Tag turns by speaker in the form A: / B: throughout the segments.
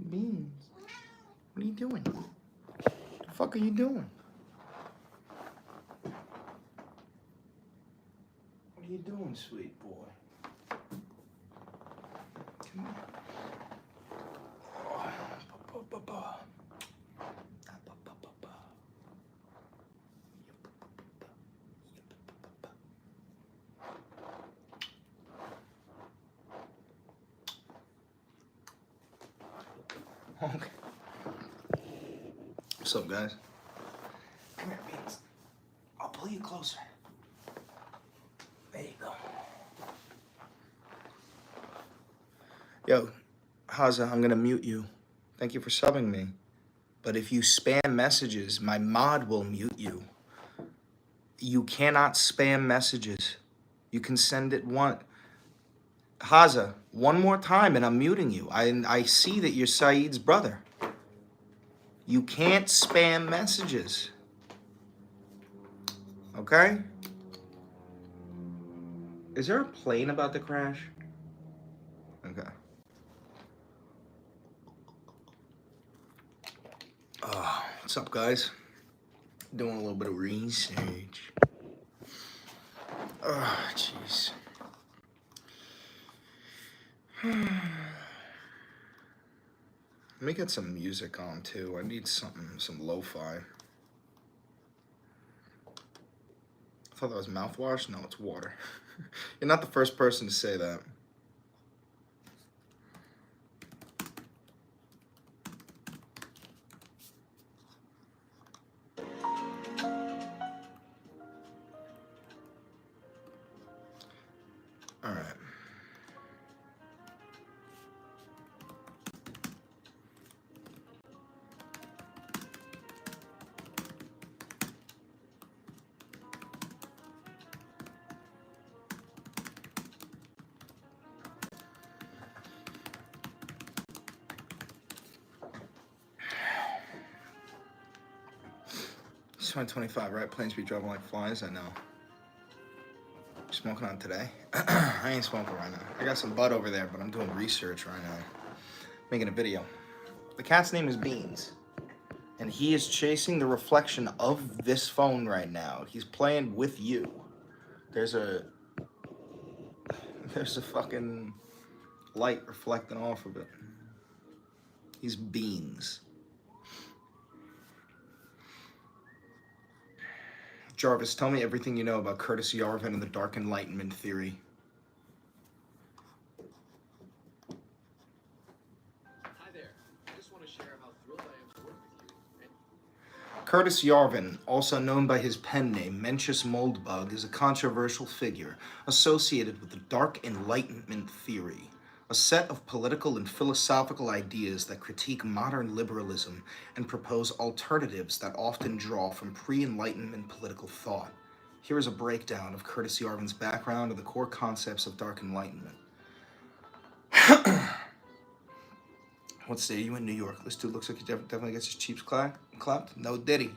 A: Beans. What are you doing? What the fuck are you doing? What are you doing, sweet boy? Come here. Okay. What's up, guys? Come here, Beans. I'll pull you closer. There you go. Yo, Haza, I'm gonna mute you. Thank you for subbing me. But if you spam messages, my mod will mute you. You cannot spam messages. You can send it one. Haza, one more time and I'm muting you. I see that you're Saeed's brother. You can't spam messages. Okay? Is there a plane about to crash? Okay. What's up, guys? Doing a little bit of research. Oh, jeez. Let me get some music on, too. I need something, some lo-fi. I thought that was mouthwash? No, it's water. You're not the first person to say that. All right. It's 2025, right? Planes be driving like flies, I know. Smoking on today? I ain't smoking right now. I got some bud over there, but I'm doing research right now. Making a video. The cat's name is Beans. And he is chasing the reflection of this phone right now. He's playing with you. There's a fucking light reflecting off of it. He's Beans. Jarvis, tell me everything you know about Curtis Yarvin and the Dark Enlightenment theory.
B: Hi there. I just want to share how thrilled I am to work with you.
A: Curtis Yarvin, also known by his pen name Mencius Moldbug, is a controversial figure associated with the Dark Enlightenment theory, a set of political and philosophical ideas that critique modern liberalism and propose alternatives that often draw from pre-Enlightenment political thought. Here is a breakdown of Curtis Yarvin's background and the core concepts of Dark Enlightenment. What state are you in? New York. This dude looks like he definitely gets his cheeks clapped. No diddy.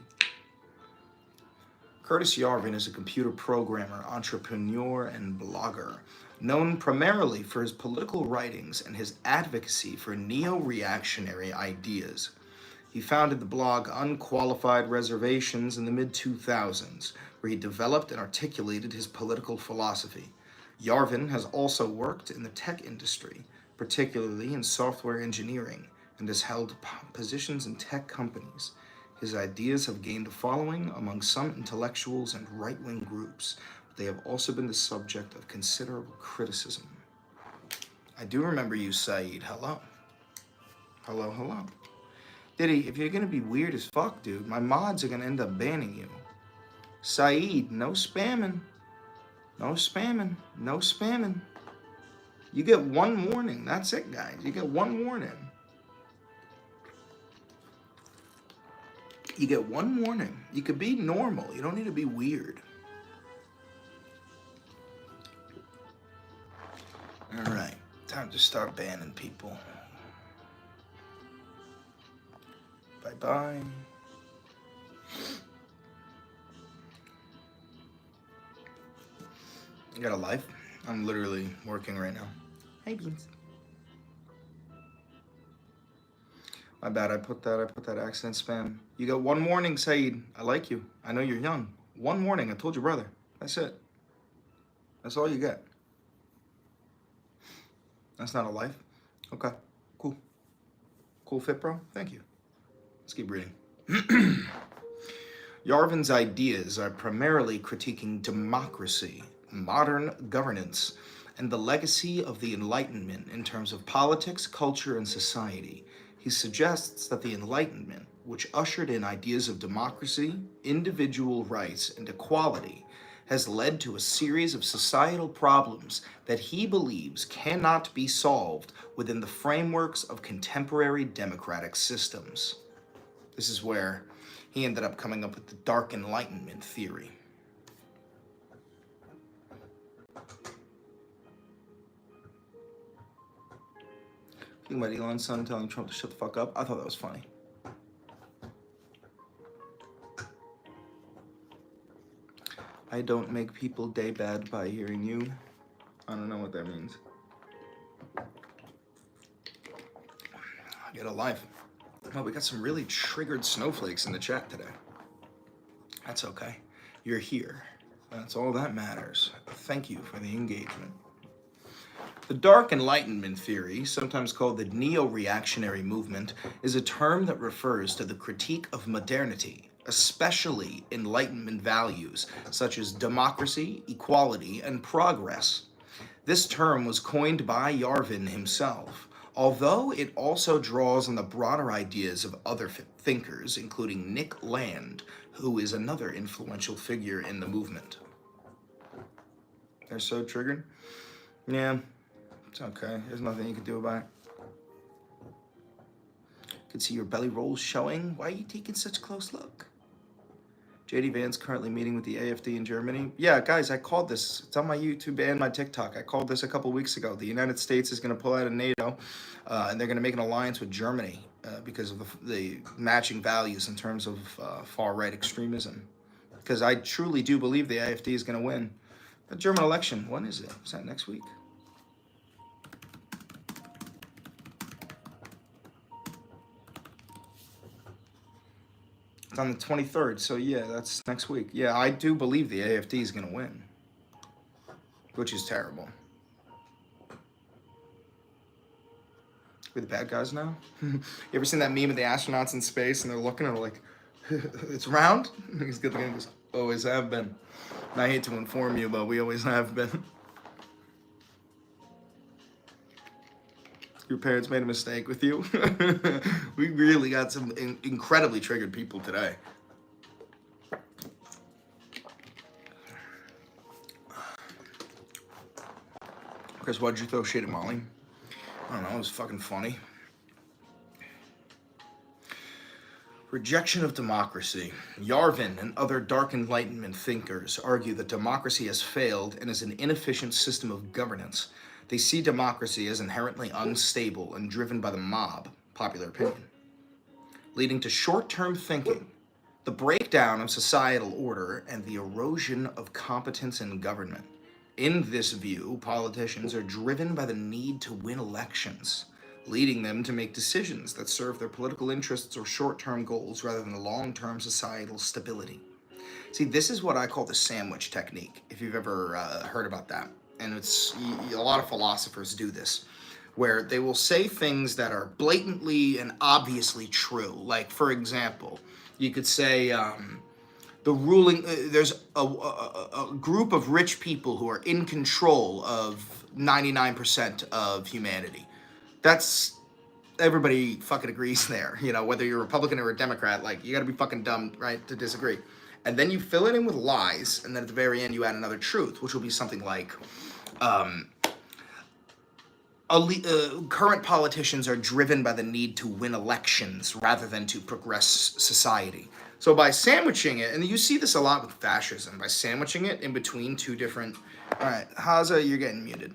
A: Curtis Yarvin is a computer programmer, entrepreneur, and blogger, known primarily for his political writings and his advocacy for neo-reactionary ideas. He founded the blog Unqualified Reservations in the mid-2000s, where he developed and articulated his political philosophy. Yarvin has also worked in the tech industry, particularly in software engineering, and has held positions in tech companies. His ideas have gained a following among some intellectuals and right-wing groups, but they have also been the subject of considerable criticism. I do remember you, Saeed. Hello. Hello, hello. Diddy, if you're gonna be weird as fuck, dude, my mods are gonna end up banning you. Saeed, no spamming. No spamming. No spamming. You get one warning. That's it, guys. You get one warning. You get one warning. You could be normal. You don't need to be weird. All right. Time to start banning people. Bye-bye. You got a life? I'm literally working right now. Hey, Beans. My bad, I put that accent spam. You got one warning, Saeed. I like you. I know you're young. One warning, I told your brother. That's it. That's all you get. That's not a life. Okay, cool. Cool fit, bro. Thank you. Let's keep reading. Yarvin's ideas are primarily critiquing democracy, modern governance, and the legacy of the Enlightenment in terms of politics, culture, and society. He suggests that the Enlightenment, which ushered in ideas of democracy, individual rights, and equality, has led to a series of societal problems that he believes cannot be solved within the frameworks of contemporary democratic systems. This is where he ended up coming up with the Dark Enlightenment theory. Think about Elon's son telling Trump to shut the fuck up. I thought that was funny. I don't make people day bad by hearing you. I don't know what that means. Get a life. Well, we got some really triggered snowflakes in the chat today. That's okay. You're here. That's all that matters. Thank you for the engagement. The Dark Enlightenment theory, sometimes called the neo-reactionary movement, is a term that refers to the critique of modernity, especially Enlightenment values such as democracy, equality, and progress. This term was coined by Yarvin himself, although it also draws on the broader ideas of other thinkers, including Nick Land, who is another influential figure in the movement. They're so triggered? Yeah, it's okay. There's nothing you can do about it. You can see your belly rolls showing. Why are you taking such a close look? JD Vance currently meeting with the AfD in Germany. Yeah, guys, I called this. It's on my YouTube and my TikTok. I called this a couple weeks ago. The United States is going to pull out of NATO, and they're going to make an alliance with Germany because of the matching values in terms of far-right extremism. Because I truly do believe the AfD is going to win. The German election, when is it? Is that next week? It's on the 23rd, so yeah, that's next week. Yeah, I do believe the AfD is going to win, which is terrible. We're the bad guys now? You ever seen that meme of the astronauts in space and they're looking and they're like, it's round? He's good looking, just always have been. And I hate to inform you, but we always have been. Your parents made a mistake with you. We really got some incredibly triggered people today. Chris, why'd you throw shit at Molly? I don't know, it was fucking funny. Rejection of democracy. Yarvin and other Dark Enlightenment thinkers argue that democracy has failed and is an inefficient system of governance. They see democracy as inherently unstable and driven by the mob, popular opinion, leading to short-term thinking, the breakdown of societal order, and the erosion of competence in government. In this view, politicians are driven by the need to win elections, leading them to make decisions that serve their political interests or short-term goals rather than long-term societal stability. See, this is what I call the sandwich technique, if you've ever heard about that. And it's a lot of philosophers do this, where they will say things that are blatantly and obviously true. Like, for example, you could say there's a group of rich people who are in control of 99% of humanity. That's, everybody fucking agrees there. You know, whether you're a Republican or a Democrat, like, you gotta be fucking dumb, right, to disagree. And then you fill it in with lies, and then at the very end you add another truth, which will be something like, current politicians are driven by the need to win elections rather than to progress society. So by sandwiching it, and you see this a lot with fascism, by sandwiching it in between two different... All right, Haza, you're getting muted.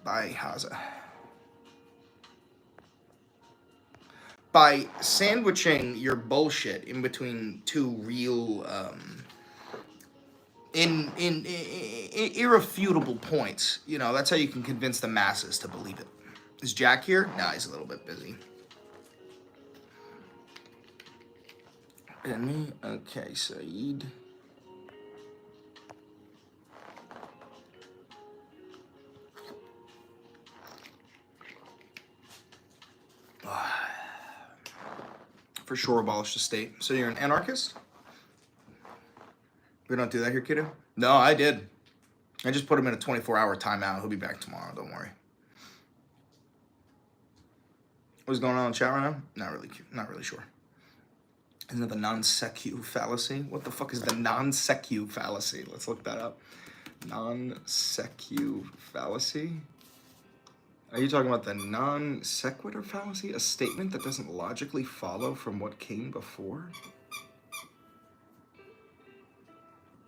A: Bye, Haza. By sandwiching your bullshit in between two real... irrefutable points. You know, that's how you can convince the masses to believe it. Is Jack here? Nah, he's a little bit busy. And me? Okay, Saeed. For sure abolish the state. So you're an anarchist? We don't do that here, kiddo? No, I did. I just put him in a 24-hour timeout. He'll be back tomorrow, don't worry. What's going on in the chat right now? Not really sure. Isn't it the non-secu fallacy? What the fuck is the non-secu fallacy? Let's look that up. Non-secu fallacy? Are you talking about the non sequitur fallacy? A statement that doesn't logically follow from what came before?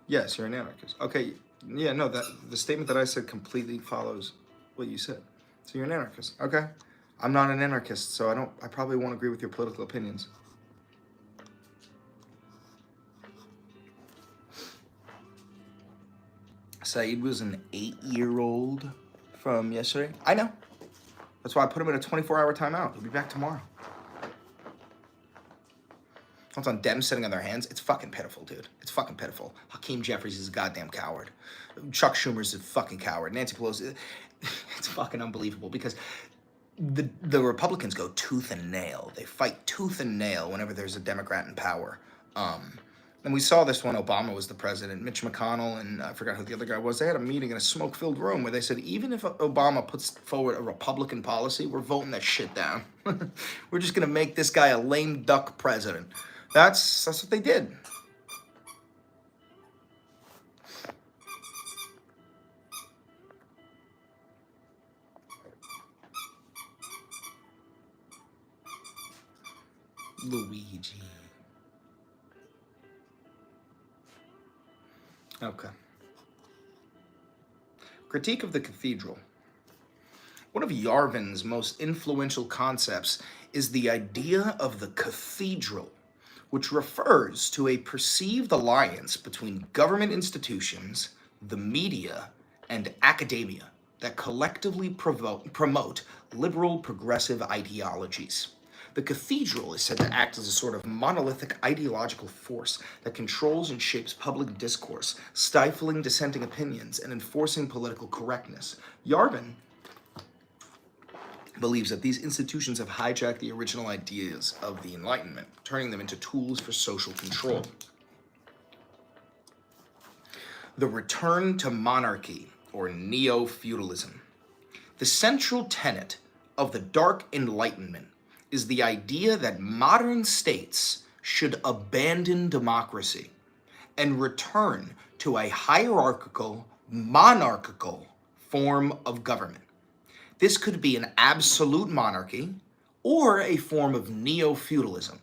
A: Yes, you're an anarchist. Okay, yeah, no, the statement that I said completely follows what you said. So you're an anarchist. Okay. I'm not an anarchist, so I probably won't agree with your political opinions. Saeed was an 8-year-old from yesterday. I know. That's why I put him in a 24-hour timeout. He'll be back tomorrow. It's on Dems sitting on their hands. It's fucking pitiful, dude. It's fucking pitiful. Hakeem Jeffries is a goddamn coward. Chuck Schumer's a fucking coward. Nancy Pelosi, it's fucking unbelievable because the Republicans go tooth and nail. They fight tooth and nail whenever there's a Democrat in power. And we saw this when Obama was the president. Mitch McConnell and I forgot who the other guy was. They had a meeting in a smoke-filled room where they said, even if Obama puts forward a Republican policy, we're voting that shit down. We're just going to make this guy a lame duck president. That's what they did. Luigi. Okay. Critique of the Cathedral. One of Yarvin's most influential concepts is the idea of the cathedral, which refers to a perceived alliance between government institutions, the media, and academia that collectively promote liberal progressive ideologies. The cathedral is said to act as a sort of monolithic ideological force that controls and shapes public discourse, stifling dissenting opinions and enforcing political correctness. Yarvin believes that these institutions have hijacked the original ideas of the Enlightenment, turning them into tools for social control. The return to monarchy, or neo-feudalism. The central tenet of the Dark Enlightenment is the idea that modern states should abandon democracy and return to a hierarchical, monarchical form of government. This could be an absolute monarchy or a form of neo-feudalism,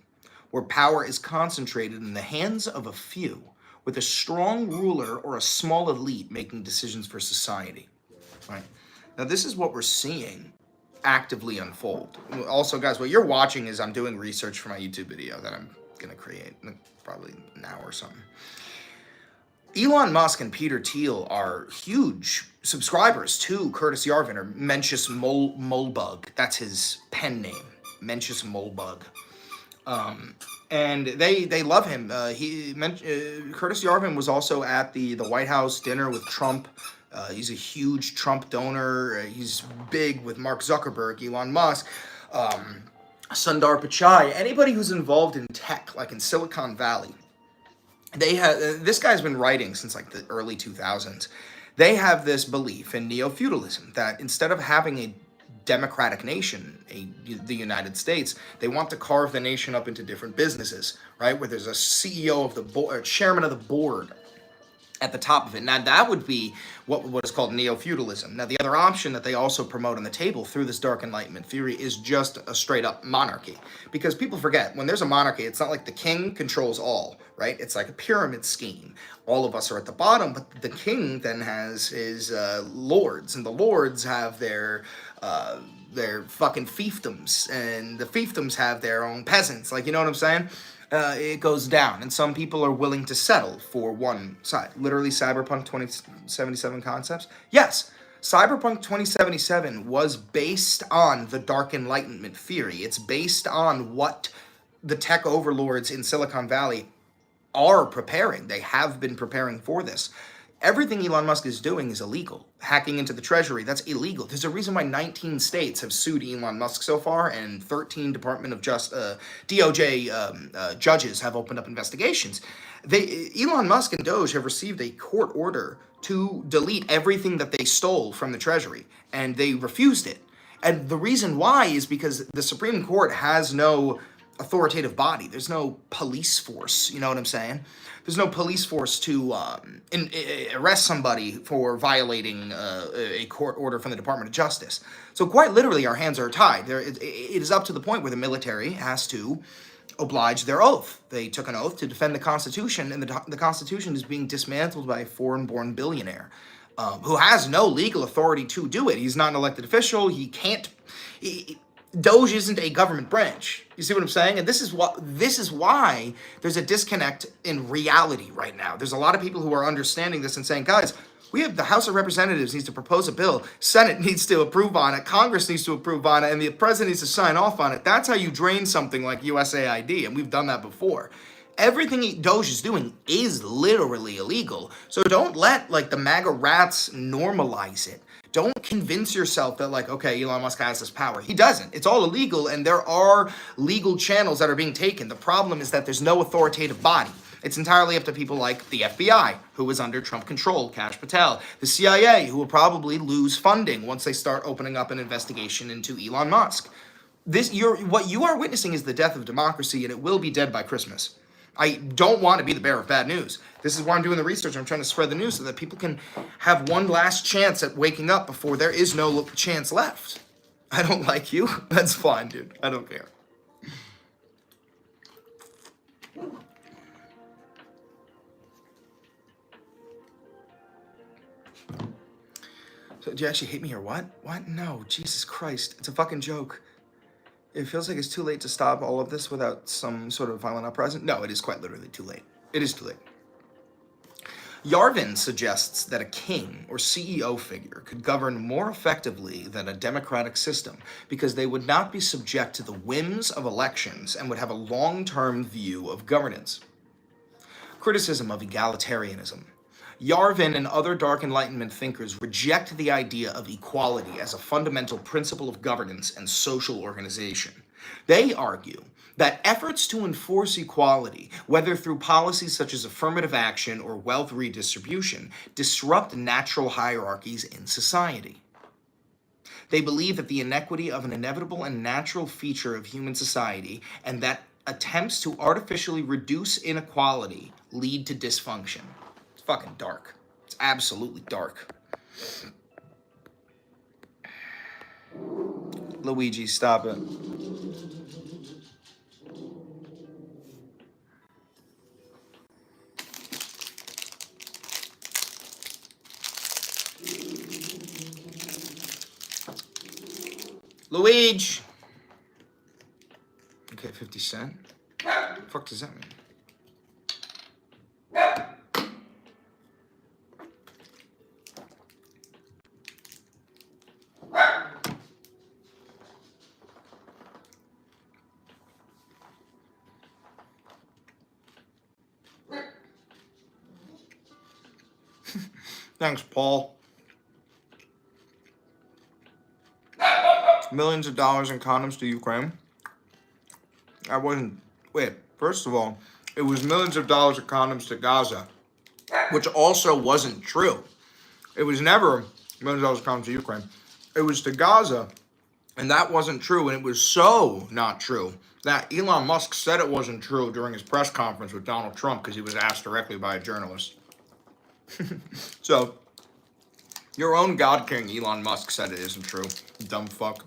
A: where power is concentrated in the hands of a few, with a strong ruler or a small elite making decisions for society. Right? Now, this is what we're seeing actively unfold. Also, guys, what you're watching is I'm doing research for my YouTube video that I'm gonna create in probably an hour or something. Elon Musk and Peter Thiel are huge subscribers to Curtis Yarvin, or Mencius Molebug. That's his pen name, Mencius Molebug. And they love him. Curtis Yarvin was also at the White House dinner with Trump. He's a huge Trump donor. He's big with Mark Zuckerberg, Elon Musk, Sundar Pichai, anybody who's involved in tech, like in Silicon Valley. They have this guy's been writing since like the early 2000s. They have this belief in neo-feudalism that instead of having a democratic nation, the United States, they want to carve the nation up into different businesses, right? Where there's a CEO of the board, chairman of the board at the top of it. Now, that would be what is called neo-feudalism. Now, the other option that they also promote on the table through this Dark Enlightenment theory is just a straight-up monarchy. Because people forget, when there's a monarchy, it's not like the king controls all, right? It's like a pyramid scheme. All of us are at the bottom, but the king then has his lords, and the lords have their fucking fiefdoms, and the fiefdoms have their own peasants. Like, you know what I'm saying? It goes down, and some people are willing to settle for one side. Literally, Cyberpunk 2077 concepts. Yes, Cyberpunk 2077 was based on the Dark Enlightenment theory. It's based on what the tech overlords in Silicon Valley are preparing. They have been preparing for this. Everything Elon Musk is doing is illegal. Hacking into the treasury, that's illegal. There's a reason why 19 states have sued Elon Musk so far, and 13 Department of DOJ judges have opened up investigations. Elon Musk and Doge have received a court order to delete everything that they stole from the treasury, and they refused it. And the reason why is because the Supreme Court has no authoritative body. There's no police force, you know what I'm saying? There's no police force to arrest somebody for violating a court order from the Department of Justice. So quite literally, our hands are tied. It is up to the point where the military has to oblige their oath. They took an oath to defend the Constitution, and the Constitution is being dismantled by a foreign-born billionaire who has no legal authority to do it. He's not an elected official. He can't... Doge isn't a government branch. You see what I'm saying? And this is why there's a disconnect in reality right now. There's a lot of people who are understanding this and saying, guys, we have the House of Representatives needs to propose a bill, Senate needs to approve on it, Congress needs to approve on it, and the president needs to sign off on it. That's how you drain something like USAID, and we've done that before. Everything Doge is doing is literally illegal. So don't let the MAGA rats normalize it. Don't convince yourself that okay, Elon Musk has this power. He doesn't. It's all illegal, and there are legal channels that are being taken. The problem is that there's no authoritative body. It's entirely up to people like the FBI, who is under Trump control, Kash Patel, the CIA, who will probably lose funding once they start opening up an investigation into Elon Musk. What you are witnessing is the death of democracy, and it will be dead by Christmas. I don't want to be the bearer of bad news. This is why I'm doing the research. I'm trying to spread the news so that people can have one last chance at waking up before there is no chance left. I don't like you. That's fine, dude. I don't care. So, do you actually hate me or what? What? No. Jesus Christ. It's a fucking joke. It feels like it's too late to stop all of this without some sort of violent uprising. No, it is quite literally too late. It is too late. Yarvin suggests that a king or CEO figure could govern more effectively than a democratic system because they would not be subject to the whims of elections and would have a long-term view of governance. Criticism of egalitarianism. Yarvin and other dark Enlightenment thinkers reject the idea of equality as a fundamental principle of governance and social organization. They argue that efforts to enforce equality, whether through policies such as affirmative action or wealth redistribution, disrupt natural hierarchies in society. They believe that the inequity of an inevitable and natural feature of human society, and that attempts to artificially reduce inequality lead to dysfunction. It's fucking dark. It's absolutely dark. Luigi, stop it. Luigi! Okay, 50 cent. What the fuck does that mean? Thanks, Paul. Millions of dollars in condoms to Ukraine. First of all, it was millions of dollars of condoms to Gaza, which also wasn't true. It was never millions of dollars of condoms to Ukraine. It was to Gaza, and that wasn't true, and it was so not true that Elon Musk said it wasn't true during his press conference with Donald Trump because he was asked directly by a journalist. So, your own God King Elon Musk said it isn't true, dumb fuck.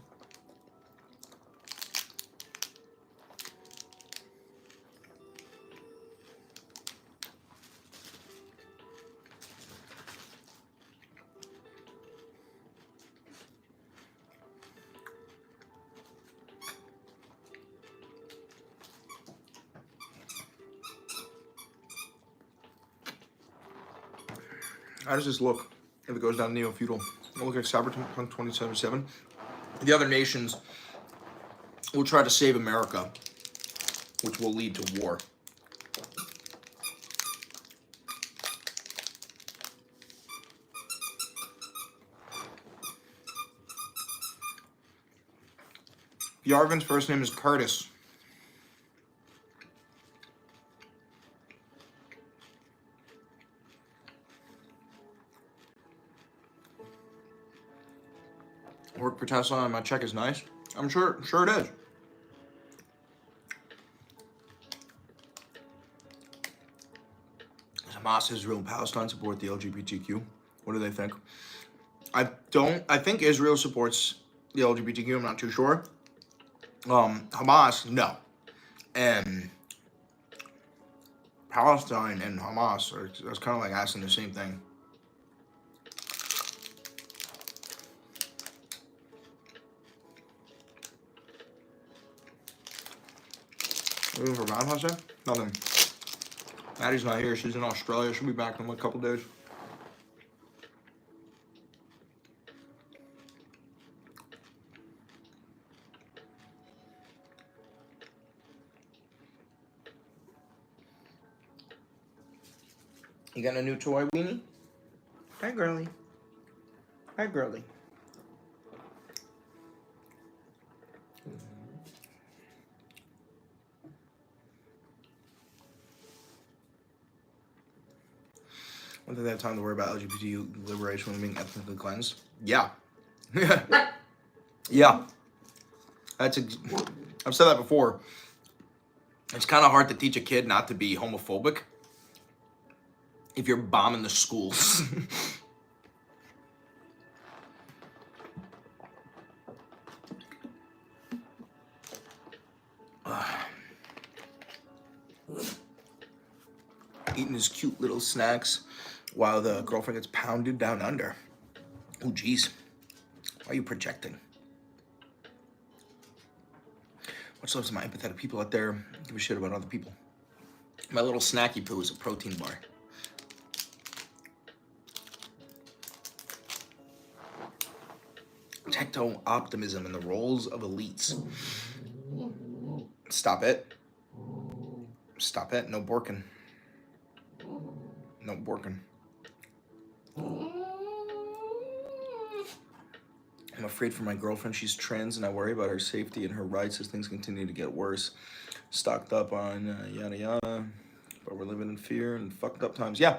A: How does this look if it goes down neo-feudal? It'll look like Cyberpunk 2077. The other nations will try to save America which will lead to war. Yarvin's first name is Curtis. Work for Tesla and my check is nice. I'm sure it is. Hamas, Israel, and Palestine support the LGBTQ. What do they think? I think Israel supports the LGBTQ. I'm not too sure. Hamas, no. And Palestine and Hamas are kind of like asking the same thing. Anything for Valentine's Day? Nothing. Maddie's not here. She's in Australia. She'll be back in like a couple days. You got a new toy, Weenie? Hi, girly. Hi, girly. When do they have time to worry about LGBT liberation when being ethnically cleansed? Yeah. Yeah. I've said that before. It's kind of hard to teach a kid not to be homophobic if you're bombing the schools. Eating his cute little snacks while the girlfriend gets pounded down under. Oh, geez. Why are you projecting? Much love to my empathetic people out there. Give a shit about other people. My little snacky poo is a protein bar. Techno-optimism and the roles of elites. Stop it. Stop it. No borking. No borking. I'm afraid for my girlfriend. She's trans and I worry about her safety and her rights as things continue to get worse. Stocked up on yada yada. But we're living in fear and fucked up times. Yeah.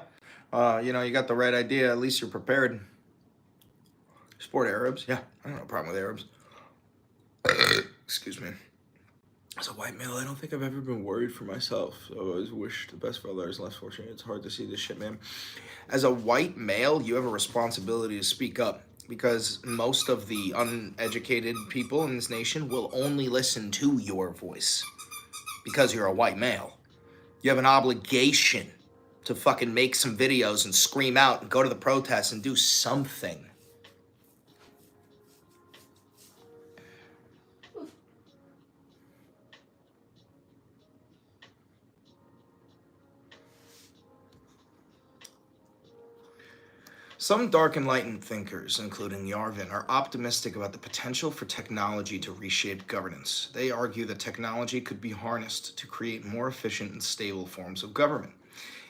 A: You know, you got the right idea. At least you're prepared. Support Arabs. Yeah. I don't have a problem with Arabs. Excuse me. As a white male, I don't think I've ever been worried for myself. So I always wish the best for others, less fortunate. It's hard to see this shit, man. As a white male, you have a responsibility to speak up because most of the uneducated people in this nation will only listen to your voice because you're a white male. You have an obligation to fucking make some videos and scream out and go to the protests and do something. Some dark enlightened thinkers, including Yarvin, are optimistic about the potential for technology to reshape governance. They argue that technology could be harnessed to create more efficient and stable forms of government.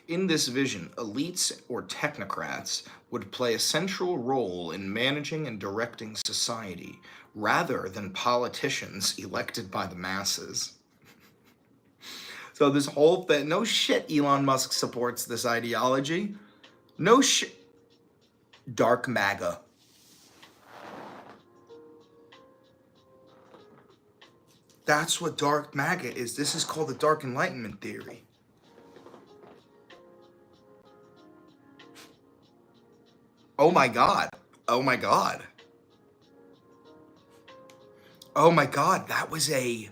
A: In this vision, elites or technocrats would play a central role in managing and directing society, rather than politicians elected by the masses. So this whole thing, no shit Elon Musk supports this ideology. No shit. Dark MAGA. That's what dark MAGA is. This is called the Dark Enlightenment theory. Oh my God. Oh my God. Oh my God. That was a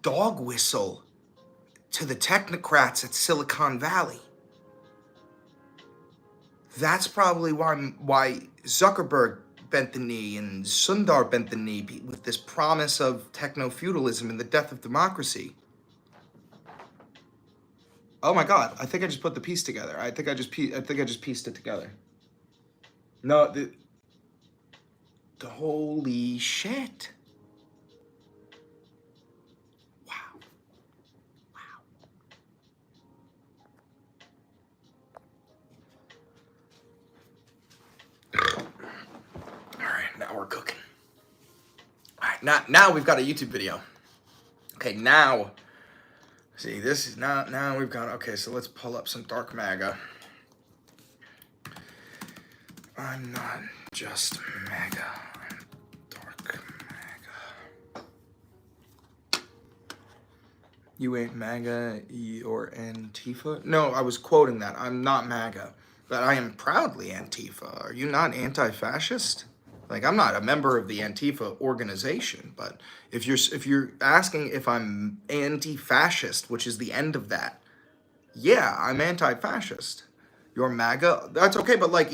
A: dog whistle to the technocrats at Silicon Valley. That's probably why Zuckerberg bent the knee and Sundar bent the knee with this promise of techno-feudalism and the death of democracy. Oh my God! I think I just put the piece together. I think I just pieced it together. No, the holy shit! Wow. now we've got a YouTube video. Okay, now, see, this is now we've got, okay, so let's pull up some dark MAGA. I'm not just MAGA, I'm dark MAGA. You ain't MAGA or Antifa? No, I was quoting that. I'm not MAGA, but I am proudly Antifa. Are you not anti-fascist? Like, I'm not a member of the Antifa organization, but if you're asking if I'm anti-fascist, which is the end of that, yeah, I'm anti-fascist. You're MAGA, that's okay, but like,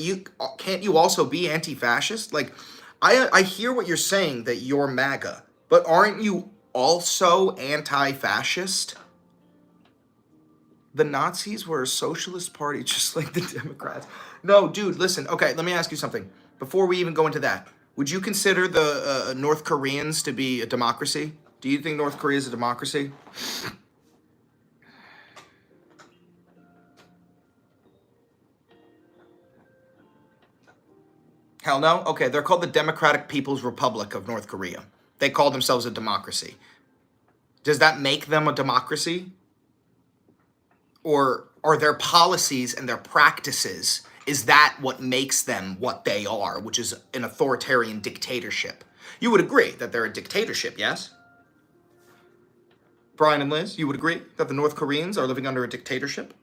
A: can't you also be anti-fascist? Like, I hear what you're saying, that you're MAGA, but aren't you also anti-fascist? The Nazis were a socialist party just like the Democrats. No, dude, listen. Okay, let me ask you something. Before we even go into that, would you consider the North Koreans to be a democracy? Do you think North Korea is a democracy? Hell no? Okay, they're called the Democratic People's Republic of North Korea. They call themselves a democracy. Does that make them a democracy? Or are their policies and their practices, is that what makes them what they are, which is an authoritarian dictatorship? You would agree that they're a dictatorship, yes? Brian and Liz, you would agree that the North Koreans are living under a dictatorship?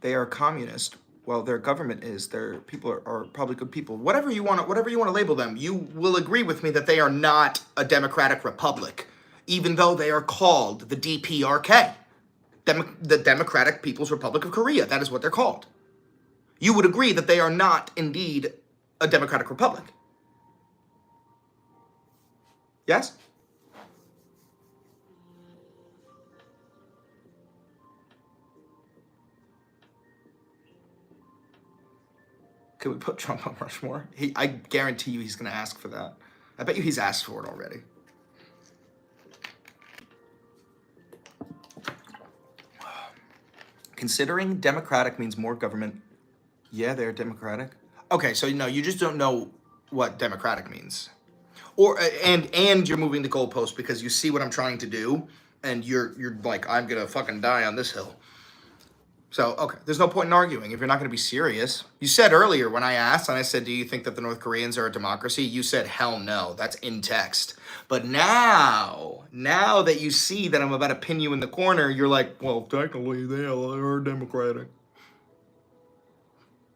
A: They are communist. Well, their government is. Their people are probably good people. Whatever you want to label them, you will agree with me that they are not a democratic republic, even though they are called the DPRK, the Democratic People's Republic of Korea. That is what they're called. You would agree that they are not indeed a democratic republic. Yes? Could we put Trump on Rushmore? I guarantee you he's going to ask for that. I bet you he's asked for it already. Considering democratic means more government. Yeah, they're democratic. Okay, so no, you just don't know what democratic means. Or and you're moving the goalpost because you see what I'm trying to do, and you're like, I'm gonna fucking die on this hill. So, okay, there's no point in arguing if you're not going to be serious. You said earlier when I asked, and I said, do you think that the North Koreans are a democracy? You said, hell no, that's in text. But now that you see that I'm about to pin you in the corner, you're like, well, technically they are democratic.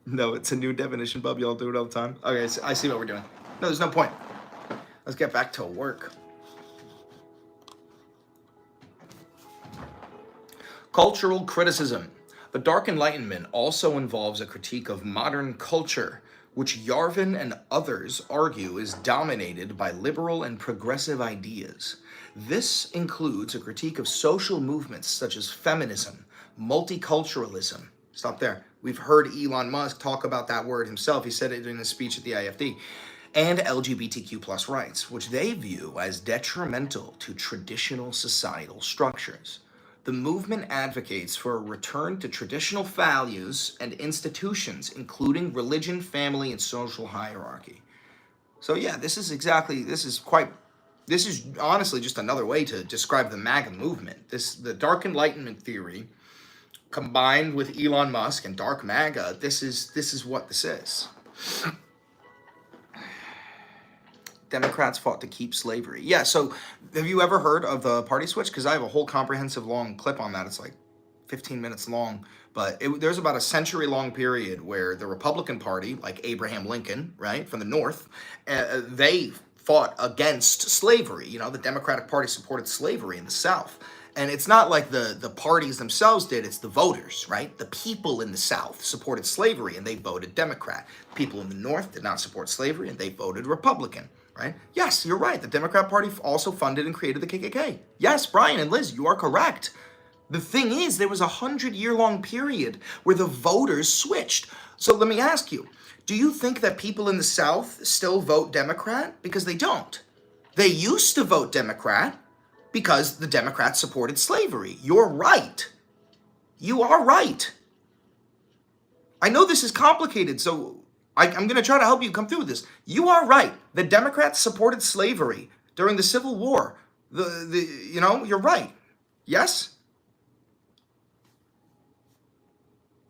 A: No, it's a new definition, bub. Y'all do it all the time. Okay, so I see what we're doing. No, there's no point. Let's get back to work. Cultural criticism. The Dark Enlightenment also involves a critique of modern culture, which Yarvin and others argue is dominated by liberal and progressive ideas. This includes a critique of social movements such as feminism, multiculturalism. Stop there. We've heard Elon Musk talk about that word himself. He said it in his speech at the IFD. And LGBTQ plus rights, which they view as detrimental to traditional societal structures. The movement advocates for a return to traditional values and institutions, including religion, family, and social hierarchy. So yeah, this is honestly just another way to describe the MAGA movement. The Dark Enlightenment theory, combined with Elon Musk and Dark MAGA, this is what this is. Democrats fought to keep slavery. Yeah, so have you ever heard of the party switch? Because I have a whole comprehensive long clip on that. It's like 15 minutes long. But there's about a century-long period where the Republican Party, like Abraham Lincoln, right, from the North, they fought against slavery. You know, the Democratic Party supported slavery in the South. And it's not like the parties themselves did, it's the voters, right? The people in the South supported slavery and they voted Democrat. People in the North did not support slavery and they voted Republican. Right? Yes, you're right. The Democrat Party also funded and created the KKK. Yes, Brian and Liz, you are correct. The thing is, there was a 100-year-long period where the voters switched. So let me ask you, do you think that people in the South still vote Democrat? Because they don't. They used to vote Democrat because the Democrats supported slavery. You're right. You are right. I know this is complicated, so I'm going to try to help you come through this. You are right. The Democrats supported slavery during the Civil War. You're right. Yes?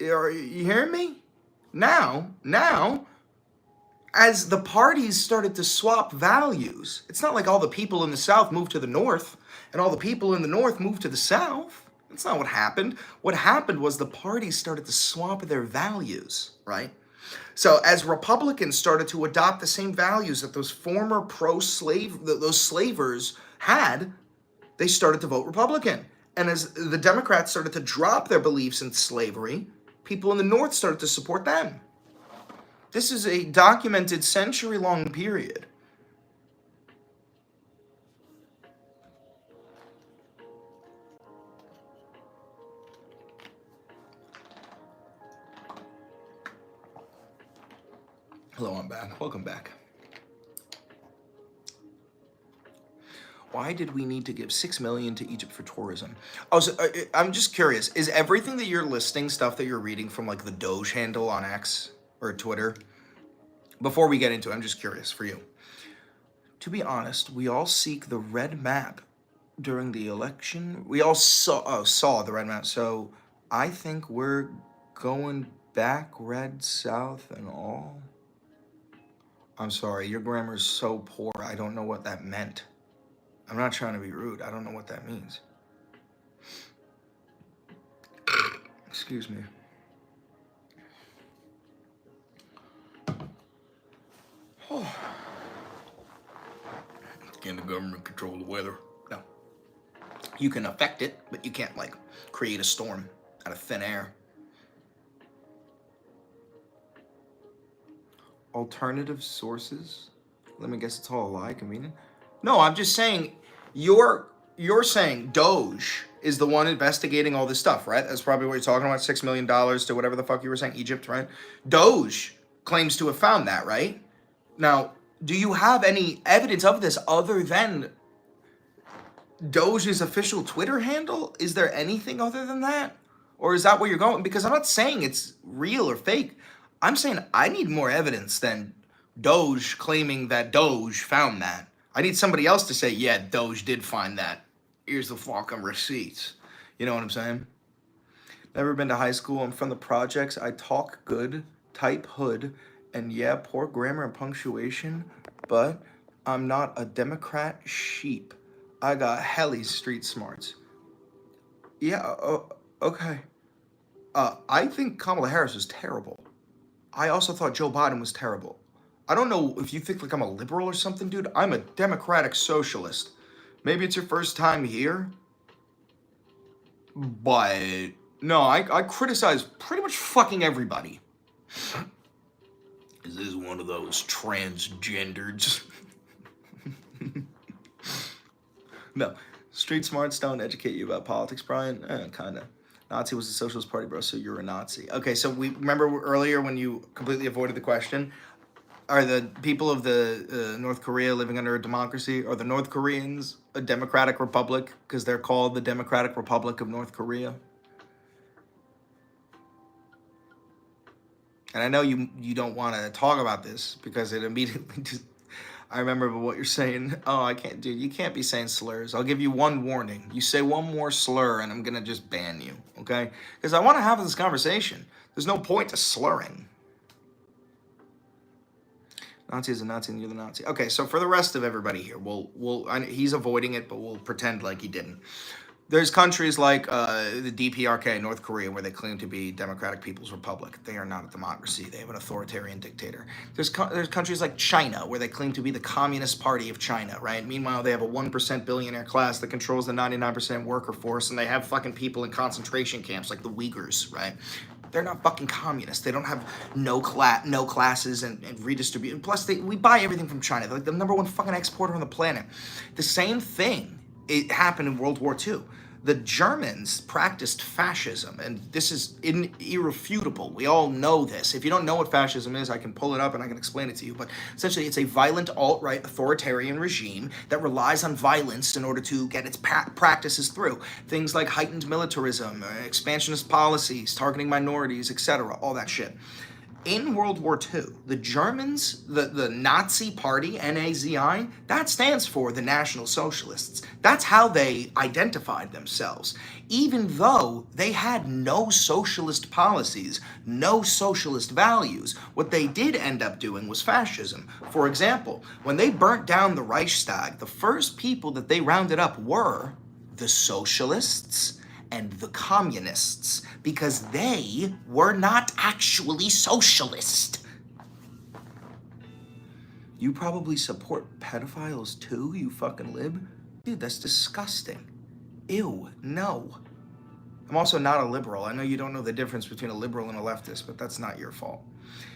A: Are you hearing me? Now, as the parties started to swap values, it's not like all the people in the South moved to the North and all the people in the North moved to the South. That's not what happened. What happened was the parties started to swap their values, right? So as Republicans started to adopt the same values that those former those slavers had, they started to vote Republican. And as the Democrats started to drop their beliefs in slavery, people in the North started to support them. This is a documented century-long period. Hello, I'm back. Welcome back. Why did we need to give $6 million to Egypt for tourism? Oh, so I'm just curious. Is everything that you're listing stuff that you're reading from like the Doge handle on X or Twitter? Before we get into it, I'm just curious for you. To be honest, we all seek the red map during the election. We all saw the red map. So I think we're going back red, south, and all. I'm sorry, your grammar is so poor. I don't know what that meant. I'm not trying to be rude. I don't know what that means. Excuse me. Oh. Can the government control the weather? No. You can affect it, but you can't, like, create a storm out of thin air. Alternative sources? Let me guess it's all a lie, convenient? No, I'm just saying, you're saying Doge is the one investigating all this stuff, right? That's probably what you're talking about, $6 million to whatever the fuck you were saying, Egypt, right? Doge claims to have found that, right? Now, do you have any evidence of this other than Doge's official Twitter handle? Is there anything other than that? Or is that where you're going? Because I'm not saying it's real or fake. I'm saying I need more evidence than Doge claiming that Doge found that. I need somebody else to say, yeah, Doge did find that. Here's the fucking receipts. You know what I'm saying? Never been to high school. I'm from the projects. I talk good, type hood, and yeah, poor grammar and punctuation, but I'm not a Democrat sheep. I got helly street smarts. Yeah, okay. I think Kamala Harris was terrible. I also thought Joe Biden was terrible. I don't know if you think like I'm a liberal or something, dude. I'm a democratic socialist. Maybe it's your first time here, but no, I criticize pretty much fucking everybody. Is this one of those transgenders? No, street smarts don't educate you about politics, Brian. Kinda. Nazi was the Socialist Party, bro, so you're a Nazi. Okay, so we remember earlier when you completely avoided the question. Are the people of the North Korea living under a democracy? Are the North Koreans a democratic republic because they're called the Democratic Republic of North Korea? And I know you don't want to talk about this because it immediately just... I remember what you're saying. Oh, I can't, dude. You can't be saying slurs. I'll give you one warning. You say one more slur and I'm going to just ban you, okay? Because I want to have this conversation. There's no point to slurring. Nazi is a Nazi and you're the Nazi. Okay, so for the rest of everybody here, he's avoiding it, but we'll pretend like he didn't. There's countries like the DPRK, North Korea, where they claim to be Democratic People's Republic. They are not a democracy. They have an authoritarian dictator. There's countries like China, where they claim to be the Communist Party of China, right? Meanwhile, they have a 1% billionaire class that controls the 99% worker force, and they have fucking people in concentration camps like the Uyghurs, right? They're not fucking communists. They don't have no classes and redistribution. Plus, we buy everything from China. They're like the #1 fucking exporter on the planet. The same thing, it happened in World War II. The Germans practiced fascism, and this is irrefutable. We all know this. If you don't know what fascism is, I can pull it up and I can explain it to you. But essentially, it's a violent alt-right authoritarian regime that relies on violence in order to get its practices through. Things like heightened militarism, expansionist policies, targeting minorities, etc. All that shit. In World War II, the Germans, the Nazi party, Nazi, that stands for the National Socialists. That's how they identified themselves. Even though they had no socialist policies, no socialist values, what they did end up doing was fascism. For example, when they burnt down the Reichstag, the first people that they rounded up were the socialists and the communists, because they were not actually socialist. You probably support pedophiles too, you fucking lib? Dude, that's disgusting. Ew, no. I'm also not a liberal. I know you don't know the difference between a liberal and a leftist, but that's not your fault.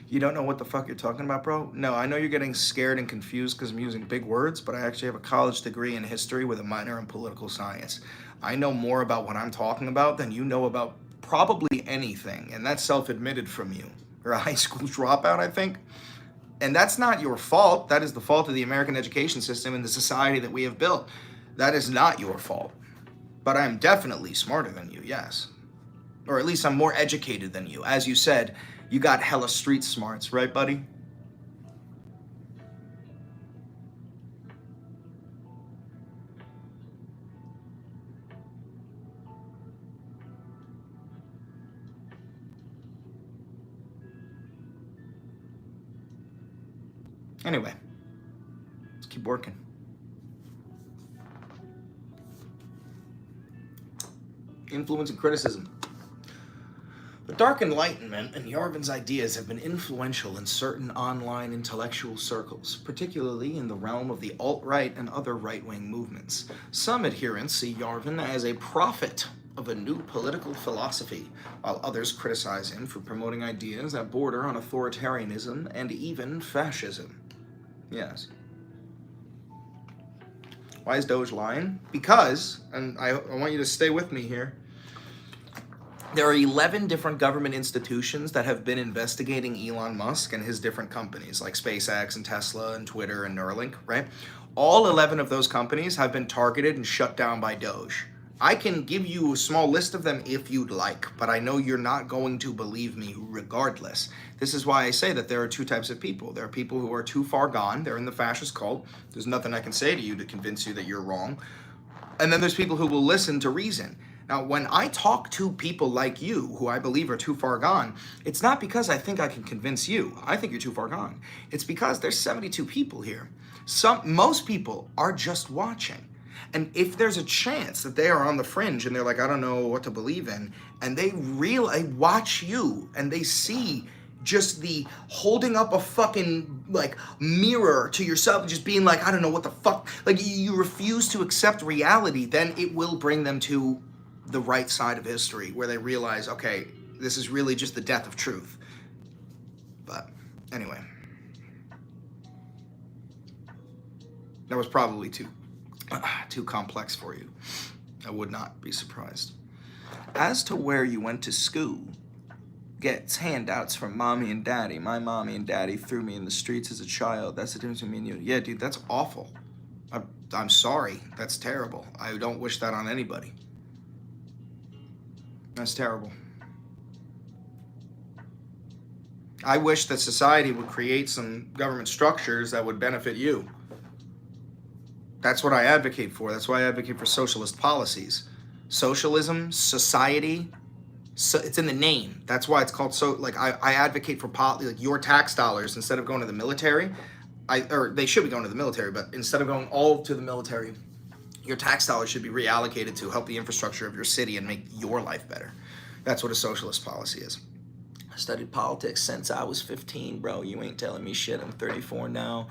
A: You don't know what the fuck you're talking about, bro? No, I know you're getting scared and confused because I'm using big words, but I actually have a college degree in history with a minor in political science. I know more about what I'm talking about than you know about probably anything, and that's self-admitted from you. You're a high school dropout, I think. And that's not your fault. That is the fault of the American education system and the society that we have built. That is not your fault. But I'm definitely smarter than you, yes. Or at least I'm more educated than you. As you said, you got hella street smarts, right, buddy? Anyway, let's keep working. Influence and criticism. The Dark Enlightenment and Yarvin's ideas have been influential in certain online intellectual circles, particularly in the realm of the alt-right and other right-wing movements. Some adherents see Yarvin as a prophet of a new political philosophy, while others criticize him for promoting ideas that border on authoritarianism and even fascism. Yes. Why is Doge lying? Because, and I want you to stay with me here, there are 11 different government institutions that have been investigating Elon Musk and his different companies, like SpaceX and Tesla and Twitter and Neuralink, right? All 11 of those companies have been targeted and shut down by Doge. I can give you a small list of them if you'd like, but I know you're not going to believe me regardless. This is why I say that there are two types of people. There are people who are too far gone. They're in the fascist cult. There's nothing I can say to you to convince you that you're wrong. And then there's people who will listen to reason. Now, when I talk to people like you, who I believe are too far gone, it's not because I think I can convince you. I think you're too far gone. It's because there's 72 people here. Most people are just watching. And if there's a chance that they are on the fringe and they're like, I don't know what to believe in, and they watch you and they see just the holding up a fucking like mirror to yourself and just being like, I don't know what the fuck, like you refuse to accept reality, then it will bring them to the right side of history where they realize, okay, this is really just the death of truth. But anyway, that was probably too complex for you. I would not be surprised. As to where you went to school, gets handouts from mommy and daddy. My mommy and daddy threw me in the streets as a child. That's the difference between me and you. Yeah, dude, that's awful. I'm sorry. That's terrible. I don't wish that on anybody. That's terrible. I wish that society would create some government structures that would benefit you. That's what I advocate for. That's why I advocate for socialist policies. Socialism, society, so it's in the name. That's why it's called I advocate for like your tax dollars, instead of going to the military, or they should be going to the military, but instead of going all to the military, your tax dollars should be reallocated to help the infrastructure of your city and make your life better. That's what a socialist policy is. I studied politics since I was 15, bro. You ain't telling me shit. I'm 34 now.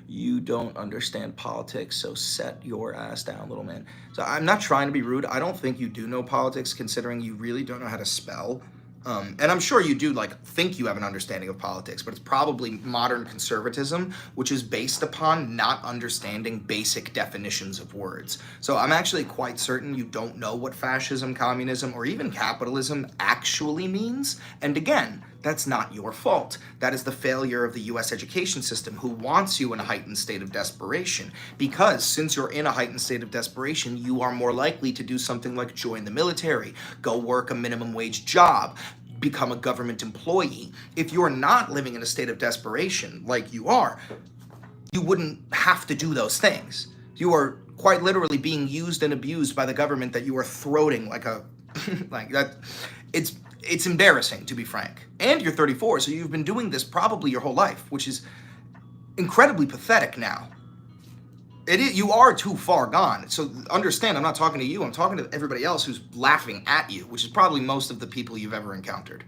A: You don't understand politics, so set your ass down, little man. So I'm not trying to be rude. I don't think you do know politics, considering you really don't know how to spell. And I'm sure you do like think you have an understanding of politics, but it's probably modern conservatism, which is based upon not understanding basic definitions of words. So I'm actually quite certain you don't know what fascism, communism, or even capitalism actually means. And again, that's not your fault. That is the failure of the US education system, who wants you in a heightened state of desperation. Because since you're in a heightened state of desperation, you are more likely to do something like join the military, go work a minimum wage job, become a government employee. If you're not living in a state of desperation like you are, you wouldn't have to do those things. You are quite literally being used and abused by the government that you are throating like a like that. It's embarrassing, to be frank. And you're 34, so you've been doing this probably your whole life, which is incredibly pathetic now. You are too far gone. So understand, I'm not talking to you, I'm talking to everybody else who's laughing at you, which is probably most of the people you've ever encountered.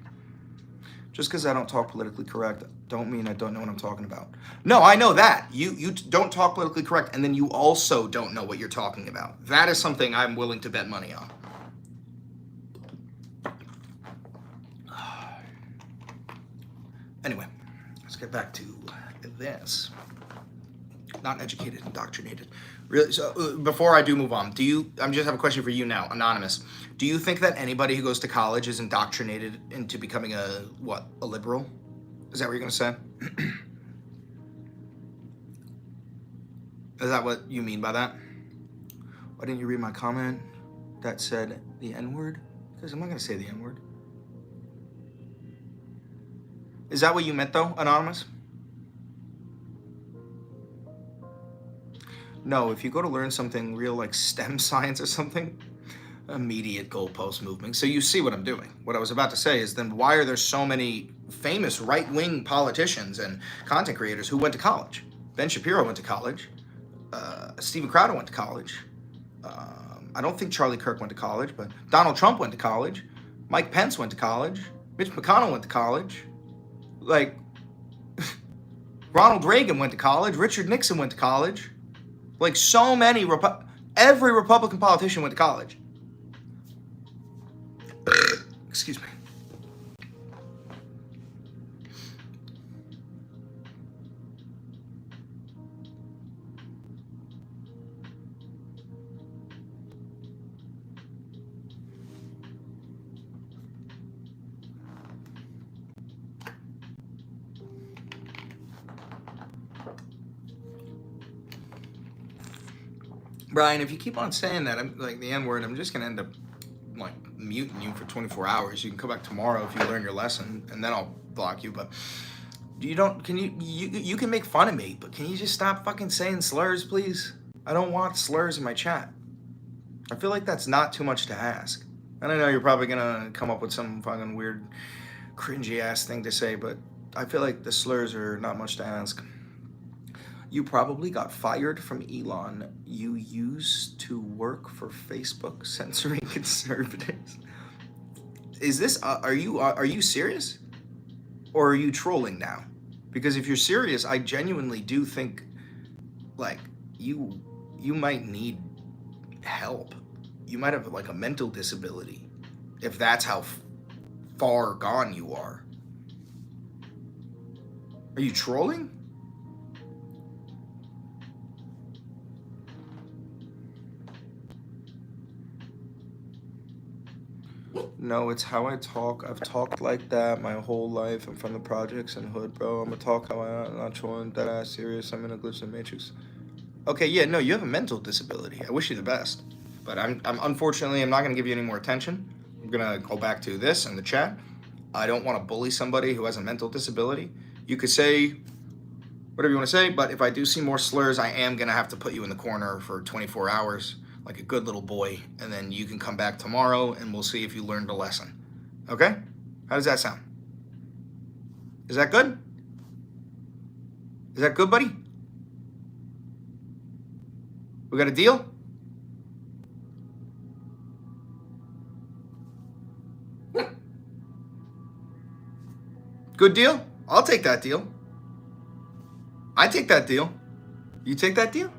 A: Just because I don't talk politically correct, don't mean I don't know what I'm talking about. No, I know that. You don't talk politically correct, and then you also don't know what you're talking about. That is something I'm willing to bet money on. Anyway, let's get back to this. Not educated, indoctrinated. Really, so before I do move on, I just have a question for you now, Anonymous. Do you think that anybody who goes to college is indoctrinated into becoming a liberal? Is that what you're gonna say? Is that what you mean by that? Why didn't you read my comment that said the N-word? Because I'm not gonna say the N-word. Is that what you meant though, Anonymous? No, if you go to learn something real like STEM science or something, immediate goalpost movement. So you see what I'm doing. What I was about to say is, then why are there so many famous right-wing politicians and content creators who went to college? Ben Shapiro went to college. Steven Crowder went to college. I don't think Charlie Kirk went to college, but Donald Trump went to college. Mike Pence went to college. Mitch McConnell went to college. Like, Ronald Reagan went to college. Richard Nixon went to college. Like, so many, every Republican politician went to college. Excuse me. Brian, if you keep on saying that, I'm like the N-word, I'm just gonna end up like muting you for 24 hours. You can come back tomorrow if you learn your lesson, and then I'll block you. But you can make fun of me, but can you just stop fucking saying slurs, please? I don't want slurs in my chat. I feel like that's not too much to ask. And I know you're probably gonna come up with some fucking weird, cringy ass thing to say, but I feel like the slurs are not much to ask. You probably got fired from Elon. You used to work for Facebook censoring conservatives. Is this, are you serious? Or are you trolling now? Because if you're serious, I genuinely do think, like, you might need help. You might have, like, a mental disability, if that's how far gone you are. Are you trolling? No, it's how I talk. I've talked like that my whole life. I'm from the projects and hood, bro. I'm gonna talk how I'm not trolling, that ass serious. I'm in a glitch in the matrix. Okay, yeah, no, you have a mental disability. I wish you the best. But I'm unfortunately, I'm not gonna give you any more attention. I'm gonna go back to this in the chat. I don't wanna bully somebody who has a mental disability. You could say whatever you wanna say, but if I do see more slurs, I am gonna have to put you in the corner for 24 hours. Like a good little boy, and then you can come back tomorrow and we'll see if you learned a lesson. Okay? How does that sound? Is that good? Is that good, buddy? We got a deal? Good deal? I'll take that deal. I take that deal. You take that deal?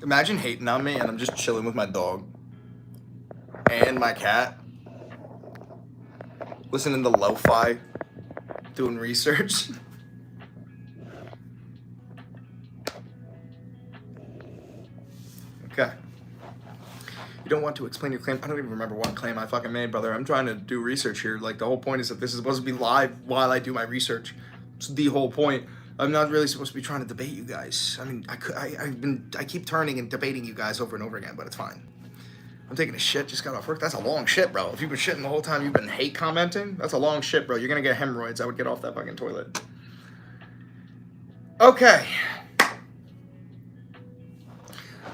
A: Imagine hating on me and I'm just chilling with my dog and my cat, listening to lo-fi, doing research. Okay. You don't want to explain your claim. I don't even remember what claim I fucking made, brother. I'm trying to do research here. Like, the whole point is that this is supposed to be live while I do my research. It's the whole point. I'm not really supposed to be trying to debate you guys. I mean, I keep turning and debating you guys over and over again, but it's fine. I'm taking a shit, just got off work. That's a long shit, bro. If you've been shitting the whole time you've been hate commenting, that's a long shit, bro. You're gonna get hemorrhoids. I would get off that fucking toilet. Okay.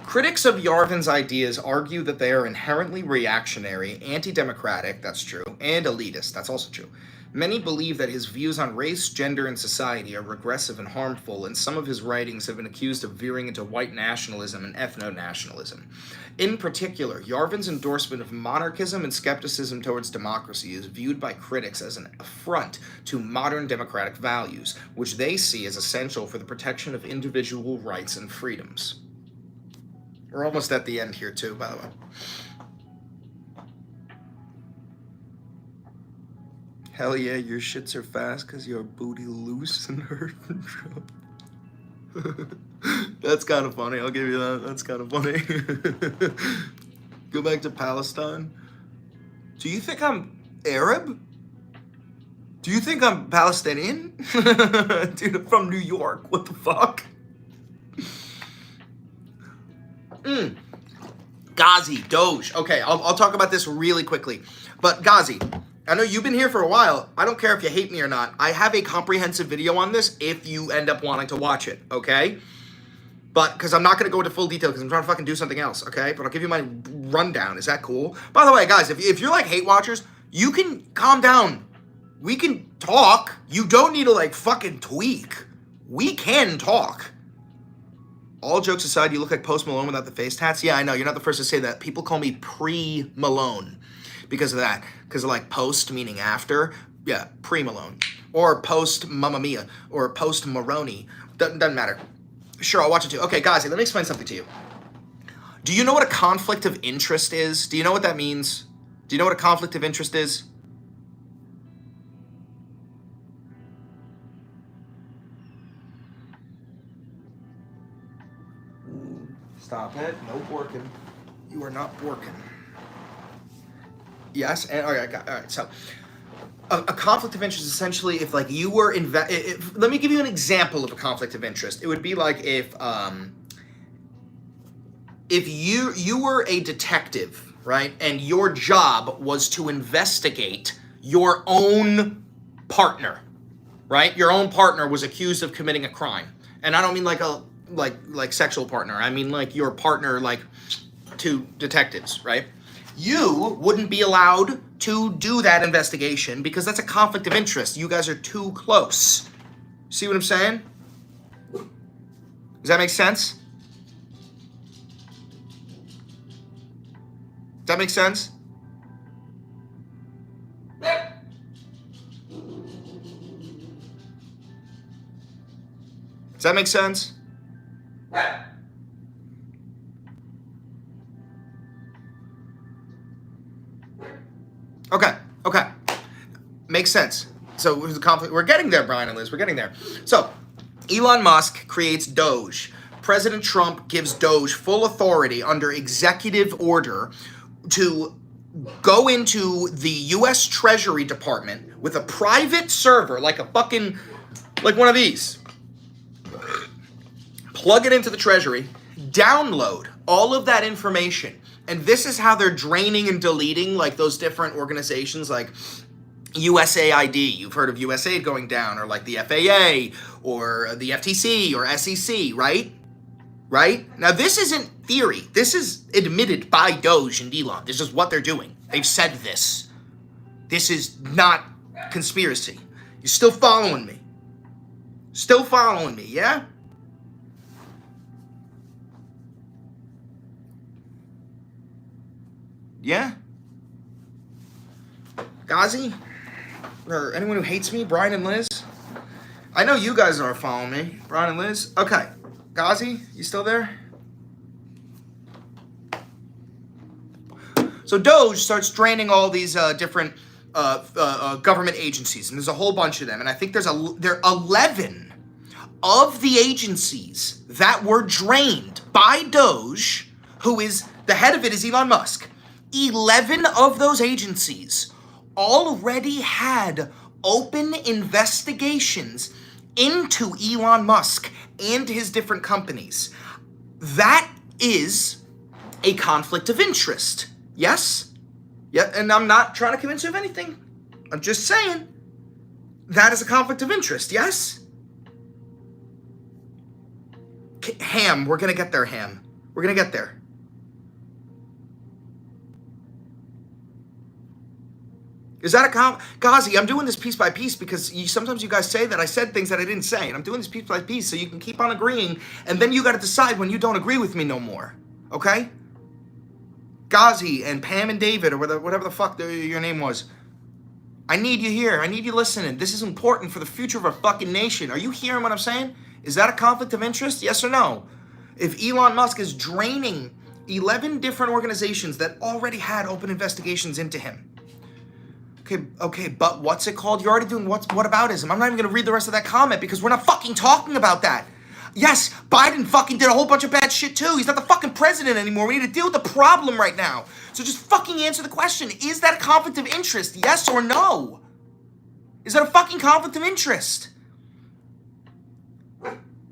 A: Critics of Yarvin's ideas argue that they are inherently reactionary, anti-democratic, that's true, and elitist, that's also true. Many believe that his views on race, gender, and society are regressive and harmful, and some of his writings have been accused of veering into white nationalism and ethno-nationalism. In particular, Yarvin's endorsement of monarchism and skepticism towards democracy is viewed by critics as an affront to modern democratic values, which they see as essential for the protection of individual rights and freedoms. We're almost at the end here, too, by the way. Hell yeah, your shits are fast because your booty loose and hurt control. That's kind of funny. I'll give you that. That's kind of funny. Go back to Palestine. Do you think I'm Arab? Do you think I'm Palestinian? Dude, I'm from New York. What the fuck? Ghazi, Doge. Okay, I'll talk about this really quickly. But Ghazi, I know you've been here for a while. I don't care if you hate me or not. I have a comprehensive video on this if you end up wanting to watch it, okay? But, because I'm not going to go into full detail because I'm trying to fucking do something else, okay? But I'll give you my rundown. Is that cool? By the way, guys, if you're like hate watchers, you can calm down. We can talk. You don't need to like fucking tweak. We can talk. All jokes aside, you look like Post Malone without the face tats. Yeah, I know. You're not the first to say that. People call me pre-Malone because of that. Because of like post meaning after. Yeah, pre-Malone. Or post-Mamma Mia. Or post-Maroni. Doesn't matter. Sure, I'll watch it too. Okay, guys, let me explain something to you. Do you know what a conflict of interest is? Do you know what that means? Do you know what a conflict of interest is? Stop it. No working. You are not working. Yes, and all right. So, a conflict of interest is essentially if like you were let me give you an example of a conflict of interest. It would be like if you were a detective, right, and your job was to investigate your own partner, right? Your own partner was accused of committing a crime, and I don't mean like a like sexual partner. I mean like your partner, like to detectives, right? You wouldn't be allowed to do that investigation because that's a conflict of interest. You guys are too close. See what I'm saying? Does that make sense? Does that make sense? Does that make sense? Okay. Makes sense. So who's the conflict? We're getting there, Brian and Liz. We're getting there. So Elon Musk creates Doge. President Trump gives Doge full authority under executive order to go into the U.S. Treasury Department with a private server, like one of these. Plug it into the Treasury, download all of that information. And this is how they're draining and deleting like those different organizations like USAID. You've heard of USAID going down, or like the FAA or the FTC or SEC, right? Right? Now this isn't theory. This is admitted by Doge and Elon. This is what they're doing. They've said this. This is not conspiracy. You're still following me. Still following me, yeah? Yeah? Ghazi? Or anyone who hates me? Brian and Liz? I know you guys are following me. Brian and Liz? Okay. Ghazi, you still there? So Doge starts draining all these different government agencies, and there's a whole bunch of them. And I think there are 11 of the agencies that were drained by Doge, who is the head of it is Elon Musk. 11 of those agencies already had open investigations into Elon Musk and his different companies. That is a conflict of interest. Yes? Yeah, and I'm not trying to convince you of anything. I'm just saying that is a conflict of interest. Yes? Ham, we're gonna get there, Ham. We're gonna get there. Is that a Ghazi, I'm doing this piece by piece because sometimes you guys say that I said things that I didn't say, and I'm doing this piece by piece so you can keep on agreeing, and then you gotta decide when you don't agree with me no more. Okay? Ghazi and Pam and David, or whatever the fuck your name was. I need you here. I need you listening. This is important for the future of our fucking nation. Are you hearing what I'm saying? Is that a conflict of interest? Yes or no? If Elon Musk is draining 11 different organizations that already had open investigations into him. Okay, but what's it called? You're already doing whataboutism. I'm not even going to read the rest of that comment because we're not fucking talking about that. Yes, Biden fucking did a whole bunch of bad shit too. He's not the fucking president anymore. We need to deal with the problem right now. So just fucking answer the question. Is that a conflict of interest? Yes or no? Is that a fucking conflict of interest?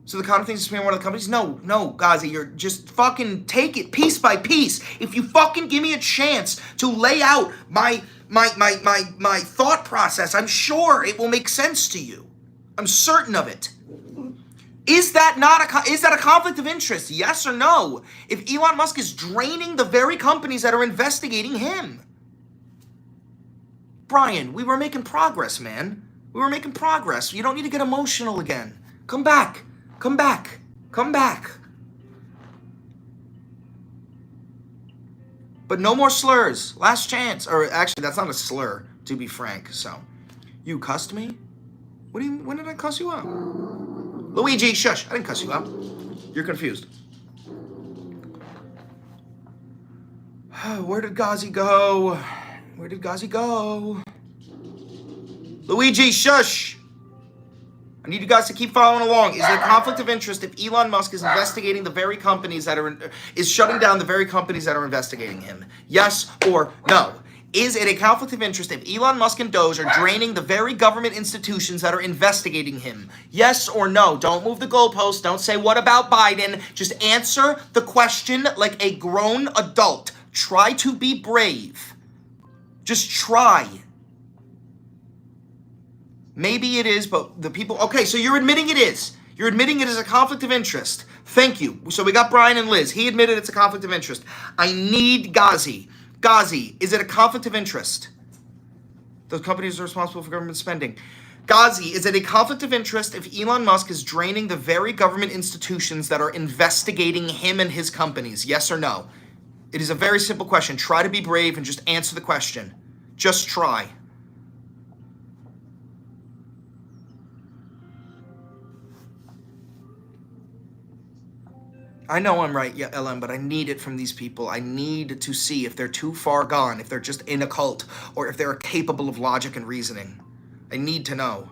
A: So the common things is one of the companies? No, Ghazi, you're just fucking take it piece by piece. If you fucking give me a chance to lay out my thought process, I'm sure it will make sense to you. I'm certain of it. Is that a conflict of interest? Yes or no? If Elon Musk is draining the very companies that are investigating him. Brian, we were making progress, man. We were making progress. You don't need to get emotional again. Come back. Come back. Come back. But no more slurs. Last chance. Or actually, that's not a slur, to be frank. So, you cussed me? When did I cuss you out? Luigi, shush. I didn't cuss you out. You're confused. Where did Ghazi go? Where did Ghazi go? Luigi, shush. I need you guys to keep following along. Is there a conflict of interest if Elon Musk is investigating the very companies that is shutting down the very companies that are investigating him? Yes or no? Is it a conflict of interest if Elon Musk and Doge are draining the very government institutions that are investigating him? Yes or no? Don't move the goalposts. Don't say, what about Biden? Just answer the question like a grown adult. Try to be brave. Just try. Maybe it is, but the people... Okay, so you're admitting it is. You're admitting it is a conflict of interest. Thank you. So we got Brian and Liz. He admitted it's a conflict of interest. I need Ghazi. Ghazi, is it a conflict of interest? Those companies are responsible for government spending. Ghazi, is it a conflict of interest if Elon Musk is draining the very government institutions that are investigating him and his companies? Yes or no? It is a very simple question. Try to be brave and just answer the question. Just try. I know I'm right, yeah, LM, but I need it from these people. I need to see if they're too far gone, if they're just in a cult, or if they're capable of logic and reasoning. I need to know.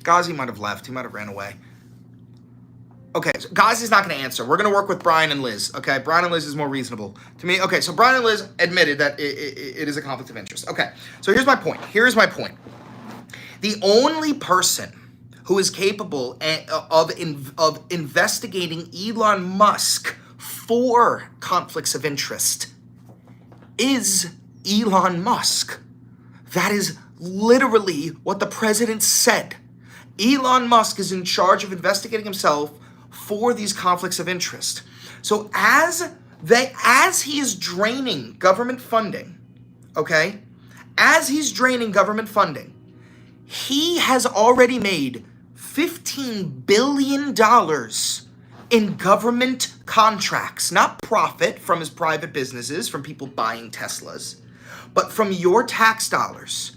A: Ghazi might have left. He might have ran away. Okay, so Ghazi's not going to answer. We're going to work with Brian and Liz, okay? Brian and Liz is more reasonable to me. Okay, so Brian and Liz admitted that it is a conflict of interest. Okay, so here's my point. Here's my point. The only person who is capable of investigating Elon Musk for conflicts of interest is Elon Musk. That is literally what the president said. Elon Musk is in charge of investigating himself for these conflicts of interest. So as he is draining government funding, okay? As he's draining government funding, he has already made $15 billion in government contracts, not profit from his private businesses, from people buying Teslas, But from your tax dollars,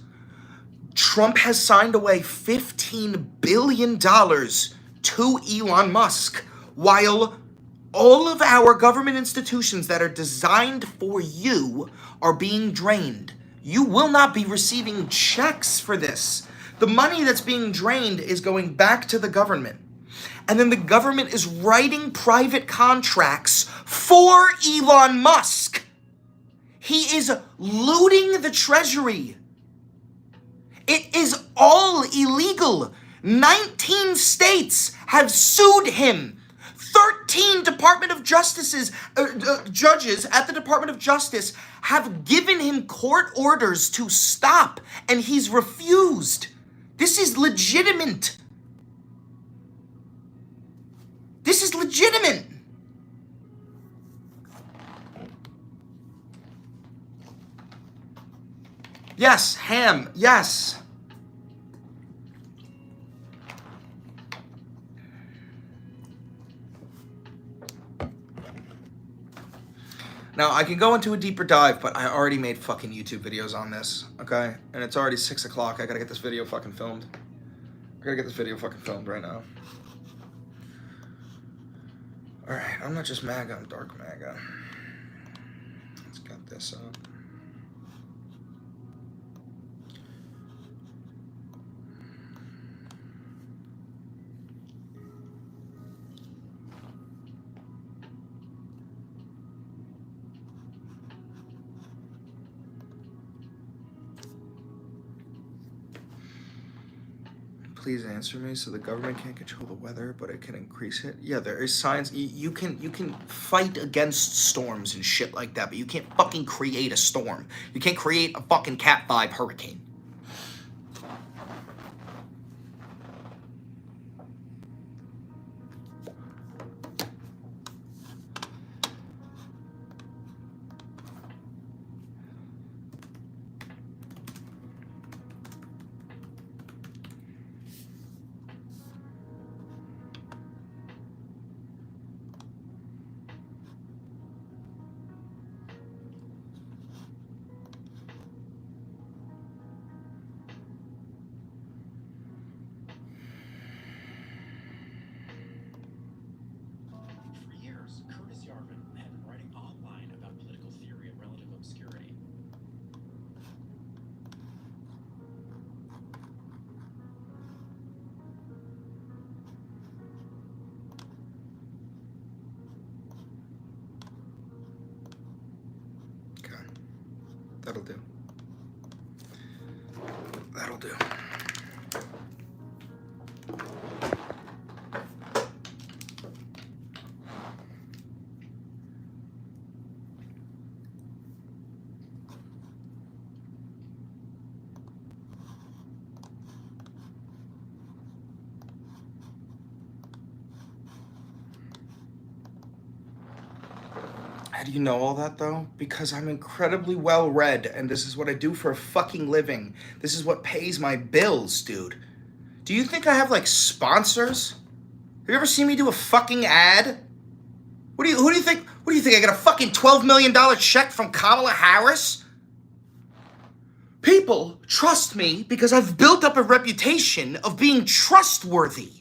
A: Trump has signed away $15 billion to Elon Musk, while all of our government institutions that are designed for you are being drained. You will not be receiving checks for this. The money that's being drained is going back to the government. And then the government is writing private contracts for Elon Musk. He is looting the treasury. It is all illegal. 19 states have sued him. 13 Department of Justices, judges at the Department of Justice have given him court orders to stop, and he's refused. This is legitimate. This is legitimate. Yes, ham, yes. Now, I can go into a deeper dive, but I already made fucking YouTube videos on this, okay? And it's already 6 o'clock. I gotta get this video fucking filmed. Right now. Alright, I'm not just MAGA, I'm dark MAGA. Let's get this up. Please answer me. So the government can't control the weather, but it can increase it. Yeah, there is science. You can fight against storms and shit like that, but you can't fucking create a storm. You can't create a fucking Cat 5 hurricane.
B: Yarvin had been writing online about political theory and relative obscurity.
A: Okay. That'll do. That'll do. How do you know all that, though? Because I'm incredibly well read, and this is what I do for a fucking living. This is what pays my bills, dude. Do you think I have, like, sponsors? Have you ever seen me do a fucking ad? Who do you think I get a fucking $12 million check from Kamala Harris? People trust me because I've built up a reputation of being trustworthy.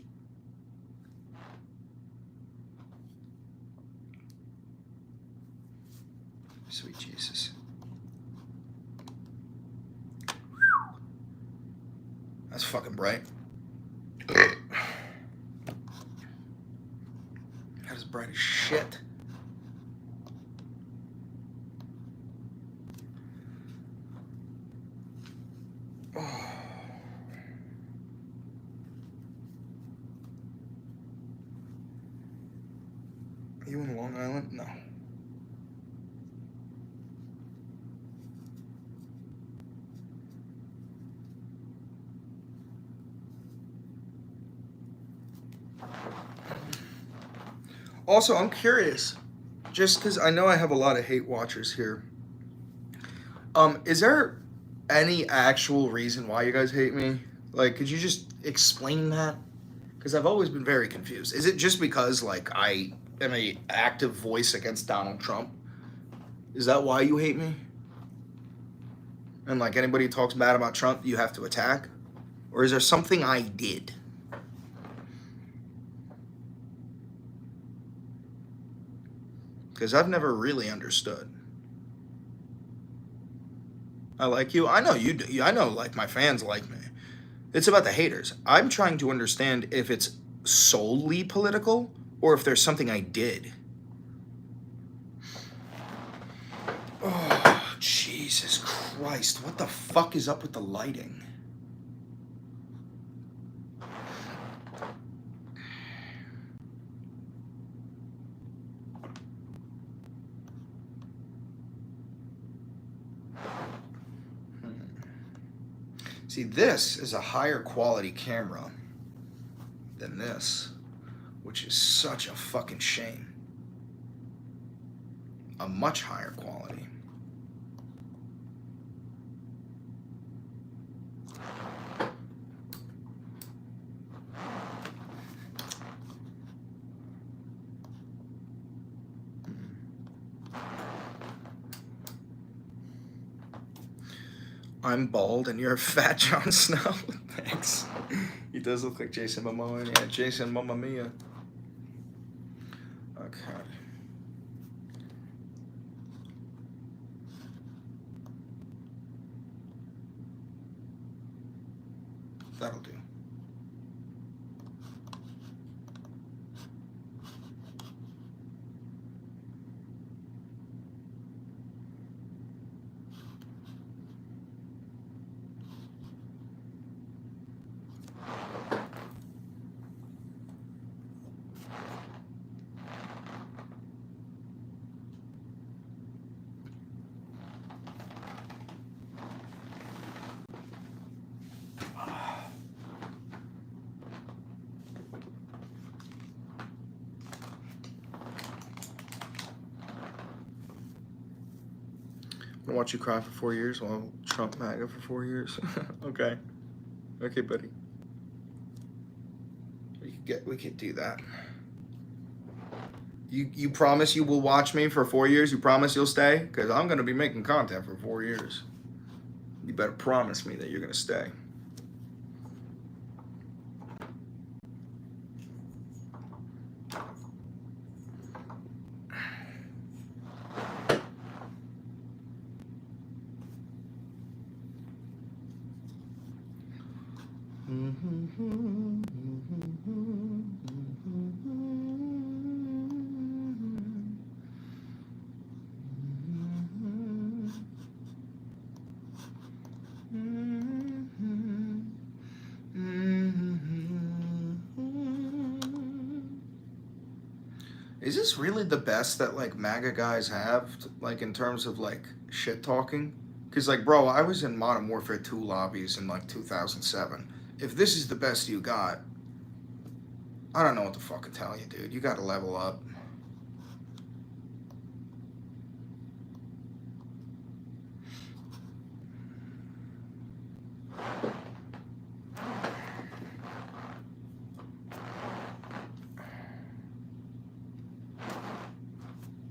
A: Sweet Jesus. That's fucking bright. That is bright as shit. Oh. Are you in Long Island? No. Also, I'm curious, just because I know I have a lot of hate watchers here. Is there any actual reason why you guys hate me? Like, could you just explain that? Because I've always been very confused. Is it just because, like, I am an active voice against Donald Trump? Is that why you hate me? And like anybody who talks bad about Trump, you have to attack? Or is there something I did? Because I've never really understood. I like you. I know you do. I know like my fans like me. It's about the haters. I'm trying to understand if it's solely political or if there's something I did. Oh, Jesus Christ. What the fuck is up with the lighting? See, this is a higher quality camera than this, which is such a fucking shame. A much higher quality. I'm bald and you're a fat Jon Snow. Thanks. He does look like Jason Momoa. Yeah, Jason Mamma Mia. Okay. That'll do. I'm gonna watch you cry for 4 years while Trump MAGA for 4 years. Okay. Okay, buddy. We could do that. You promise you will watch me for 4 years? You promise you'll stay? Because I'm gonna be making content for 4 years. You better promise me that you're gonna stay. Is this really the best that like MAGA guys have, like in terms of like shit talking? Because like, bro, I was in Modern Warfare 2 lobbies in like 2007. If this is the best you got, I don't know what the fuck to tell you, dude. You gotta level up.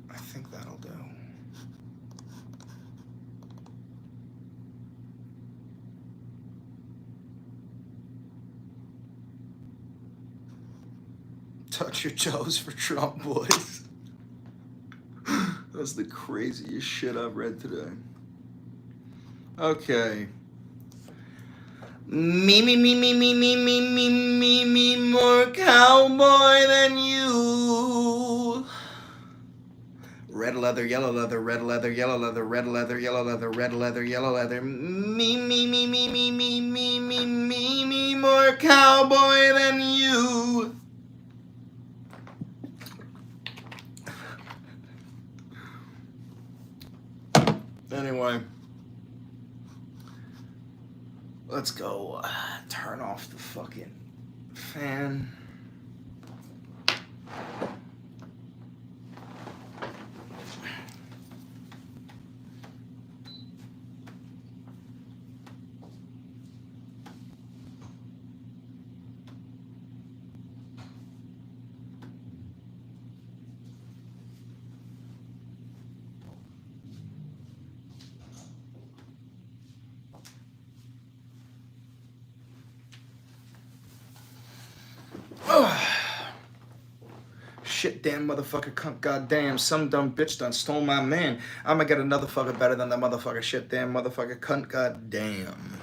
A: I think that'll do. Touch your toes for Trump, boys. That's the craziest shit I've read today. Okay. Me, more cowboy than you. Red leather, yellow leather, red leather, yellow leather, red leather, yellow leather, red leather, yellow leather. Me, more cowboy than you. Anyway, let's go turn off the fucking fan. Shit, damn motherfucker, cunt, goddamn, some dumb bitch done stole my man. I'ma get another fucker better than that motherfucker. Shit, damn motherfucker, cunt, goddamn.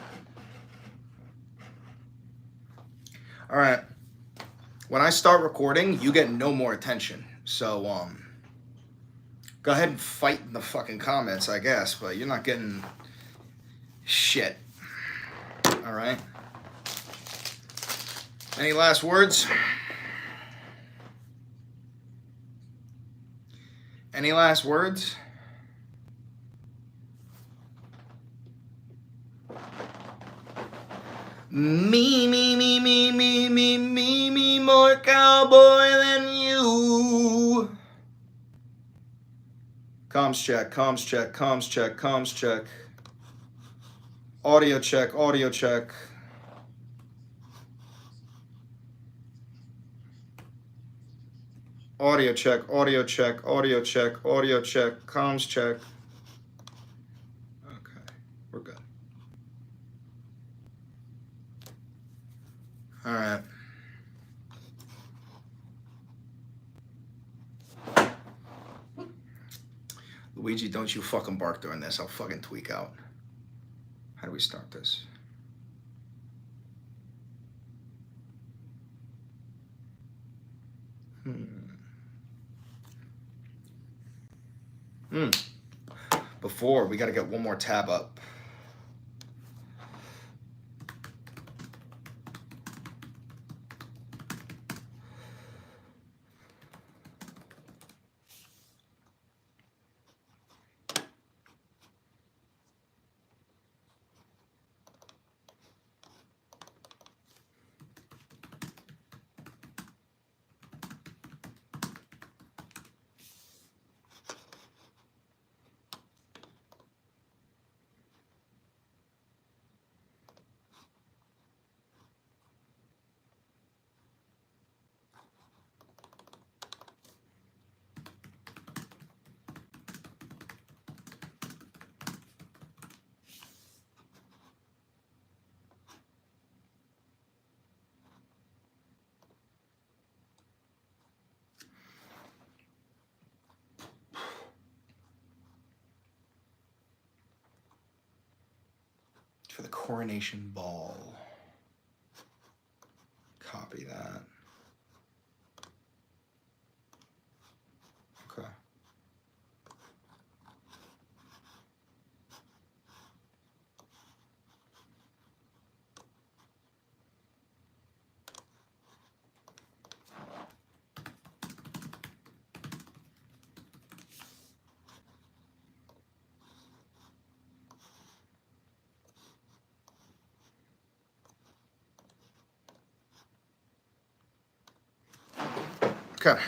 A: All right. When I start recording, you get no more attention. So, go ahead and fight in the fucking comments, I guess, but you're not getting shit. All right. Any last words? Any last words? Me, more cowboy than you. Comms check, comms check, comms check, comms check. Audio check, audio check. Audio check, audio check, audio check, audio check, comms check. Okay, we're good. All right. Luigi, don't you fucking bark during this. I'll fucking tweak out. How do we start this? Before, we gotta get one more tab up. For the coronation ball. Copy that. Okay. Okay.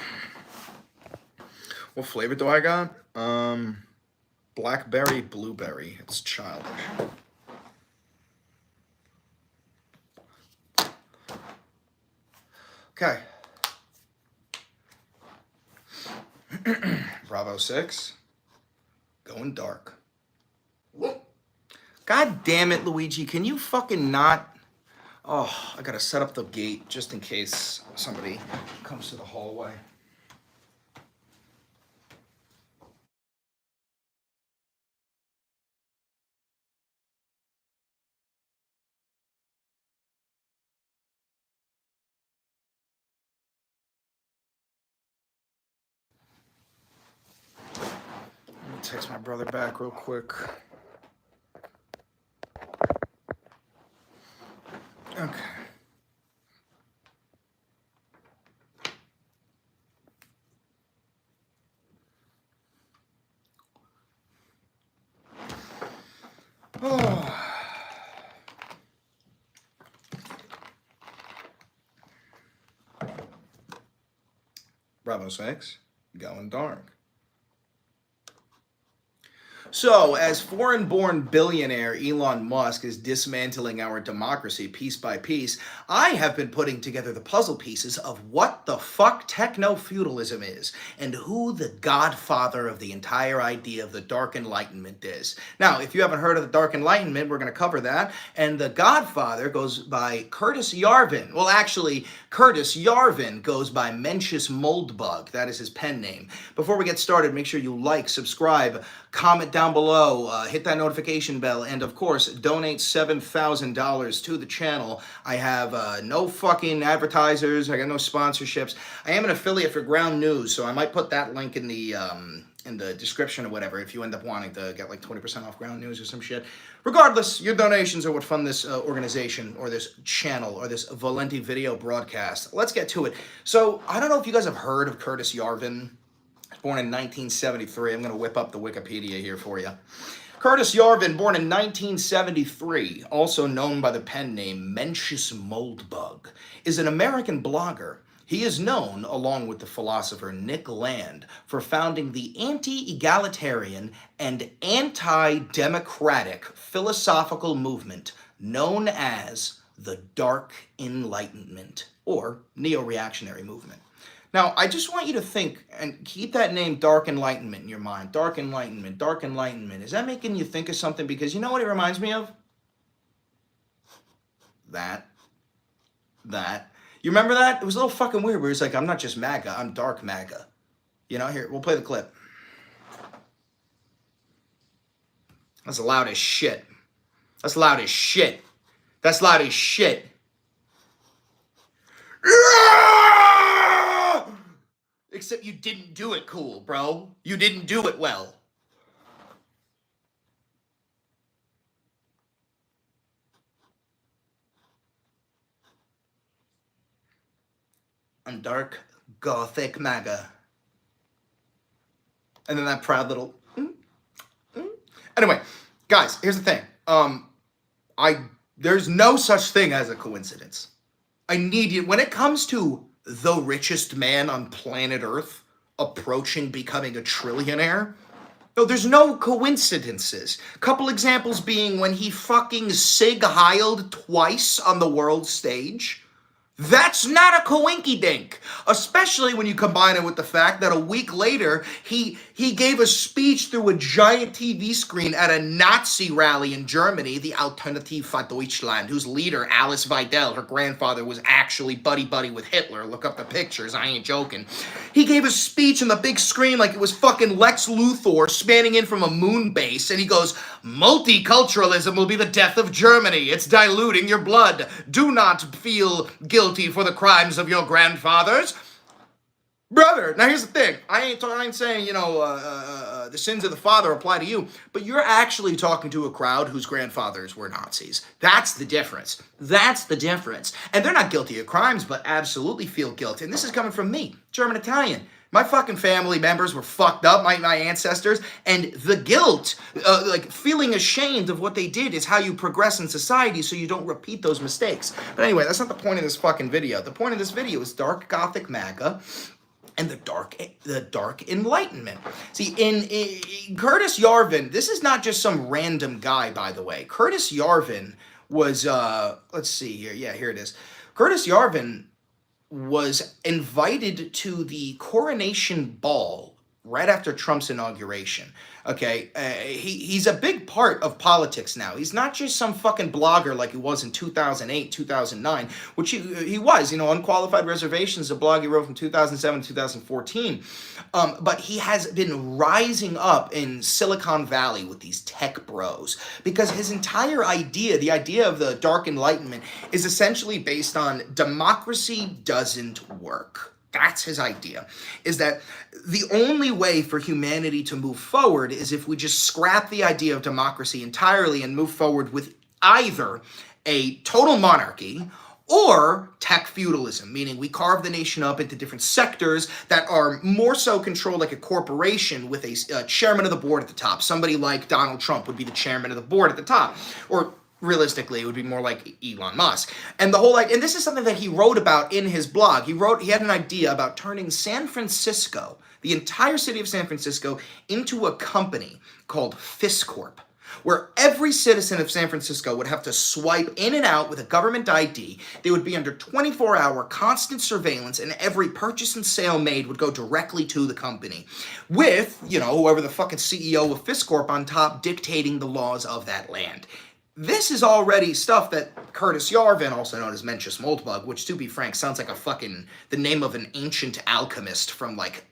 A: What flavor do I got? Blackberry, blueberry. It's childish. Okay. Bravo 6. Going dark. God damn it, Luigi. Can you fucking not? Oh, I gotta set up the gate just in case somebody comes to the hallway. Let me text my brother back real quick. Okay. Oh. Bravo 6, going dark. So, as foreign-born billionaire Elon Musk is dismantling our democracy piece by piece, I have been putting together the puzzle pieces of what the fuck techno-feudalism is and who the godfather of the entire idea of the Dark Enlightenment is. Now, if you haven't heard of the Dark Enlightenment, we're going to cover that. And the godfather goes by Curtis Yarvin. Well, actually, Curtis Yarvin goes by Mencius Moldbug. That is his pen name. Before we get started, make sure you like, subscribe, comment down below, hit that notification bell, and of course, donate $7,000 to the channel. I have no fucking advertisers, I got no sponsorships. I am an affiliate for Ground News, so I might put that link in the description or whatever if you end up wanting to get like 20% off Ground News or some shit. Regardless, your donations are what fund this organization or this channel or this Valenti video broadcast. Let's get to it. So, I don't know if you guys have heard of Curtis Yarvin. Born in 1973. I'm going to whip up the Wikipedia here for you. Curtis Yarvin, born in 1973, also known by the pen name Mencius Moldbug, is an American blogger. He is known, along with the philosopher Nick Land, for founding the anti-egalitarian and anti-democratic philosophical movement known as the Dark Enlightenment, or neo-reactionary movement. Now, I just want you to think and keep that name Dark Enlightenment in your mind. Dark Enlightenment, Dark Enlightenment. Is that making you think of something? Because you know what it reminds me of? That. You remember that? It was a little fucking weird where he's like, I'm not just MAGA, I'm Dark MAGA. You know, here, we'll play the clip. That's loud as shit. That's loud as shit. That's loud as shit. Except you didn't do it cool, bro. You didn't do it well. I'm Dark Gothic MAGA. And then that proud little... Anyway, guys, here's the thing. There's no such thing as a coincidence. I need you... When it comes to the richest man on planet Earth approaching becoming a trillionaire, no, there's no coincidences. Couple examples being when he fucking Sig Heiled twice on the world stage. That's not a coinky-dink, especially when you combine it with the fact that a week later, he gave a speech through a giant TV screen at a Nazi rally in Germany, the Alternative für Deutschland, whose leader, Alice Weidel, her grandfather, was actually buddy-buddy with Hitler. Look up the pictures, I ain't joking. He gave a speech on the big screen like it was fucking Lex Luthor spanning in from a moon base, and he goes, multiculturalism will be the death of Germany. It's diluting your blood. Do not feel guilty for the crimes of your grandfathers. Brother, now here's the thing. I ain't saying, the sins of the father apply to you, but you're actually talking to a crowd whose grandfathers were Nazis. That's the difference. That's the difference. And they're not guilty of crimes, but absolutely feel guilt. And this is coming from me, German-Italian. My fucking family members were fucked up, my ancestors, and the guilt, feeling ashamed of what they did is how you progress in society so you don't repeat those mistakes. But anyway, that's not the point of this fucking video. The point of this video is Dark Gothic MAGA and the Dark Enlightenment. See, in Curtis Yarvin, this is not just some random guy, by the way. Curtis Yarvin was, let's see here. Yeah, here it is. Curtis Yarvin was invited to the coronation ball right after Trump's inauguration. Okay, he's a big part of politics now. He's not just some fucking blogger like he was in 2008, 2009, which he was, Unqualified Reservations, a blog he wrote from 2007 to 2014. But he has been rising up in Silicon Valley with these tech bros because his entire idea, the idea of the Dark Enlightenment, is essentially based on democracy doesn't work. That's his idea, is that the only way for humanity to move forward is if we just scrap the idea of democracy entirely and move forward with either a total monarchy or tech feudalism, meaning we carve the nation up into different sectors that are more so controlled like a corporation with a chairman of the board at the top. Somebody like Donald Trump would be the chairman of the board at the top. Or realistically, it would be more like Elon Musk. And the whole, like, and this is something that he wrote about in his blog. He had an idea about turning San Francisco, the entire city of San Francisco, into a company called Fiscorp, where every citizen of San Francisco would have to swipe in and out with a government ID. They would be under 24-hour constant surveillance, and every purchase and sale made would go directly to the company, with, whoever the fucking CEO of Fiscorp on top dictating the laws of that land. This is already stuff that Curtis Yarvin, also known as Mencius Moldbug, which, to be frank, sounds like the name of an ancient alchemist from, like,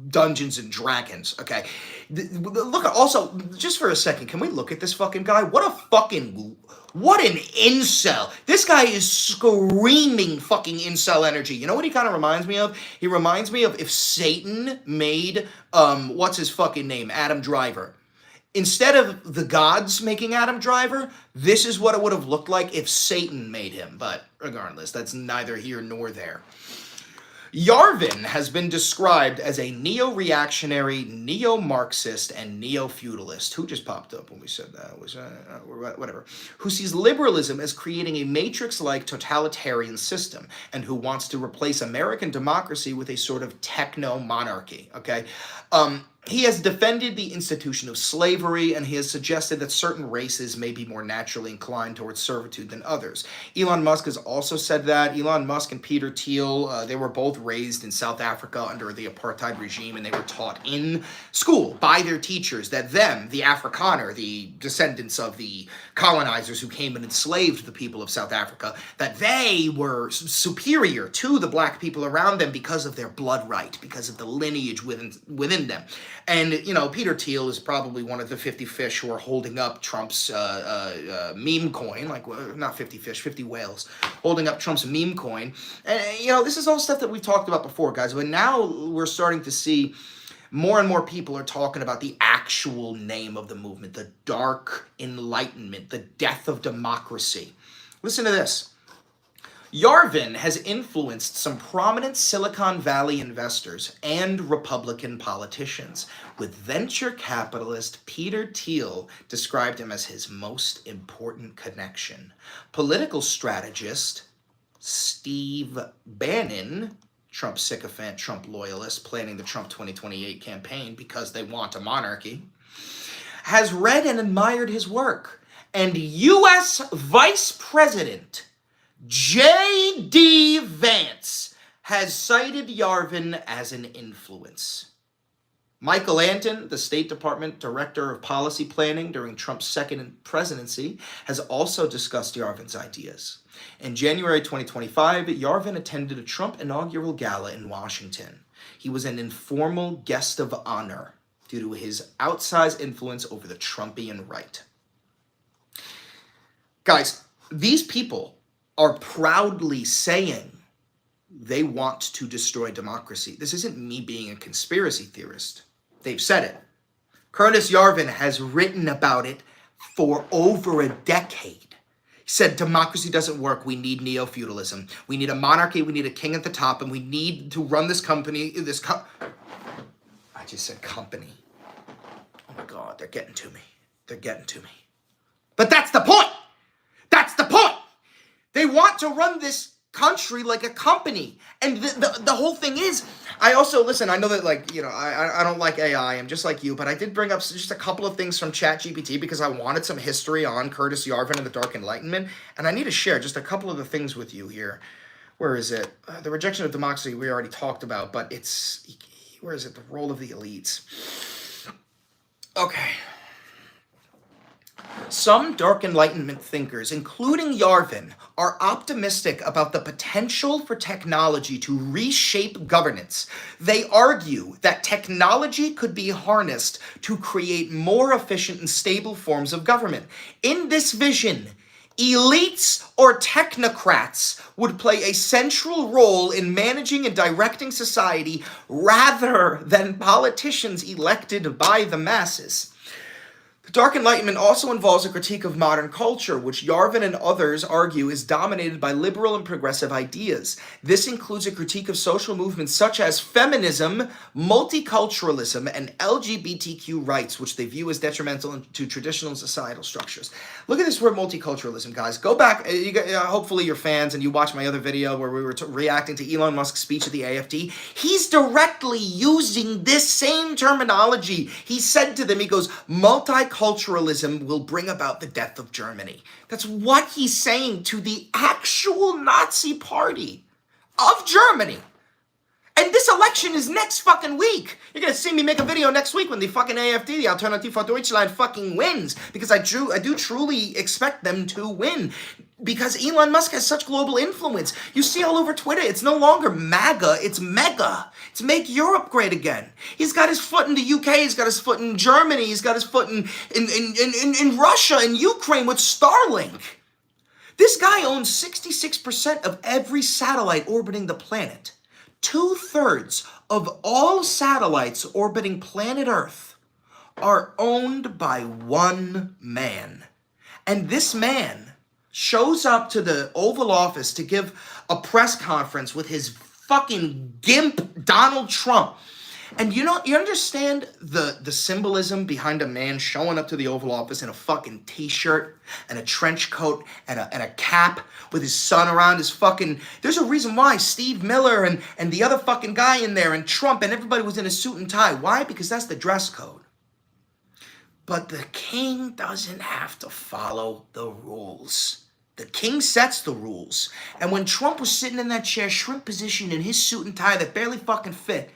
A: Dungeons and Dragons, okay? Look, also, just for a second, can we look at this fucking guy? What an incel. This guy is screaming fucking incel energy. You know what he kind of reminds me of? He reminds me of if Satan made, what's his fucking name? Adam Driver. Instead of the gods making Adam Driver, this is what it would have looked like if Satan made him. But regardless, that's neither here nor there. Yarvin has been described as a neo-reactionary, neo-Marxist, and neo-feudalist. Who just popped up when we said that? Whatever. Who sees liberalism as creating a matrix-like totalitarian system, and who wants to replace American democracy with a sort of techno-monarchy, okay? He has defended the institution of slavery, and he has suggested that certain races may be more naturally inclined towards servitude than others. Elon Musk has also said that. Elon Musk and Peter Thiel, they were both raised in South Africa under the apartheid regime, and they were taught in school by their teachers that them, the Afrikaner, the descendants of the colonizers who came and enslaved the people of South Africa, that they were superior to the black people around them because of their blood right, because of the lineage within them. And, Peter Thiel is probably one of the 50 fish who are holding up Trump's meme coin, like, not 50 fish, 50 whales, holding up Trump's meme coin. And, this is all stuff that we've talked about before, guys, but now we're starting to see more and more people are talking about the actual name of the movement, the Dark Enlightenment, the death of democracy. Listen to this. Yarvin has influenced some prominent Silicon Valley investors and Republican politicians, with venture capitalist Peter Thiel described him as his most important connection. Political strategist Steve Bannon, Trump sycophant, Trump loyalist, planning the Trump 2028 campaign because they want a monarchy, has read and admired his work. And U.S. Vice President J.D. Vance has cited Yarvin as an influence. Michael Anton, the State Department Director of Policy Planning during Trump's second presidency, has also discussed Yarvin's ideas. In January 2025, Yarvin attended a Trump inaugural gala in Washington. He was an informal guest of honor due to his outsized influence over the Trumpian right. Guys, these people are proudly saying they want to destroy democracy. This isn't me being a conspiracy theorist. They've said it. Curtis Yarvin has written about it for over a decade. He said democracy doesn't work. We need neo-feudalism. We need a monarchy. We need a king at the top, and we need to run this company. I just said company. Oh my God, they're getting to me. They're getting to me. But that's the point. That's the point. They want to run this country like a company. And the whole thing is, I also, listen, I know that, like, I don't like AI. I'm just like you, but I did bring up just a couple of things from ChatGPT because I wanted some history on Curtis Yarvin and the Dark Enlightenment. And I need to share just a couple of the things with you here. Where is it? The rejection of democracy we already talked about, but it's, where is it? The role of the elites. Okay. Some Dark Enlightenment thinkers, including Yarvin, are optimistic about the potential for technology to reshape governance. They argue that technology could be harnessed to create more efficient and stable forms of government. In this vision, elites or technocrats would play a central role in managing and directing society rather than politicians elected by the masses. Dark Enlightenment also involves a critique of modern culture, which Yarvin and others argue is dominated by liberal and progressive ideas. This includes a critique of social movements such as feminism, multiculturalism, and LGBTQ rights, which they view as detrimental to traditional societal structures. Look at this word multiculturalism, guys. Go back. Hopefully you're fans and you watched my other video where we were reacting to Elon Musk's speech at the AFD. He's directly using this same terminology. He said to them, he goes, multiculturalism will bring about the death of Germany. That's what he's saying to the actual Nazi party of Germany. And this election is next fucking week. You're gonna see me make a video next week when the fucking AFD, the Alternative for Deutschland, fucking wins. Because I do truly expect them to win. Because Elon Musk has such global influence. You see all over Twitter, it's no longer MAGA, it's MEGA. It's Make Europe Great Again. He's got his foot in the UK, he's got his foot in Germany, he's got his foot in Russia and Ukraine with Starlink. This guy owns 66% of every satellite orbiting the planet. 2/3 of all satellites orbiting planet Earth are owned by one man. And this man shows up to the Oval Office to give a press conference with his fucking gimp Donald Trump. And you understand the symbolism behind a man showing up to the Oval Office in a fucking t-shirt and a trench coat and a cap with his son around his fucking... There's a reason why Steve Miller and the other fucking guy in there and Trump and everybody was in a suit and tie. Why? Because that's the dress code. But the king doesn't have to follow the rules. The king sets the rules. And when Trump was sitting in that chair, shrimp position in his suit and tie that barely fucking fit,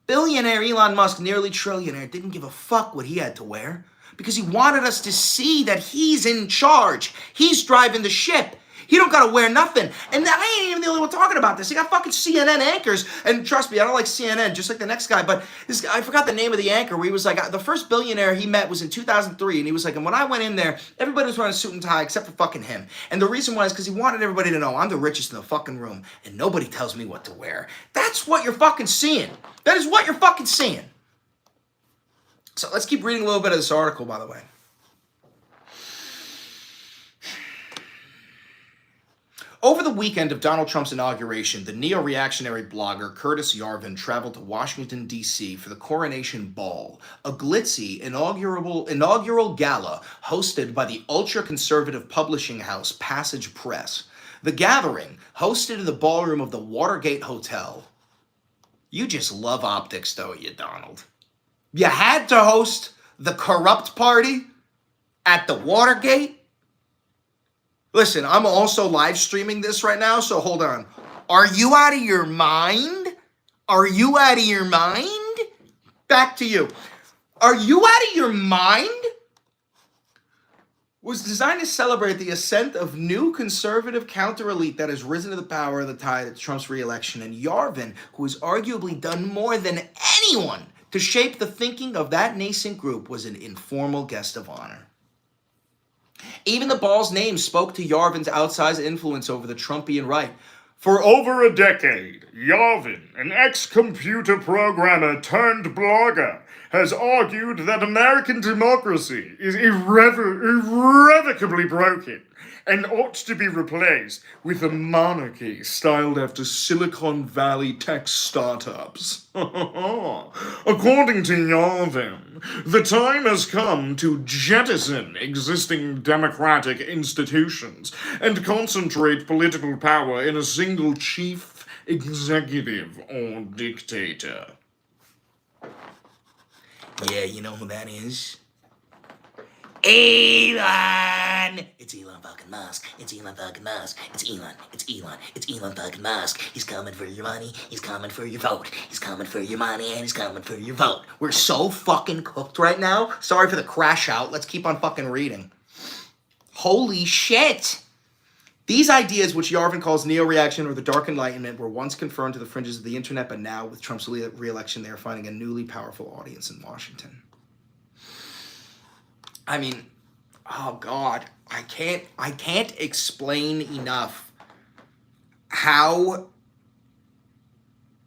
A: billionaire Elon Musk, nearly trillionaire, didn't give a fuck what he had to wear because he wanted us to see that he's in charge. He's driving the ship. He don't gotta wear nothing. And I ain't even the only one talking about this. He got fucking CNN anchors. And trust me, I don't like CNN, just like the next guy. But this guy, I forgot the name of the anchor, where he was like, the first billionaire he met was in 2003. And he was like, and when I went in there, everybody was wearing a suit and tie except for fucking him. And the reason was because he wanted everybody to know I'm the richest in the fucking room. And nobody tells me what to wear. That's what you're fucking seeing. That is what you're fucking seeing. So let's keep reading a little bit of this article, by the way. Over the weekend of Donald Trump's inauguration, the neo-reactionary blogger Curtis Yarvin traveled to Washington, D.C. for the Coronation Ball, a glitzy inaugural gala hosted by the ultra-conservative publishing house Passage Press. The gathering, hosted in the ballroom of the Watergate Hotel. You just love optics, don't you, Donald? You had to host the corrupt party at the Watergate? Listen, I'm also live streaming this right now, so hold on. Are you out of your mind? Are you out of your mind? Back to you. Are you out of your mind? Was designed to celebrate the ascent of new conservative counter-elite that has risen to the power of the tide at Trump's re-election. And Yarvin, who has arguably done more than anyone to shape the thinking of that nascent group, was an informal guest of honor. Even the ball's name spoke to Yarvin's outsized influence over the Trumpian right.
C: For over a decade, Yarvin, an ex-computer programmer turned blogger, has argued that American democracy is irrevocably broken and ought to be replaced with a monarchy styled after Silicon Valley tech startups. According to Yarvin, the time has come to jettison existing democratic institutions and concentrate political power in a single chief executive or dictator.
A: Yeah, you know who that is? Elon! It's Elon fucking Musk. It's Elon fucking Musk. It's Elon. It's Elon. It's Elon fucking Musk. He's coming for your money. He's coming for your vote. He's coming for your money and he's coming for your vote. We're so fucking cooked right now. Sorry for the crash out. Let's keep on fucking reading. Holy shit! These ideas, which Yarvin calls neo-reaction or the Dark Enlightenment, were once confirmed to the fringes of the internet, but now, with Trump's re-election, they are finding a newly powerful audience in Washington. I mean, oh God, I can't explain enough how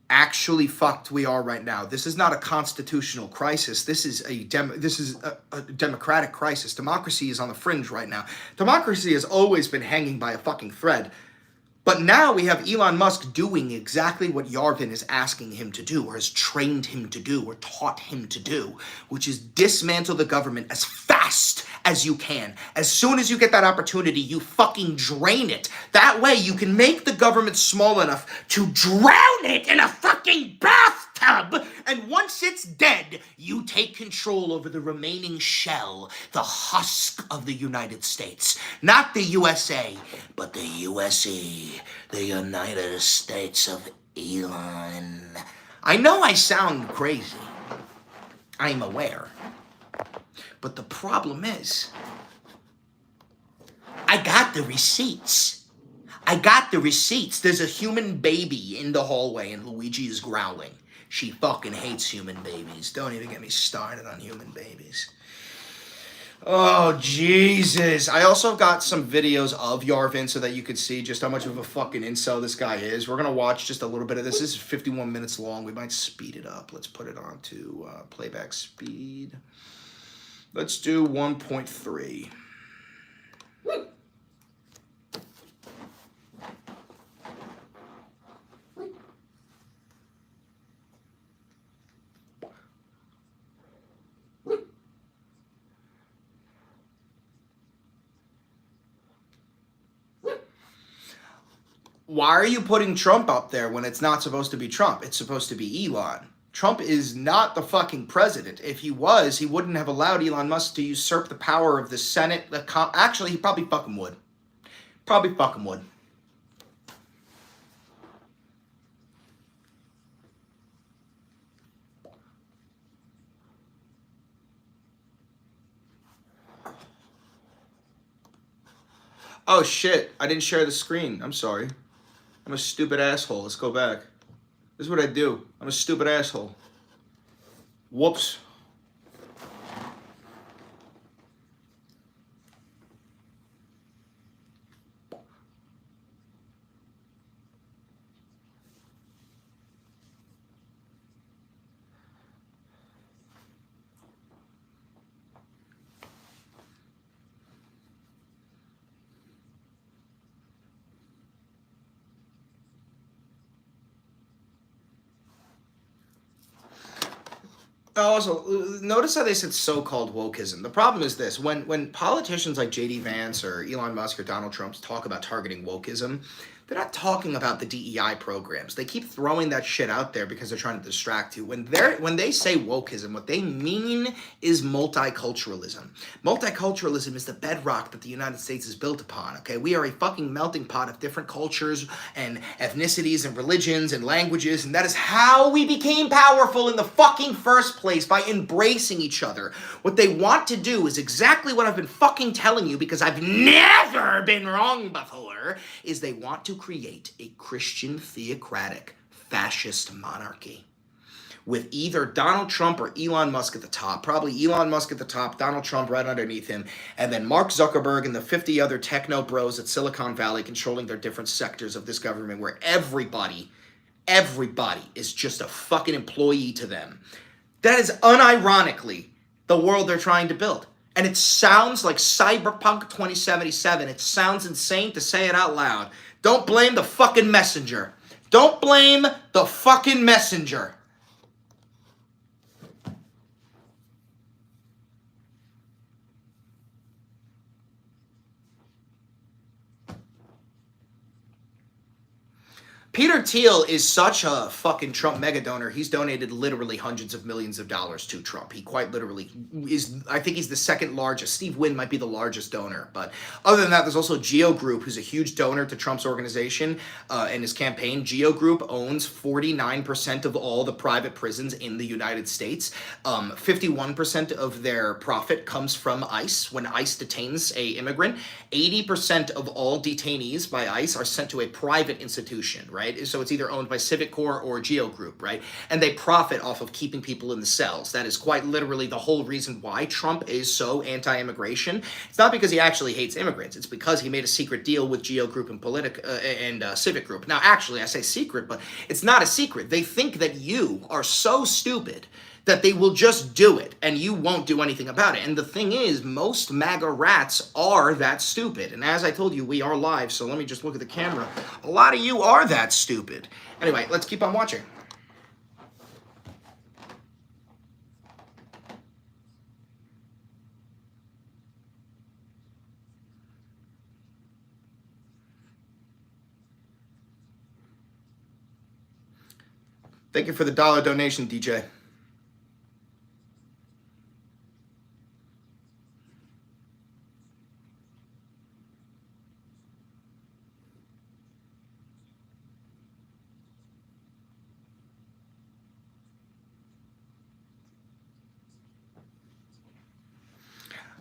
A: actually fucked we are right now. This is not a constitutional crisis. This is a democratic crisis. Democracy is on the fringe right now. Democracy has always been hanging by a fucking thread. But now we have Elon Musk doing exactly what Yarvin is asking him to do, or has trained him to do, or taught him to do, which is dismantle the government as fast as you can. As soon as you get that opportunity, you fucking drain it. That way you can make the government small enough to drown it in a fucking bathtub. And once it's dead, you take control over the remaining shell, the husk of the United States. Not the USA, but the USE, the United States of Elon. I know I sound crazy. I'm aware. But the problem is, I got the receipts. I got the receipts. There's a human baby in the hallway and Luigi is growling. She fucking hates human babies. Don't even get me started on human babies. Oh, Jesus. I also got some videos of Yarvin so that you could see just how much of a fucking incel this guy is. We're going to watch just a little bit of this. This is 51 minutes long. We might speed it up. Let's put it on to playback speed. Let's do 1.3. Why are you putting Trump up there when it's not supposed to be Trump? It's supposed to be Elon. Trump is not the fucking president. If he was, he wouldn't have allowed Elon Musk to usurp the power of the Senate. Actually, he probably fucking would. Probably fucking would. Oh shit, I didn't share the screen. I'm sorry. I'm a stupid asshole. Let's go back. This is what I do. I'm a stupid asshole. Whoops. Also, notice how they said so-called wokeism. The problem is this: when politicians like J.D. Vance or Elon Musk or Donald Trump talk about targeting wokeism, they're not talking about the DEI programs. They keep throwing that shit out there because they're trying to distract you. When they say wokeism, what they mean is multiculturalism. Multiculturalism is the bedrock that the United States is built upon, okay? We are a fucking melting pot of different cultures and ethnicities and religions and languages, and that is how we became powerful in the fucking first place, by embracing each other. What they want to do is exactly what I've been fucking telling you, because I've never been wrong before, is they want to create a Christian theocratic fascist monarchy with either Donald Trump or Elon Musk at the top. Probably Elon Musk at the top, Donald Trump right underneath him, and then Mark Zuckerberg and the 50 other techno bros at Silicon Valley controlling their different sectors of this government, where everybody is just a fucking employee to them. That is unironically the world they're trying to build. And it sounds like Cyberpunk 2077. It sounds insane to say it out loud. Don't blame the fucking messenger. Don't blame the fucking messenger. Peter Thiel is such a fucking Trump mega donor. He's donated literally hundreds of millions of dollars to Trump. He quite literally is, I think he's the second largest. Steve Wynn might be the largest donor. But other than that, there's also Geo Group, who's a huge donor to Trump's organization and his campaign. Geo Group owns 49% of all the private prisons in the United States. 51% of their profit comes from ICE. When ICE detains a immigrant, 80% of all detainees by ICE are sent to a private institution, right? right? So it's either owned by Civic Corps or Geo Group, right? And they profit off of keeping people in the cells. That is quite literally the whole reason why Trump is so anti-immigration. It's not because he actually hates immigrants. It's because he made a secret deal with Geo Group and Civic Group. Now, actually, I say secret, but it's not a secret. They think that you are so stupid that they will just do it and you won't do anything about it. And the thing is, most MAGA rats are that stupid. And as I told you, we are live, so let me just look at the camera. A lot of you are that stupid. Anyway, let's keep on watching. Thank you for the $1 donation, DJ.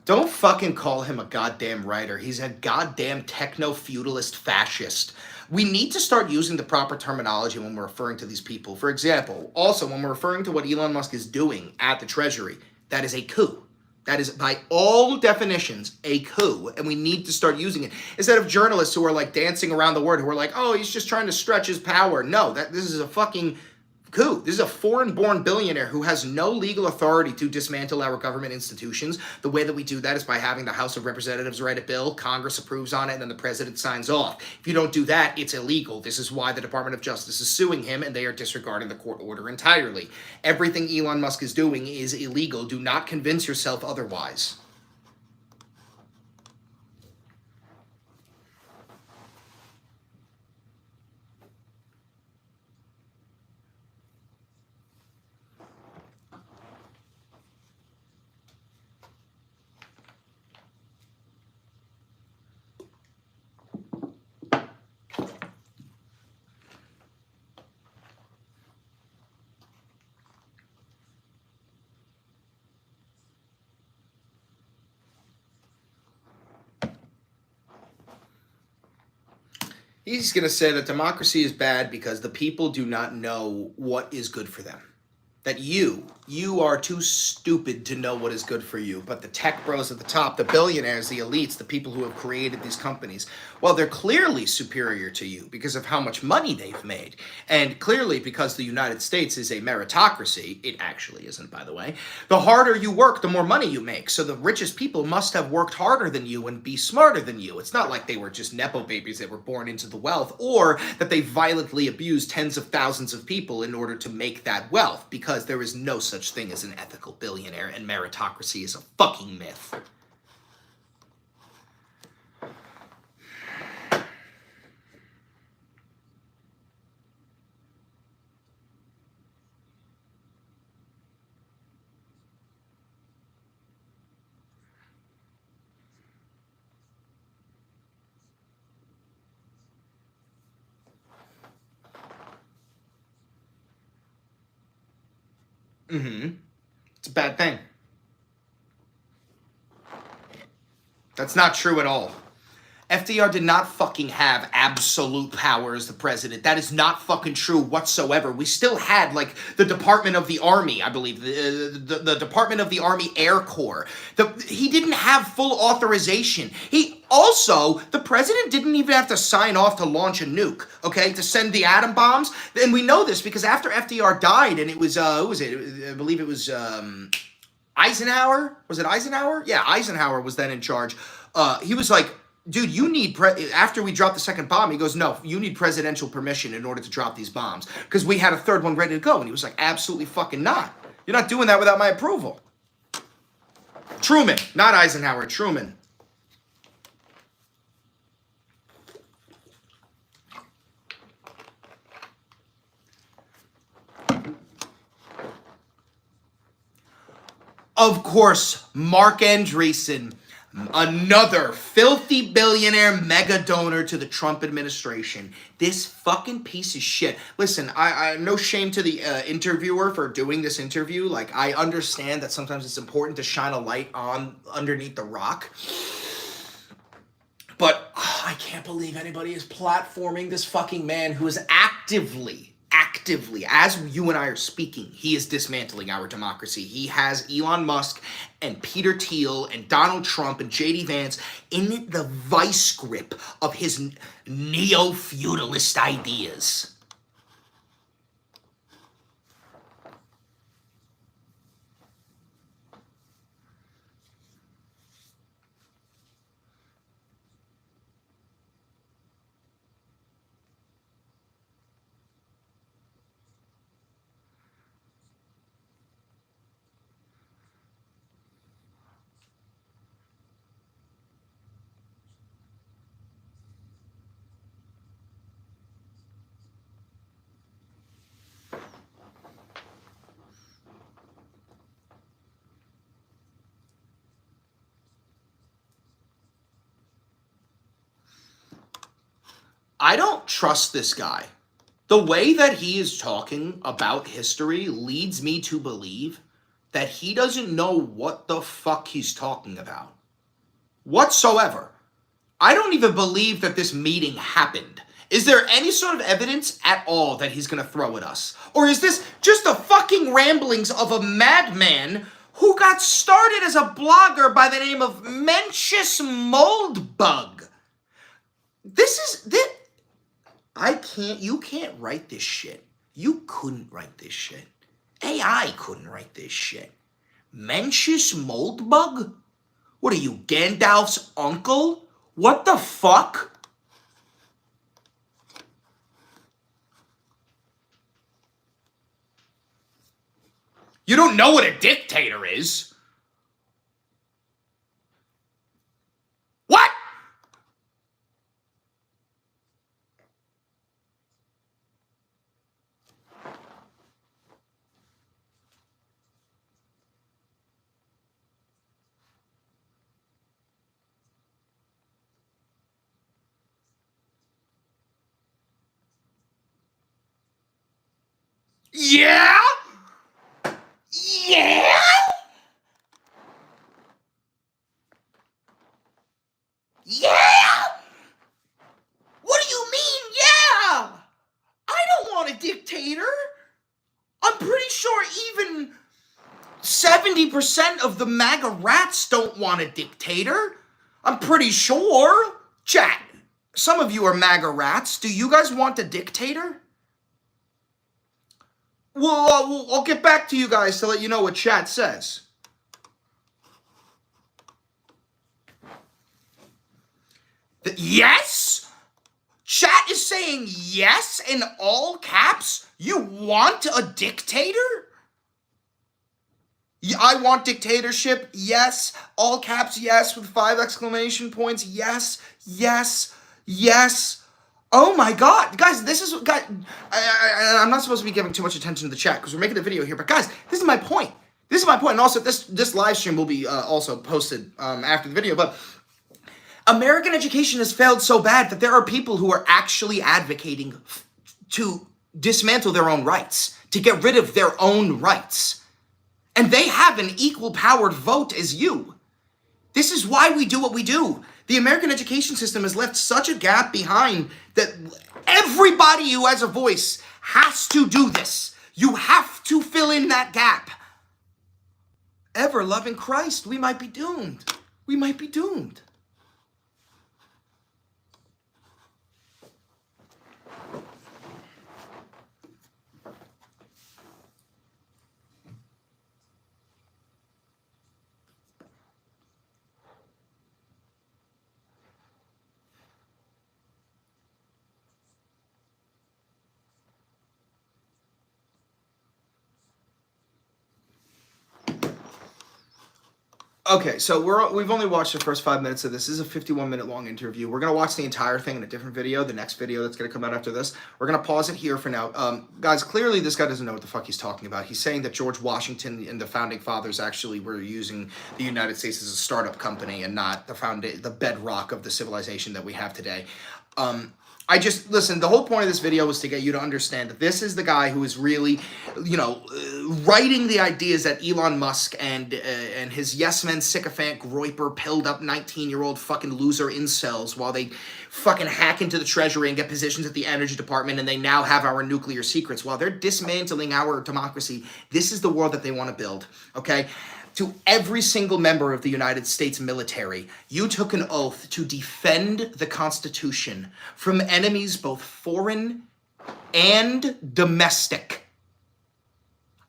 A: Don't fucking call him a goddamn writer. He's a goddamn techno-feudalist fascist. We need to start using the proper terminology when we're referring to these people. For example, also when we're referring to what Elon Musk is doing at the Treasury, that is a coup. That is, by all definitions, a coup, and we need to start using it. Instead of journalists who are like dancing around the word, who are like, oh, he's just trying to stretch his power. No, this is a fucking coup. This is a foreign-born billionaire who has no legal authority to dismantle our government institutions. The way that we do that is by having the House of Representatives write a bill, Congress approves on it, and then the president signs off. If you don't do that, it's illegal. This is why the Department of Justice is suing him, and they are disregarding the court order entirely. Everything Elon Musk is doing is illegal. Do not convince yourself otherwise. He's going to say that democracy is bad because the people do not know what is good for them. That you are too stupid to know what is good for you. But the tech bros at the top, the billionaires, the elites, the people who have created these companies, well, they're clearly superior to you because of how much money they've made. And clearly because the United States is a meritocracy, it actually isn't, by the way, the harder you work, the more money you make. So the richest people must have worked harder than you and be smarter than you. It's not like they were just Nepo babies that were born into the wealth, or that they violently abused tens of thousands of people in order to make that wealth, because there is no such thing as an ethical billionaire, and meritocracy is a fucking myth. It's a bad thing. That's not true at all. FDR did not fucking have absolute power as the president. That is not fucking true whatsoever. We still had, like, the Department of the Army, I believe, the Department of the Army Air Corps. He didn't have full authorization. The president didn't even have to sign off to launch a nuke, okay, to send the atom bombs. And we know this because after FDR died, and it was, who was it? I believe it was Eisenhower. Was it Eisenhower? Yeah, Eisenhower was then in charge. He was like, dude, you need, after we dropped the second bomb, he goes, no, you need presidential permission in order to drop these bombs. Because we had a third one ready to go. And he was like, absolutely fucking not. You're not doing that without my approval. Truman, not Eisenhower, Truman. Of course, Mark Andreessen, another filthy billionaire mega donor to the Trump administration. This fucking piece of shit. Listen, I no shame to the interviewer for doing this interview. Like, I understand that sometimes it's important to shine a light on underneath the rock. But I can't believe anybody is platforming this fucking man who is actively, as you and I are speaking, he is dismantling our democracy. He has Elon Musk and Peter Thiel and Donald Trump and J.D. Vance in the vice grip of his neo-feudalist ideas. I don't trust this guy. The way that he is talking about history leads me to believe that he doesn't know what the fuck he's talking about. Whatsoever. I don't even believe that this meeting happened. Is there any sort of evidence at all that he's gonna throw at us? Or is this just the fucking ramblings of a madman who got started as a blogger by the name of Mencius Moldbug? You can't write this shit. You couldn't write this shit. AI couldn't write this shit. Mencius Moldbug? What are you, Gandalf's uncle? What the fuck? You don't know what a dictator is? What? Yeah? Yeah? Yeah? What do you mean, yeah? I don't want a dictator. I'm pretty sure even 70% of the MAGA rats don't want a dictator. I'm pretty sure. Chat, some of you are MAGA rats. Do you guys want a dictator? Well, I'll get back to you guys to let you know what chat says. Yes? Chat is saying yes in all caps? You want a dictator? I want dictatorship, yes. All caps, yes, with 5 exclamation points, yes, yes, yes. Oh my god, guys, this is, I'm not supposed to be giving too much attention to the chat because we're making a video here, but guys, this is my point. This is my point, and also this live stream will be also posted after the video, but American education has failed so bad that there are people who are actually advocating to dismantle their own rights, to get rid of their own rights. And they have an equal-powered vote as you. This is why we do what we do. The American education system has left such a gap behind that everybody who has a voice has to do this. You have to fill in that gap. Ever loving Christ, we might be doomed. We might be doomed. Okay, so we've only watched the first 5 minutes of this. This is a 51-minute long interview. We're going to watch the entire thing in a different video, the next video that's going to come out after this. We're going to pause it here for now. Guys, clearly this guy doesn't know what the fuck he's talking about. He's saying that George Washington and the founding fathers actually were using the United States as a startup company and not the bedrock of the civilization that we have today. I just, listen, the whole point of this video was to get you to understand that this is the guy who is really, writing the ideas that Elon Musk and his yes men sycophant groiper pilled up 19-year-old fucking loser incels while they fucking hack into the treasury and get positions at the energy department, and they now have our nuclear secrets while they're dismantling our democracy. This is the world that they want to build, okay? To every single member of the United States military, you took an oath to defend the Constitution from enemies both foreign and domestic.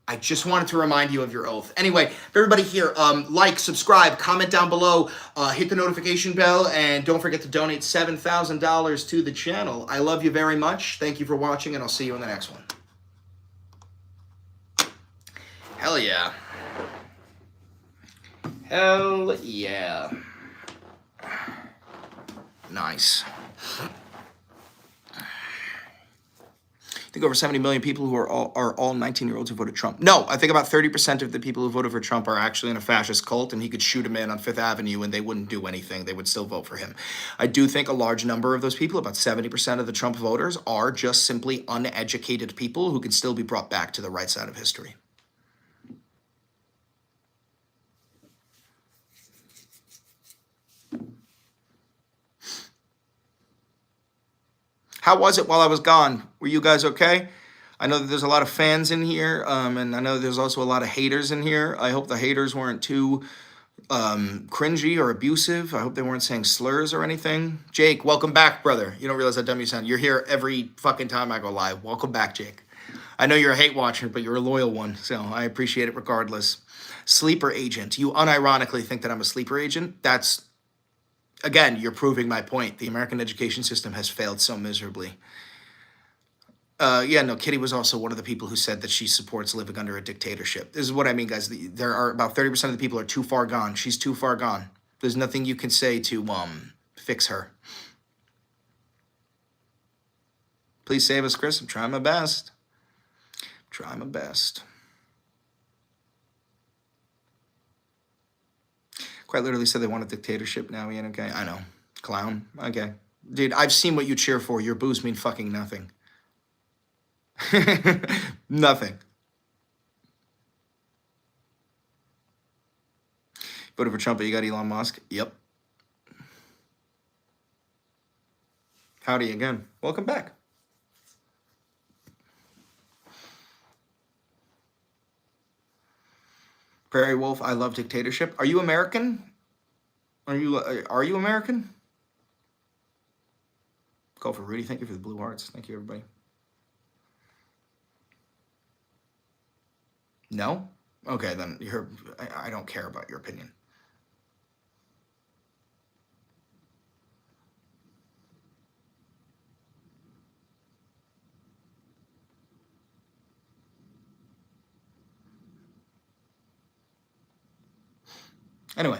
A: I just wanted to remind you of your oath. Anyway, everybody here, like, subscribe, comment down below, hit the notification bell, and don't forget to donate $7,000 to the channel. I love you very much. Thank you for watching, and I'll see you in the next one. Hell yeah. Hell yeah. Nice. I think over 70 million people who are all 19-year-olds who voted Trump. No, I think about 30% of the people who voted for Trump are actually in a fascist cult, and he could shoot them in on Fifth Avenue and they wouldn't do anything. They would still vote for him. I do think a large number of those people, about 70% of the Trump voters, are just simply uneducated people who can still be brought back to the right side of history. How was it while I was gone? Were you guys okay? I know that there's a lot of fans in here, and I know there's also a lot of haters in here. I hope the haters weren't too cringy or abusive. I hope they weren't saying slurs or anything. Jake, welcome back, brother. You don't realize how dumb you sound. You're here every fucking time I go live. Welcome back, Jake. I know you're a hate watcher, but you're a loyal one, so I appreciate it regardless. Sleeper agent. You unironically think that I'm a sleeper agent? That's... Again, you're proving my point. The American education system has failed so miserably. Kitty was also one of the people who said that she supports living under a dictatorship. This is what I mean, guys. There are about 30% of the people are too far gone. She's too far gone. There's nothing you can say to fix her. Please save us, Chris. I'm trying my best. Trying my best. Quite literally said they want a dictatorship now, Ian. Okay, I know. Clown. Okay. Dude, I've seen what you cheer for. Your boos mean fucking nothing. Nothing. Voted for Trump, but you got Elon Musk? Yep. Howdy again. Welcome back. Prairie Wolf, I love dictatorship. Are you American? Are you American? Call for Rudy. Thank you for the blue hearts. Thank you, everybody. No? Okay, then I don't care about your opinion. Anyway,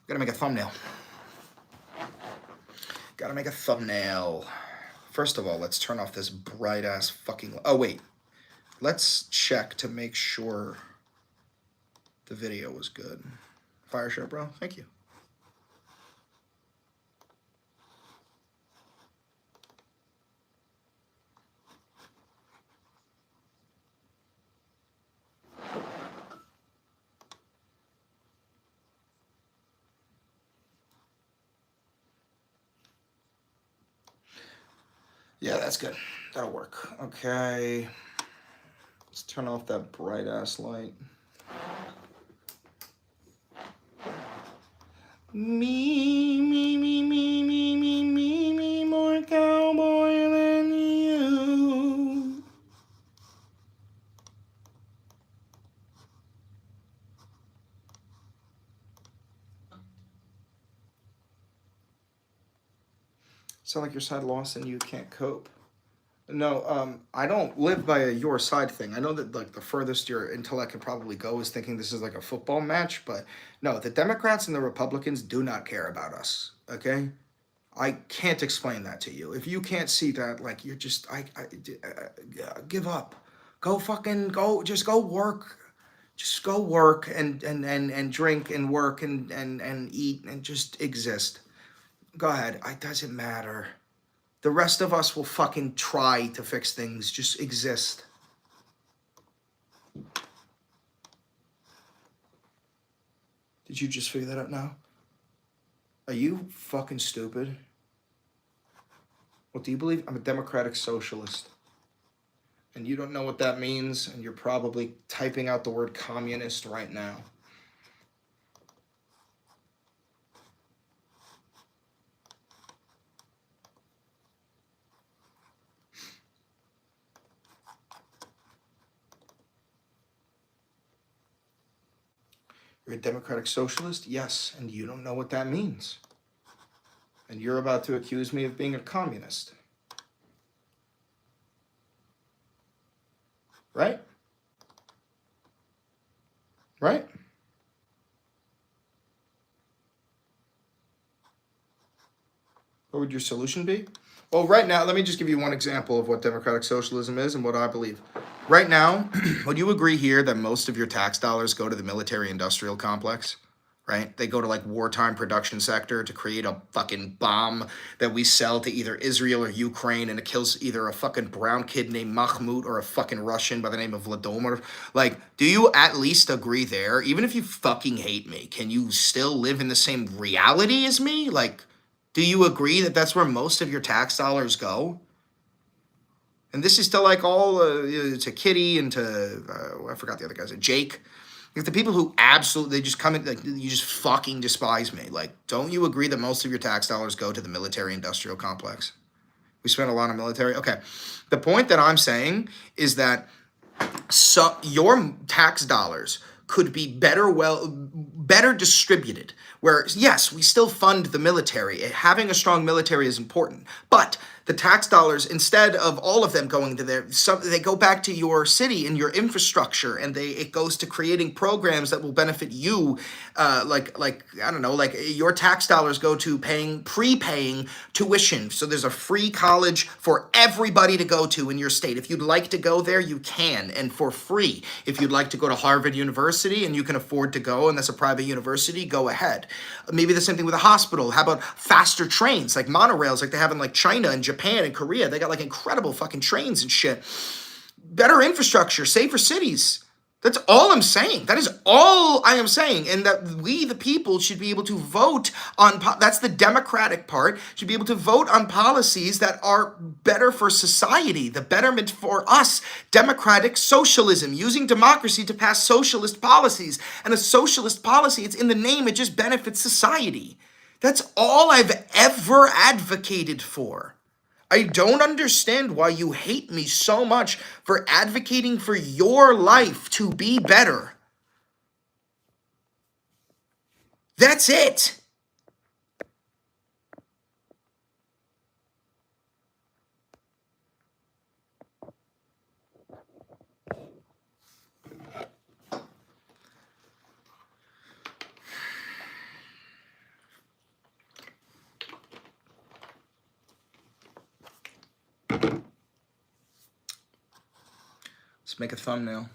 A: gotta make a thumbnail. Gotta make a thumbnail. First of all, let's turn off this bright ass fucking... Oh, wait. Let's check to make sure the video was good. Fire share, bro. Thank you. Yeah, that's good. That'll work. Okay. Let's turn off that bright ass light. Me, more cowboy than you. Sound like your side lost and you can't cope. No, I don't live by a your side thing. I know that like the furthest your intellect can probably go is thinking this is like a football match, but no, the Democrats and the Republicans do not care about us, okay? I can't explain that to you. If you can't see that, like you're just, give up. Go fucking, just go work. Just go work and drink and work and eat and just exist. Go ahead. It doesn't matter. The rest of us will fucking try to fix things, just exist. Did you just figure that out now? Are you fucking stupid? What do you believe? I'm a democratic socialist. And you don't know what that means, and you're probably typing out the word communist right now. You're a democratic socialist? Yes, and you don't know what that means. And you're about to accuse me of being a communist. Right? Right? What would your solution be? Well, right now, let me just give you one example of what democratic socialism is and what I believe. Right now, would you agree here that most of your tax dollars go to the military-industrial complex? Right? They go to like wartime production sector to create a fucking bomb that we sell to either Israel or Ukraine, and it kills either a fucking brown kid named Mahmoud or a fucking Russian by the name of Vladimir. Like, do you at least agree there? Even if you fucking hate me, can you still live in the same reality as me? Like, do you agree that that's where most of your tax dollars go? And this is to like all, to Kitty and to, I forgot the other guys, Jake. Like the people who absolutely, they just come in, like, you just fucking despise me. Like, don't you agree that most of your tax dollars go to the military industrial complex? We spend a lot on military. Okay. The point that I'm saying is that your tax dollars could be better distributed. Where, yes, we still fund the military. Having a strong military is important. But the tax dollars, instead of all of them going to there, they go back to your city and your infrastructure, and it goes to creating programs that will benefit you. Like I don't know, like your tax dollars go to prepaying tuition. So there's a free college for everybody to go to in your state. If you'd like to go there, you can, and for free. If you'd like to go to Harvard University and you can afford to go, and that's a private university, go ahead. Maybe the same thing with a hospital. How about faster trains, like monorails, like they have in like China and Japan and Korea? They got like incredible fucking trains and shit. Better infrastructure, safer cities. That's all I'm saying. That is all I am saying. And that we, the people, should be able to vote on, that's the democratic part, should be able to vote on policies that are better for society, the betterment for us. Democratic socialism, using democracy to pass socialist policies. And a socialist policy, it's in the name, it just benefits society. That's all I've ever advocated for. I don't understand why you hate me so much for advocating for your life to be better. That's it. Let's make a thumbnail.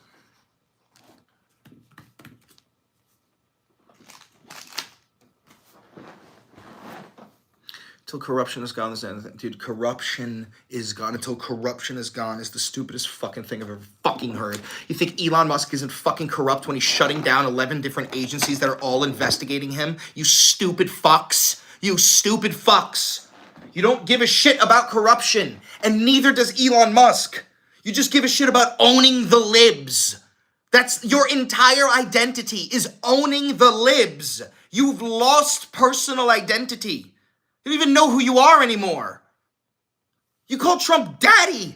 A: Until corruption is gone, is anything. Dude, corruption is gone. Until corruption is gone is the stupidest fucking thing I've ever fucking heard. You think Elon Musk isn't fucking corrupt when he's shutting down 11 different agencies that are all investigating him? You stupid fucks. You stupid fucks. You don't give a shit about corruption, and neither does Elon Musk. You just give a shit about owning the libs. That's your entire identity, is owning the libs. You've lost personal identity. You don't even know who you are anymore. You call Trump daddy.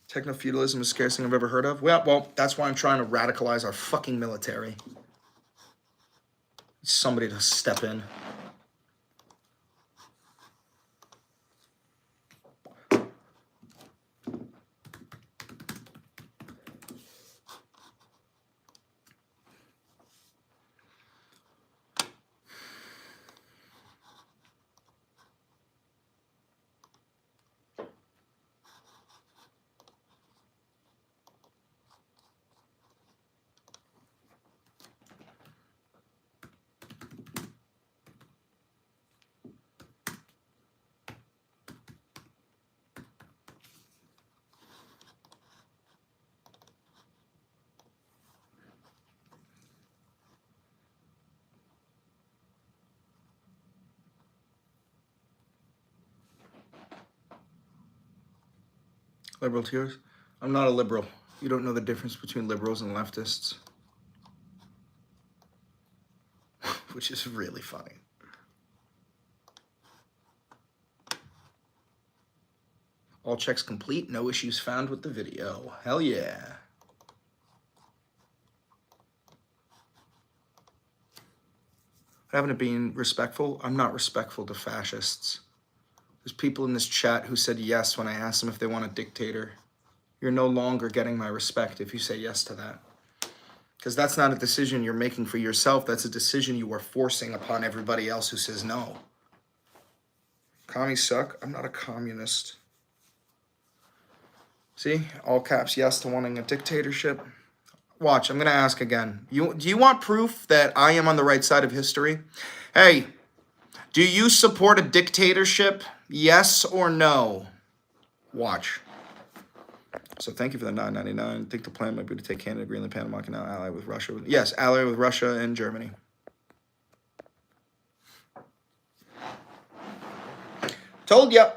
A: Techno-feudalism is the scariest thing I've ever heard of. Well, that's why I'm trying to radicalize our fucking military. Somebody to step in. Liberal tears? I'm not a liberal. You don't know the difference between liberals and leftists. Which is really funny. All checks complete. No issues found with the video. Hell yeah. Having it being respectful, I'm not respectful to fascists. There's people in this chat who said yes when I asked them if they want a dictator. You're no longer getting my respect if you say yes to that. Because that's not a decision you're making for yourself. That's a decision you are forcing upon everybody else who says no. Commies suck. I'm not a communist. See? All caps yes to wanting a dictatorship. Watch, I'm going to ask again. Do you want proof that I am on the right side of history? Hey, do you support a dictatorship? Yes or no? Watch. So thank you for the $9.99. I think the plan might be to take Canada, Greenland, Panama Canal, ally with Russia. Yes, ally with Russia and Germany. Told ya.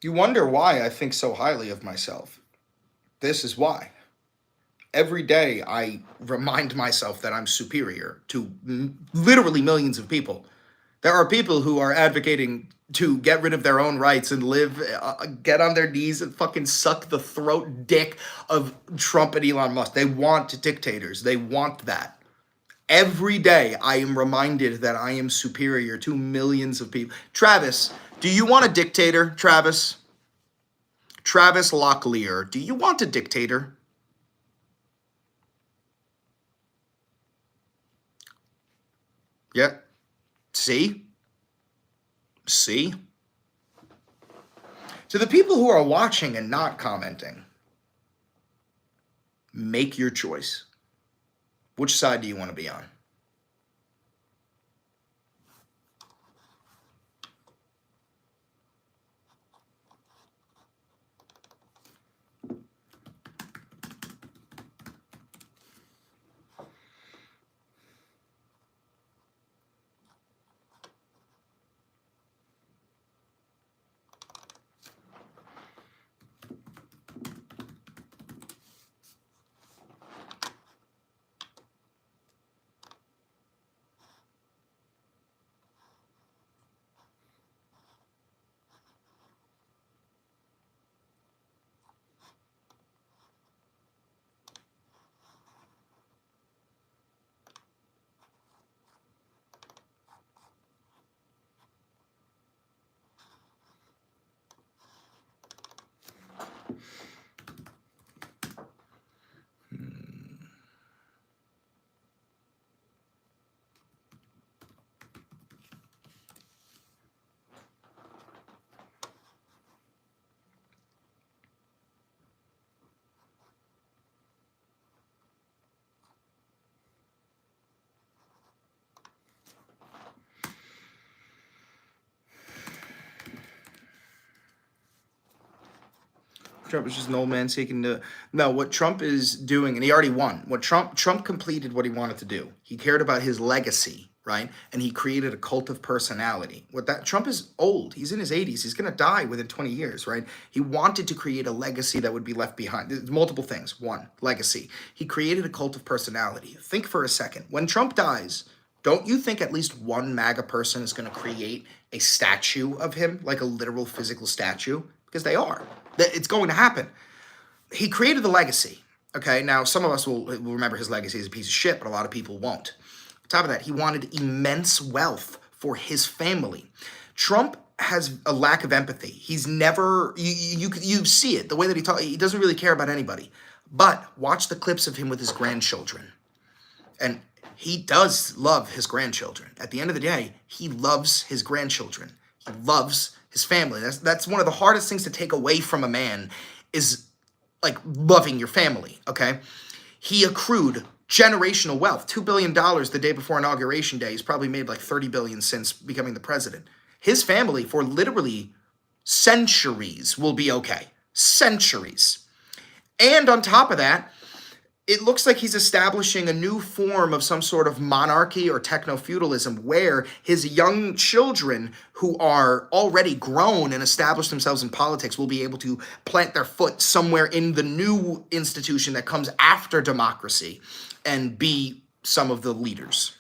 A: You wonder why I think so highly of myself. This is why. Every day I remind myself that I'm superior to literally millions of people. There are people who are advocating to get rid of their own rights and live, get on their knees and fucking suck the throat dick of Trump and Elon Musk. They want dictators. They want that. Every day I am reminded that I am superior to millions of people. Travis, do you want a dictator, Travis? Travis Locklear, do you want a dictator? Yeah. See? See? To the people who are watching and not commenting, make your choice. Which side do you want to be on? Trump is just an old man seeking to... No, what Trump is doing, and he already won. What Trump completed what he wanted to do. He cared about his legacy, right? And he created a cult of personality. Trump is old. He's in his 80s. He's going to die within 20 years, right? He wanted to create a legacy that would be left behind. There's multiple things. One, legacy. He created a cult of personality. Think for a second. When Trump dies, don't you think at least one MAGA person is going to create a statue of him, like a literal physical statue? Because they are. It's going to happen. He created the legacy. Okay, now some of us will remember his legacy as a piece of shit, but a lot of people won't. On top of that, he wanted immense wealth for his family. Trump has a lack of empathy. He's never, you see it, the way that he talks, he doesn't really care about anybody. But watch the clips of him with his grandchildren. And he does love his grandchildren. At the end of the day, he loves his grandchildren. He loves his family. That's one of the hardest things to take away from a man is like loving your family, okay? He accrued generational wealth, $2 billion the day before Inauguration Day. He's probably made like $30 billion since becoming the president. His family, for literally centuries, will be okay. Centuries. And on top of that, it looks like he's establishing a new form of some sort of monarchy or techno-feudalism where his young children who are already grown and established themselves in politics will be able to plant their foot somewhere in the new institution that comes after democracy and be some of the leaders.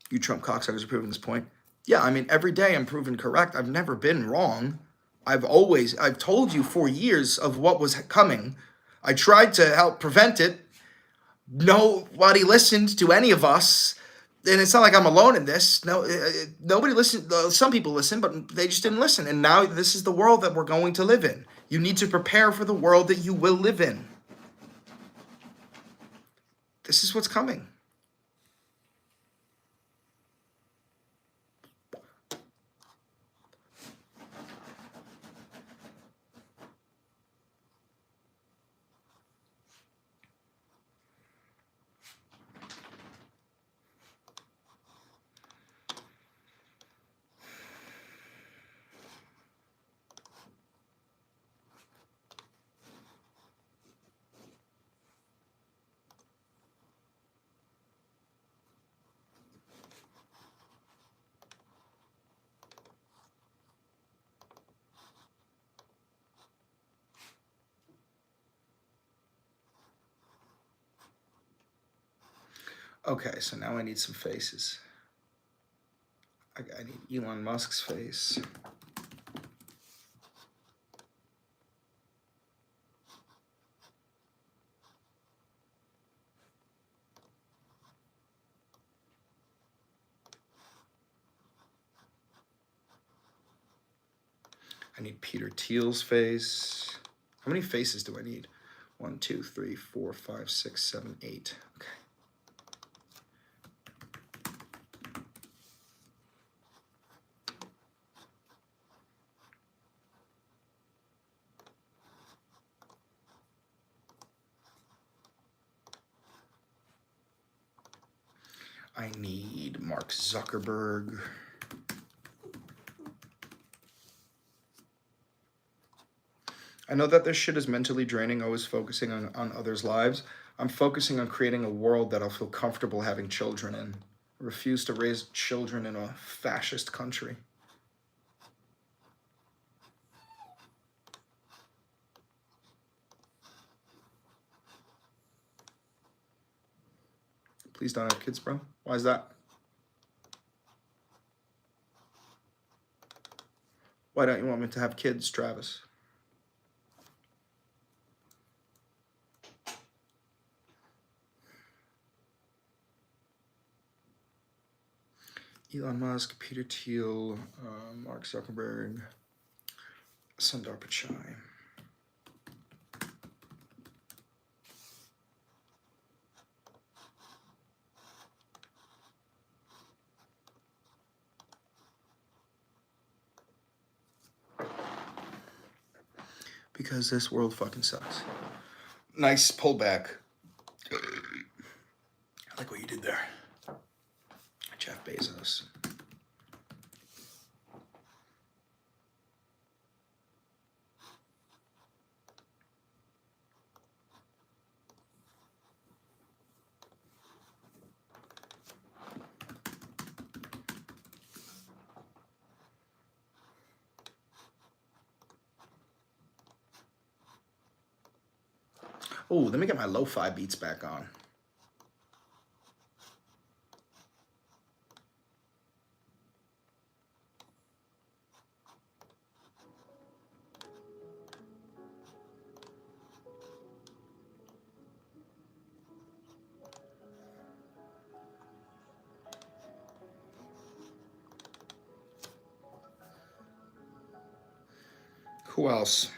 A: You Trump cocksuckers are proving this point. Yeah, I mean, every day I'm proven correct. I've never been wrong. I've told you for years of what was coming. I tried to help prevent it. Nobody listened to any of us. And it's not like I'm alone in this. No, nobody listened. Some people listened, but they just didn't listen. And now this is the world that we're going to live in. You need to prepare for the world that you will live in. This is what's coming. Okay, so now I need some faces. I need Elon Musk's face. I need Peter Thiel's face. How many faces do I need? 1, 2, 3, 4, 5, 6, 7, 8. Okay. I need Mark Zuckerberg. I know that this shit is mentally draining, always focusing on others' lives. I'm focusing on creating a world that I'll feel comfortable having children in. I refuse to raise children in a fascist country. Please don't have kids, bro. Why is that? Why don't you want me to have kids, Travis? Elon Musk, Peter Thiel, Mark Zuckerberg, Sundar Pichai. Because this world fucking sucks. Nice pullback. I like what you did there. Jeff Bezos. Oh, let me get my lo-fi beats back on. Who else?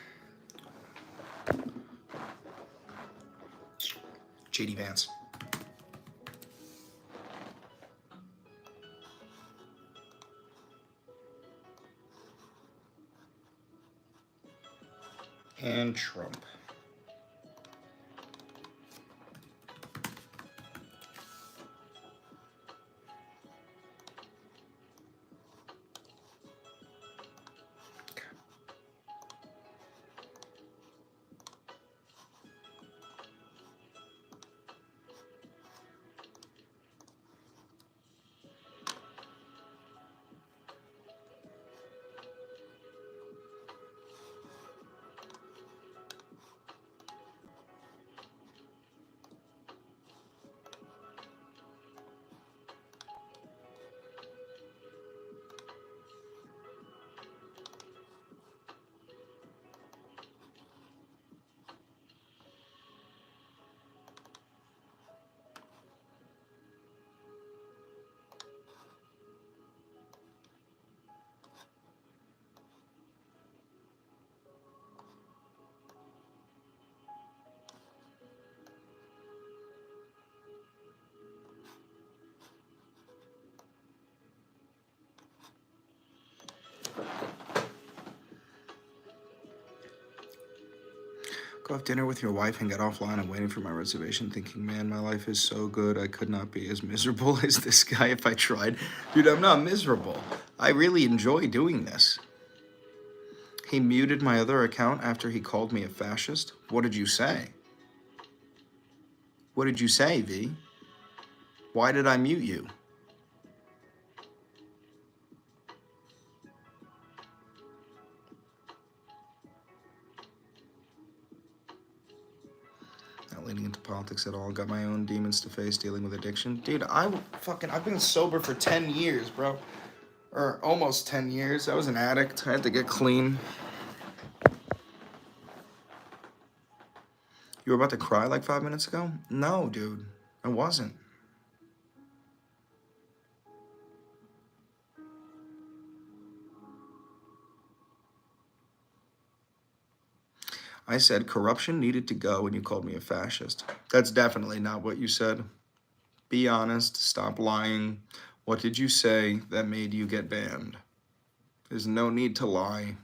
A: JD Vance. And Trump. Go have dinner with your wife and get offline. I'm waiting for my reservation thinking, man, my life is so good. I could not be as miserable as this guy if I tried. Dude, I'm not miserable. I really enjoy doing this. He muted my other account after he called me a fascist. What did you say? What did you say, V? Why did I mute you? Not leaning into politics at all. Got my own demons to face, dealing with addiction. Dude, I've been sober for 10 years, bro. Or almost 10 years. I was an addict. I had to get clean. You were about to cry like 5 minutes ago? No, dude. I wasn't. I said corruption needed to go and you called me a fascist. That's definitely not what you said. Be honest. Stop lying. What did you say that made you get banned? There's no need to lie.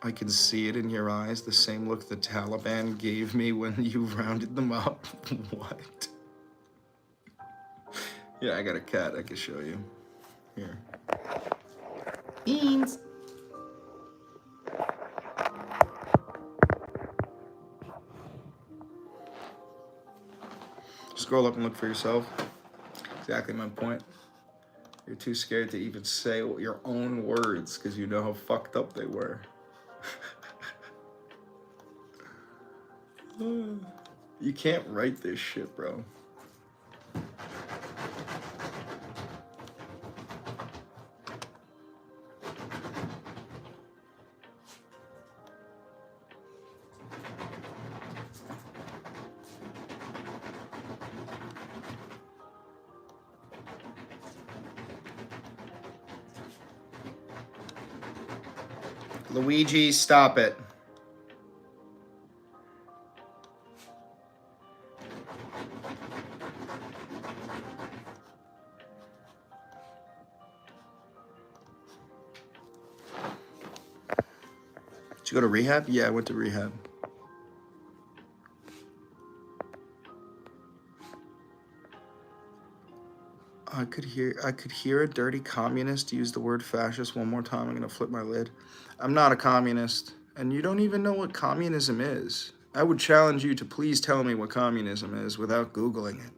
A: I can see it in your eyes, the same look the Taliban gave me when you rounded them up. What? Yeah, I got a cat I can show you. Here. Beans. Scroll up and look for yourself. Exactly my point. You're too scared to even say your own words because you know how fucked up they were. You can't write this shit, bro. Luigi, stop it. Did you go to rehab? Yeah, I went to rehab. I could hear a dirty communist use the word fascist one more time. I'm gonna flip my lid. I'm not a communist, and you don't even know what communism is. I would challenge you to please tell me what communism is without Googling it.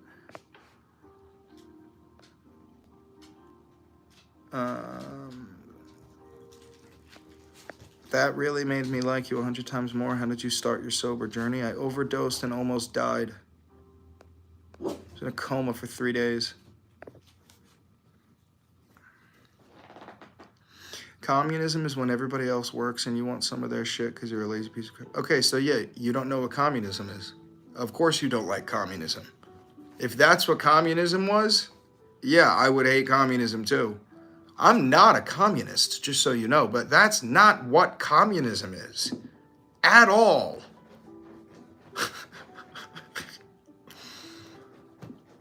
A: That really made me like you 100 times more. How did you start your sober journey? I overdosed and almost died. I was in a coma for 3 days. Communism is when everybody else works and you want some of their shit because you're a lazy piece of crap. Okay, so yeah, you don't know what communism is. Of course you don't like communism. If that's what communism was, yeah, I would hate communism too. I'm not a communist, just so you know, but that's not what communism is. At all.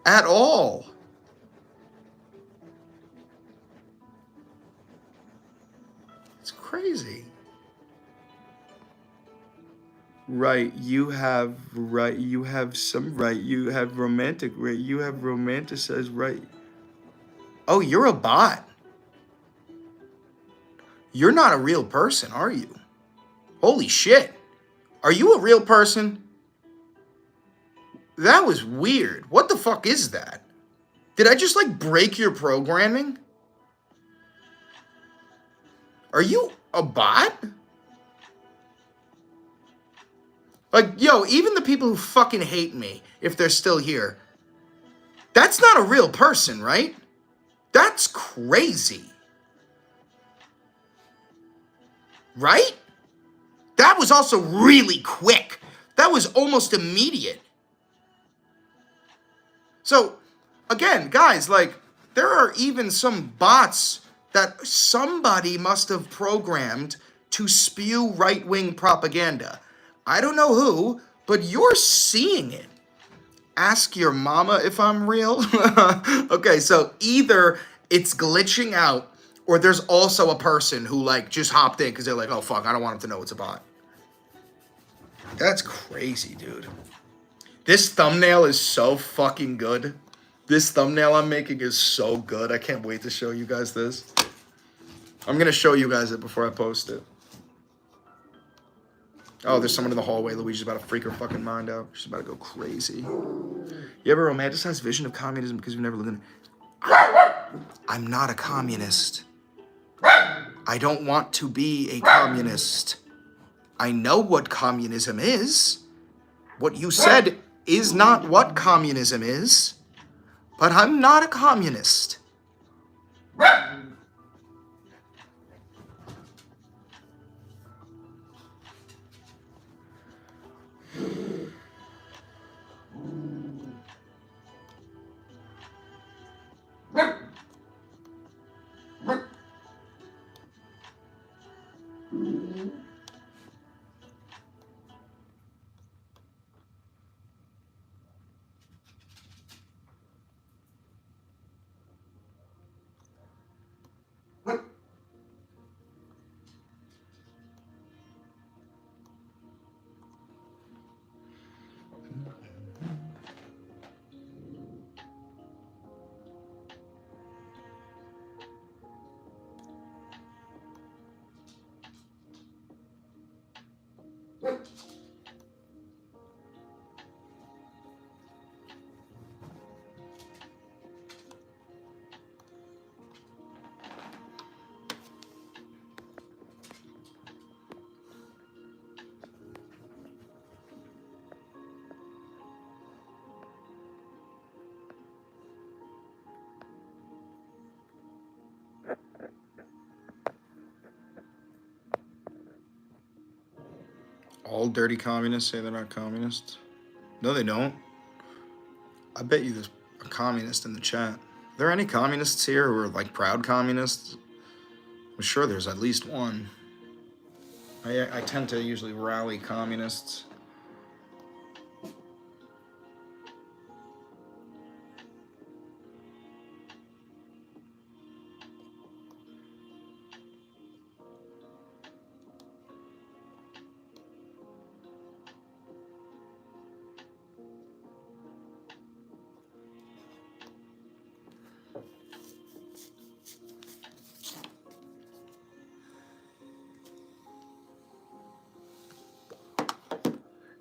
A: At all. It's crazy. Right, you have some right, you have romantic right, you have romanticized right. Oh, you're a bot. You're not a real person, are you? Holy shit. Are you a real person? That was weird. What the fuck is that? Did I just like break your programming? Are you a bot? Like, yo, even the people who fucking hate me, if they're still here, that's not a real person, right? That's crazy. Right? That was also really quick. That was almost immediate. So, again, guys, like, there are even some bots that somebody must have programmed to spew right-wing propaganda. I don't know who, but you're seeing it. Ask your mama if I'm real. Okay, so either it's glitching out Or there's also a person who like just hopped in because they're like, oh fuck, I don't want him to know it's a bot. That's crazy, dude. This thumbnail is so fucking good. This thumbnail I'm making is so good. I can't wait to show you guys this. I'm gonna show you guys it before I post it. Oh, there's someone in the hallway. Luigi's about to freak her fucking mind out. She's about to go crazy. You have a romanticized vision of communism because you've never lived in it. I'm not a communist. I don't want to be a communist. I know what communism is. What you said is not what communism is. But I'm not a communist. All dirty communists say they're not communists. No, they don't. I bet you there's a communist in the chat. Are there any communists here who are like proud communists? I'm sure there's at least one. I tend to usually rally communists.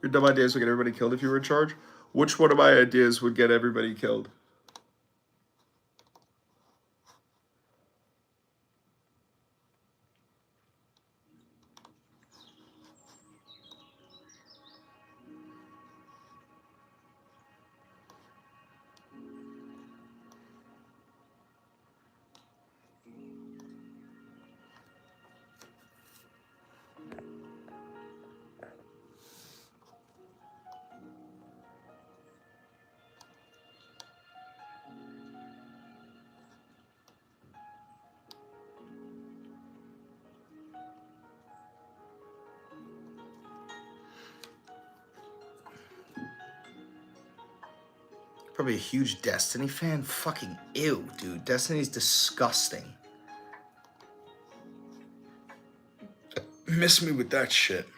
A: Your dumb ideas would get everybody killed if you were in charge? Which one of my ideas would get everybody killed? Probably a huge Destiny fan. Fucking ew, dude. Destiny's disgusting. Miss me with that shit.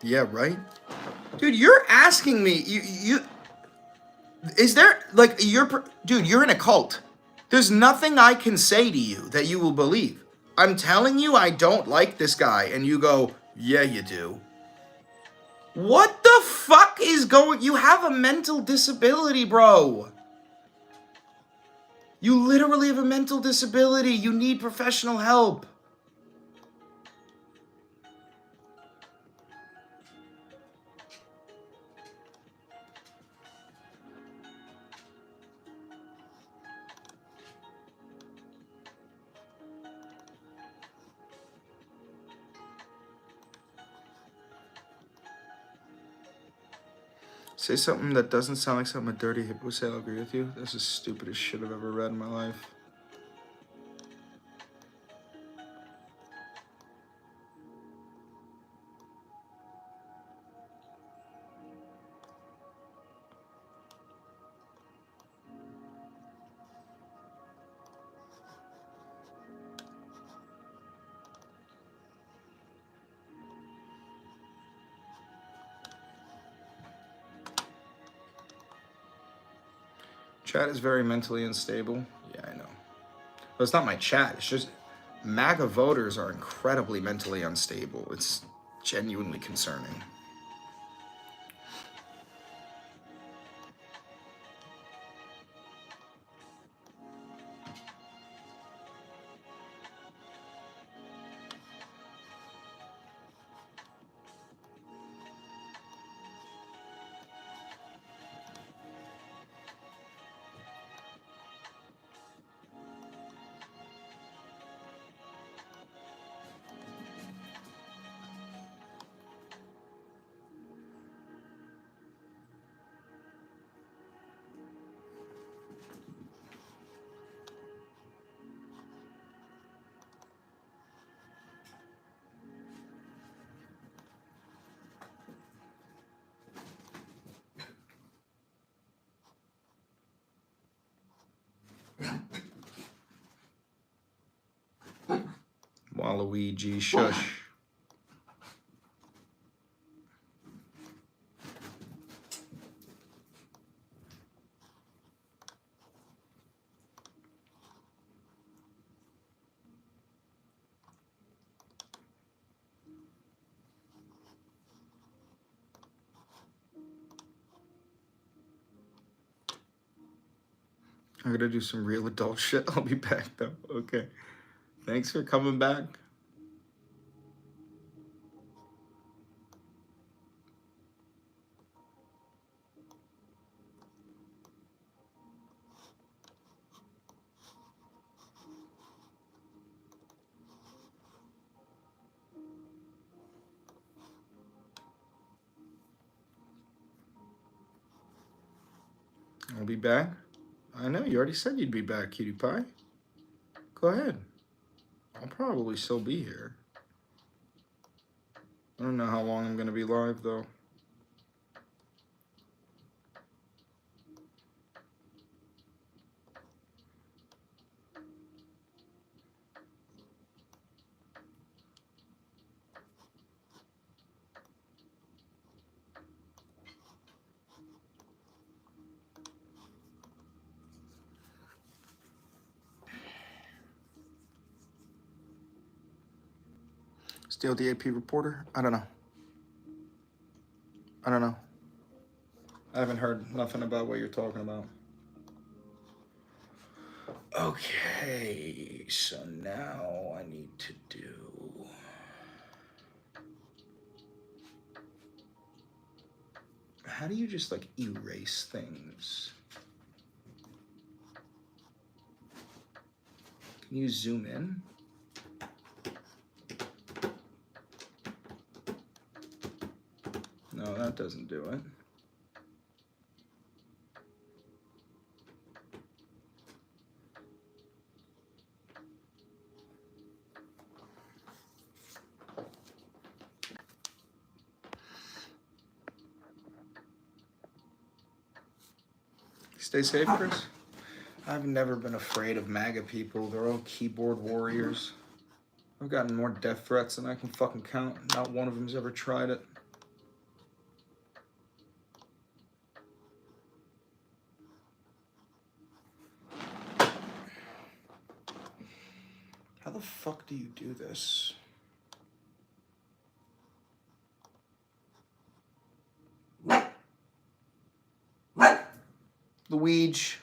A: Yeah, right? Dude, you're asking me, you is there, like, dude, you're in a cult. There's nothing I can say to you that you will believe. I'm telling you I don't like this guy, and you go, yeah, you do. What the fuck is going, you have a mental disability, bro. You literally have a mental disability. You need professional help. Say something that doesn't sound like something a dirty hippo would say. I'll agree with you. That's the stupidest shit I've ever read in my life. Chat is very mentally unstable. Yeah, I know. But it's not my chat. It's just MAGA voters are incredibly mentally unstable. It's genuinely concerning. Waluigi, shush. I'm gonna do some real adult shit. I'll be back though. Okay. Thanks for coming back. I'll be back. I know, you already said you'd be back, cutie pie. Go ahead. I'll probably still be here. I don't know how long I'm gonna be live though. Still the AP reporter? I don't know. I don't know. I haven't heard nothing about what you're talking about. Okay, so now I need to do... How do you just like erase things? Can you zoom in? No, that doesn't do it. Stay safe, Chris. I've never been afraid of MAGA people. They're all keyboard warriors. I've gotten more death threats than I can fucking count. Not one of them's ever tried it. How the fuck do you do this? Luigi.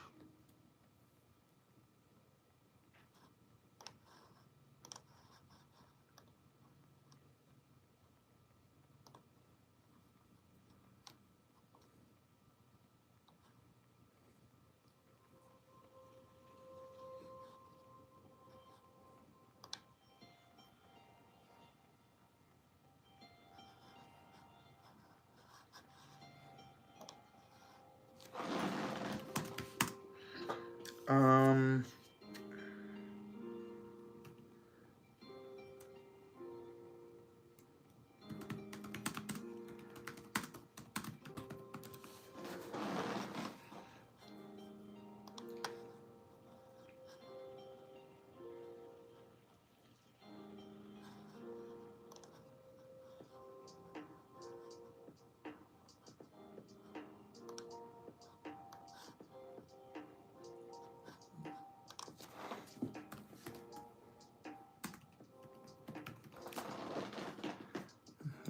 A: Um...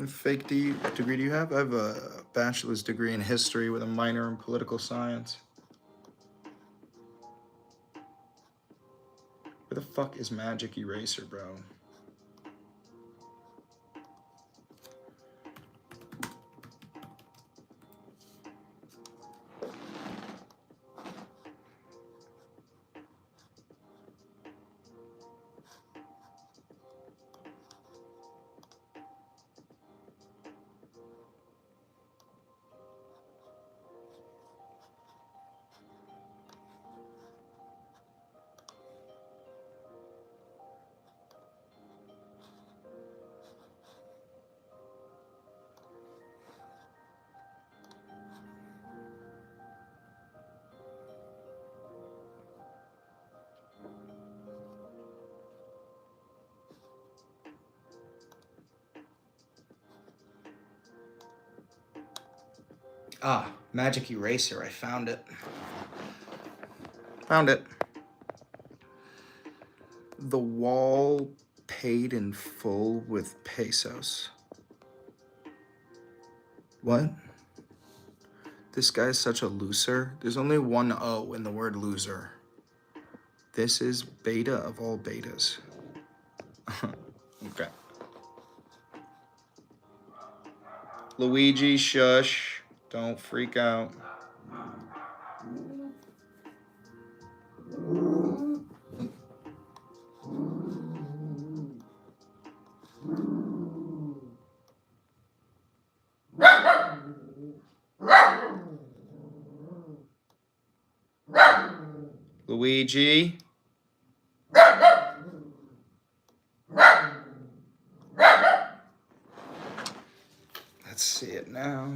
A: What fake degree do you have? I have a bachelor's degree in history with a minor in political science. Where the fuck is Magic Eraser, bro? Ah, Magic Eraser. I found it. Found it. The wall paid in full with pesos. What? This guy's such a loser. There's only one O in the word loser. This is beta of all betas. Okay. Luigi, shush. Don't freak out. Luigi. Let's see it now.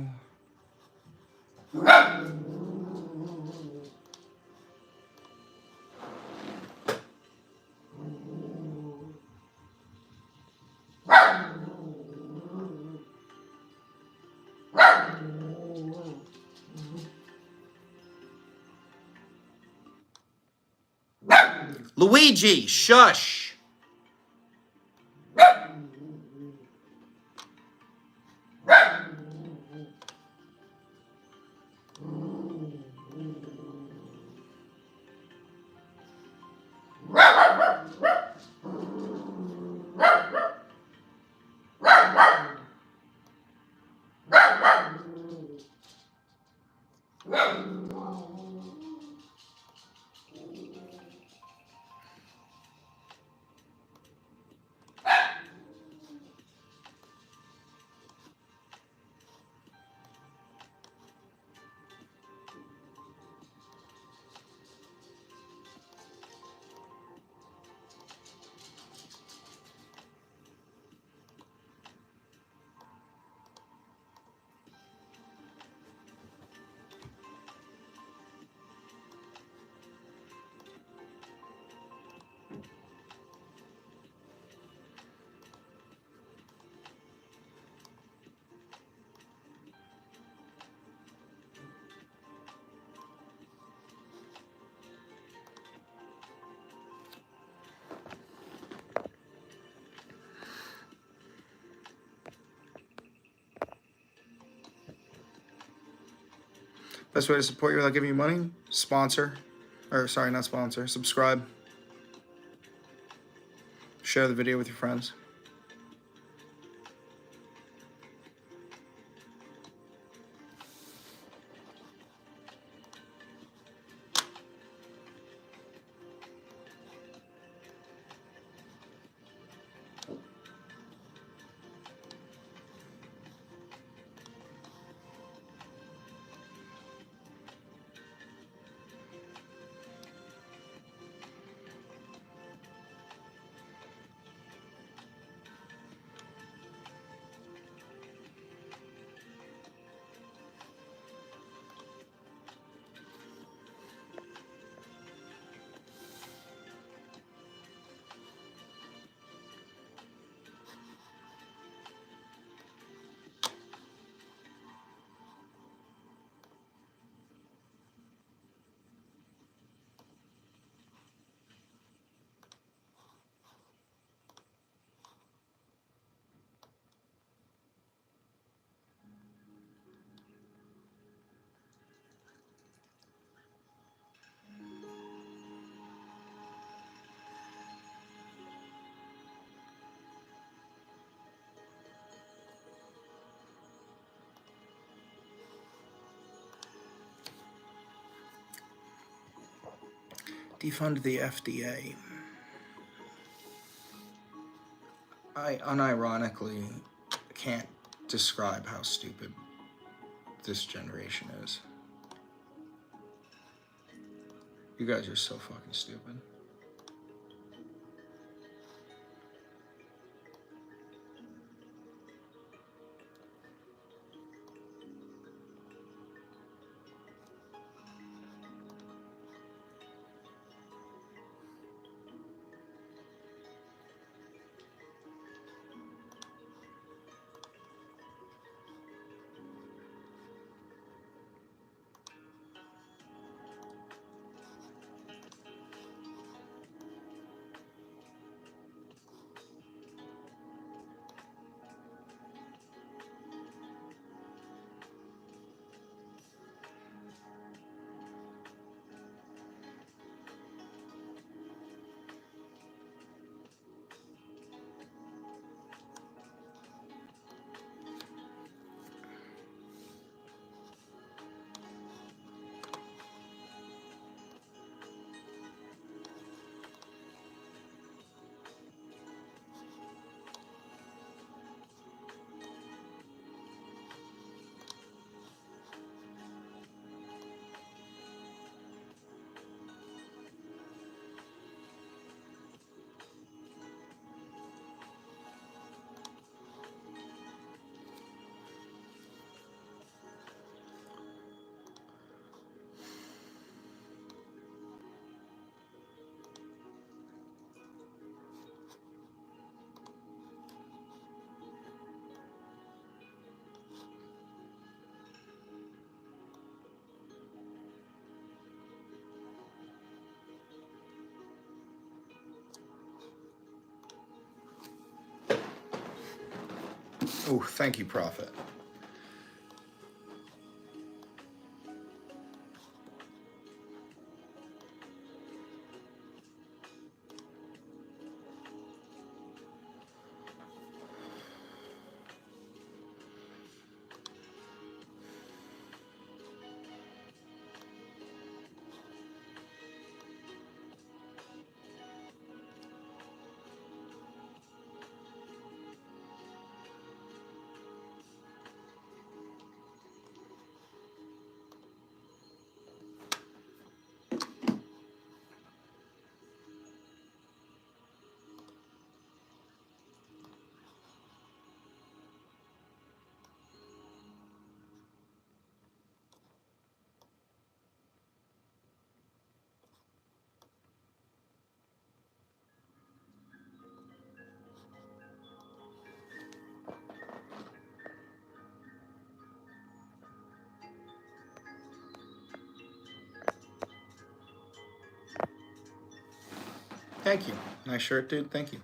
A: Luigi, shush. Best way to support you without giving you money? Sponsor. Or, sorry, not sponsor. Subscribe. Share the video with your friends. Defund the FDA. I unironically can't describe how stupid this generation is. You guys are so fucking stupid. Oh, thank you, Prophet. Thank you. Nice shirt, dude. Thank you.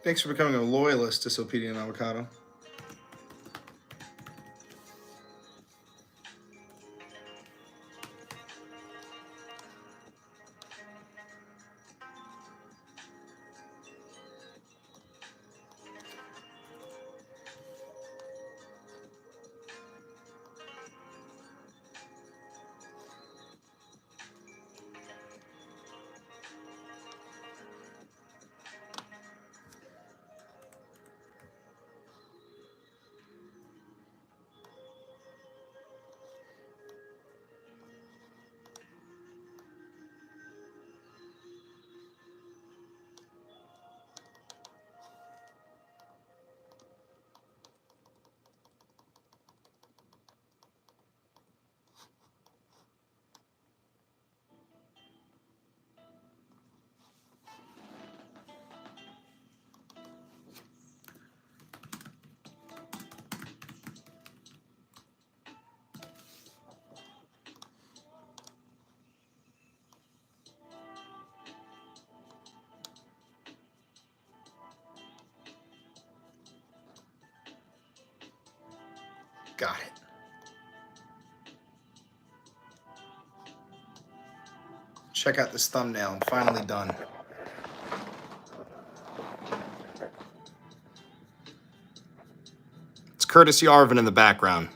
A: Thanks for becoming a loyalist, Disobedient Avocado. Got it. Check out this thumbnail. I'm finally done. It's Curtis Yarvin in the background.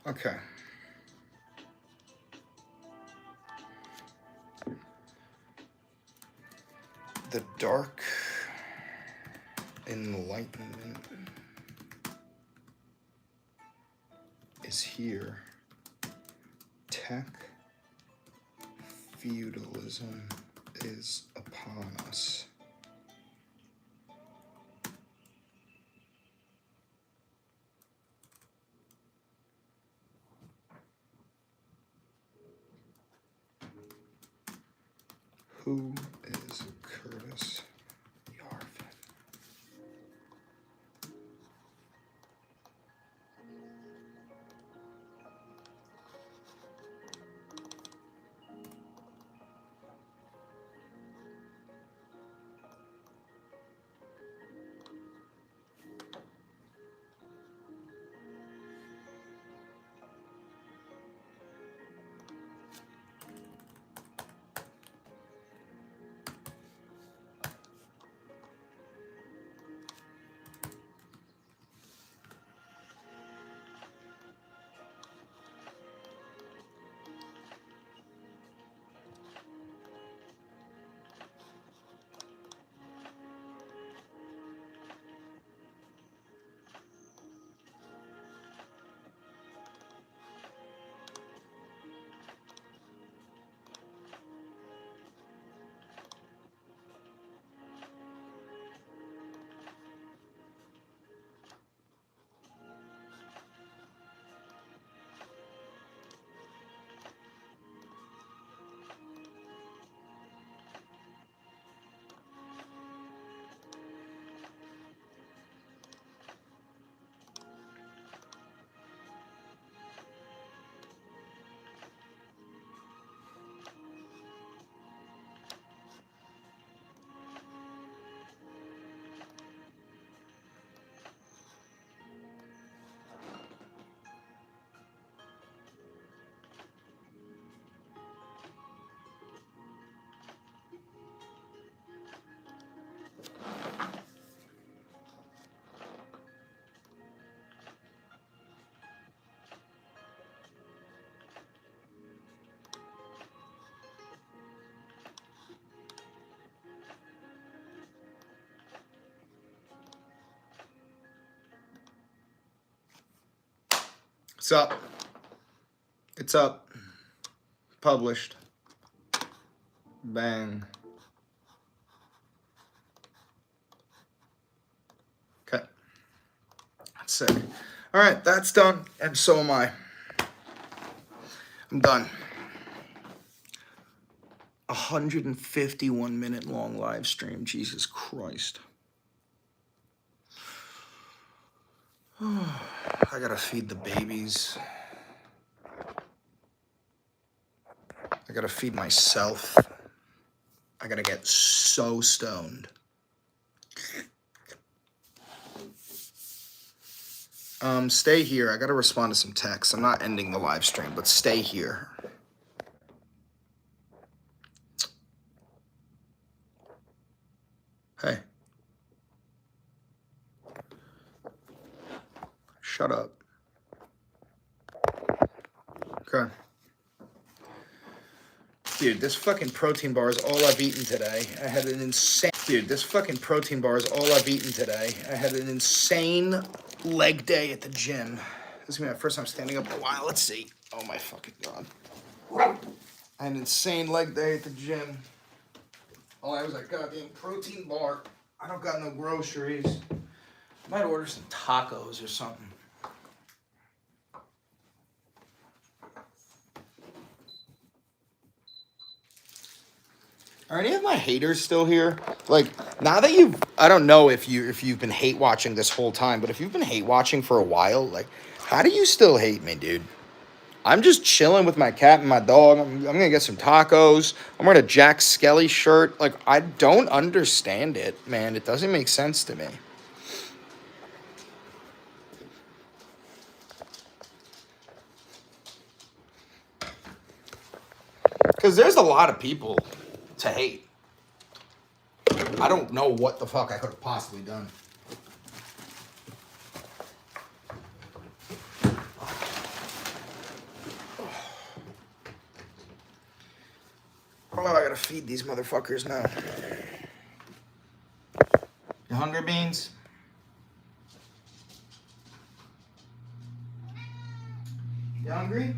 A: Okay. The dark enlightenment is here. Tech-feudalism is upon us. Who is Curtis Yarvin? It's up. It's up. Published. Bang. Okay. That's sick. All right, that's done, and so am I. I'm done. 151-minute long live stream. Jesus Christ. I gotta feed the babies. I gotta feed myself. I gotta get so stoned. Stay here. I gotta respond to some texts. I'm not ending the live stream, but stay here. Hey. Shut up. Okay. Dude, this fucking protein bar is all I've eaten today. I had an insane... Dude, this fucking protein bar is all I've eaten today. I had an insane leg day at the gym. This is gonna be my first time standing up in a while. Let's see. Oh my fucking god. I had an insane leg day at the gym. All I was like, goddamn protein bar. I don't got no groceries. I might order some tacos or something. Are any of my haters still here? Like, now that I don't know if you've been hate watching this whole time, but if you've been hate watching for a while, like, how do you still hate me, dude? I'm just chilling with my cat and my dog. I'm gonna get some tacos. I'm wearing a Jack Skelly shirt. Like, I don't understand it, man. It doesn't make sense to me. Because there's a lot of people to hate. I don't know what the fuck I could have possibly done. Oh, I gotta feed these motherfuckers now. You hungry, Beans? You hungry?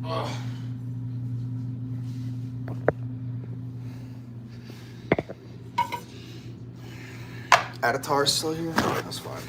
A: Oh. Atatar's still here? That's fine.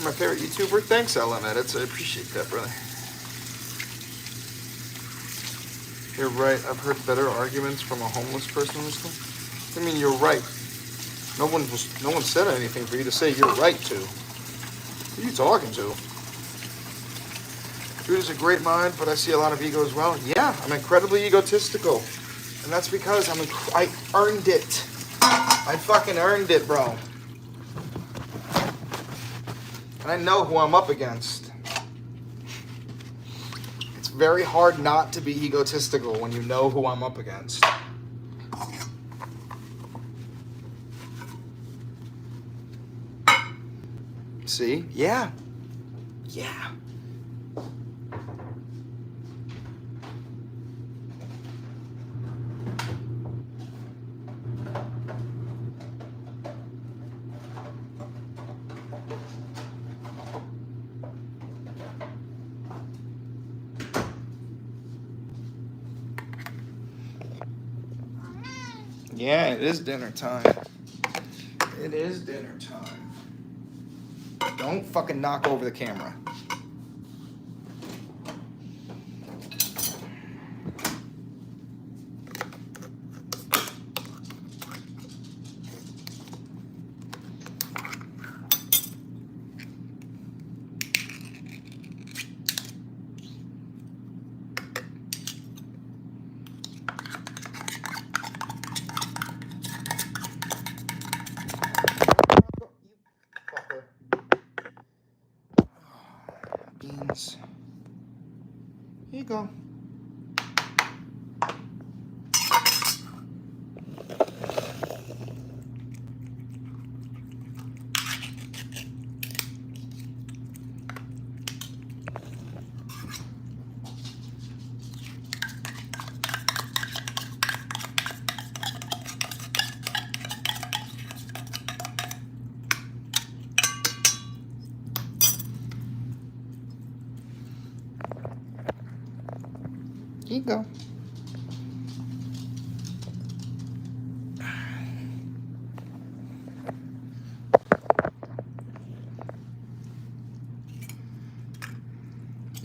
A: My favorite YouTuber. Thanks, LM Edits. I appreciate that, brother. You're right. I've heard better arguments from a homeless person in this thing. I mean, you're right. No one said anything for you to say you're right to. Who are you talking to? Dude is a great mind, but I see a lot of ego as well. Yeah, I'm incredibly egotistical, and that's because I earned it. I fucking earned it, bro. And I know who I'm up against. It's very hard not to be egotistical when you know who I'm up against. See? Yeah. Yeah. Yeah, it is dinner time. It is dinner time. Don't fucking knock over the camera.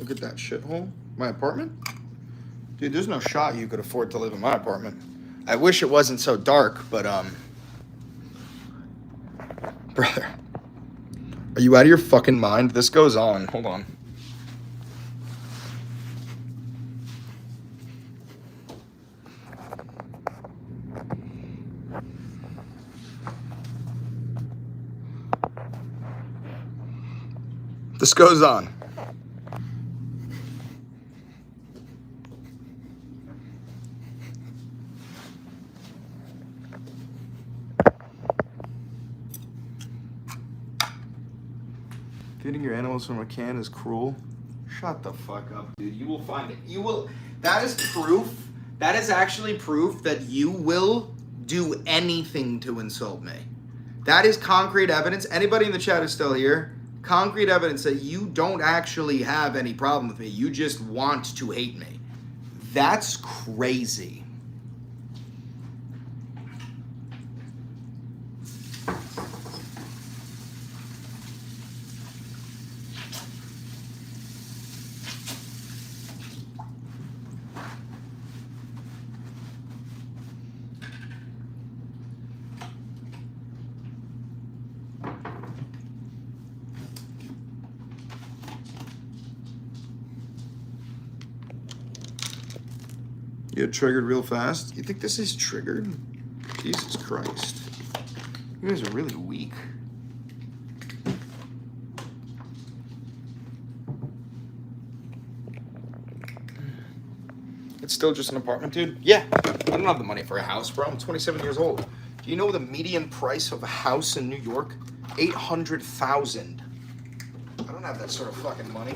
A: Look at that shithole. My apartment? Dude, there's no shot you could afford to live in my apartment. I wish it wasn't so dark, but, brother. Are you out of your fucking mind? This goes on. Hold on. This goes on. Feeding your animals from a can is cruel. Shut the fuck up, dude. You will find it. You will. That is proof. That is actually proof that you will do anything to insult me. That is concrete evidence. Anybody in the chat is still here. Concrete evidence that you don't actually have any problem with me. You just want to hate me. That's crazy. You get triggered real fast? You think this is triggered? Jesus Christ. You guys are really weak. It's still just an apartment, dude? Yeah. I don't have the money for a house, bro. I'm 27 years old. Do you know the median price of a house in New York? $800,000. I don't have that sort of fucking money.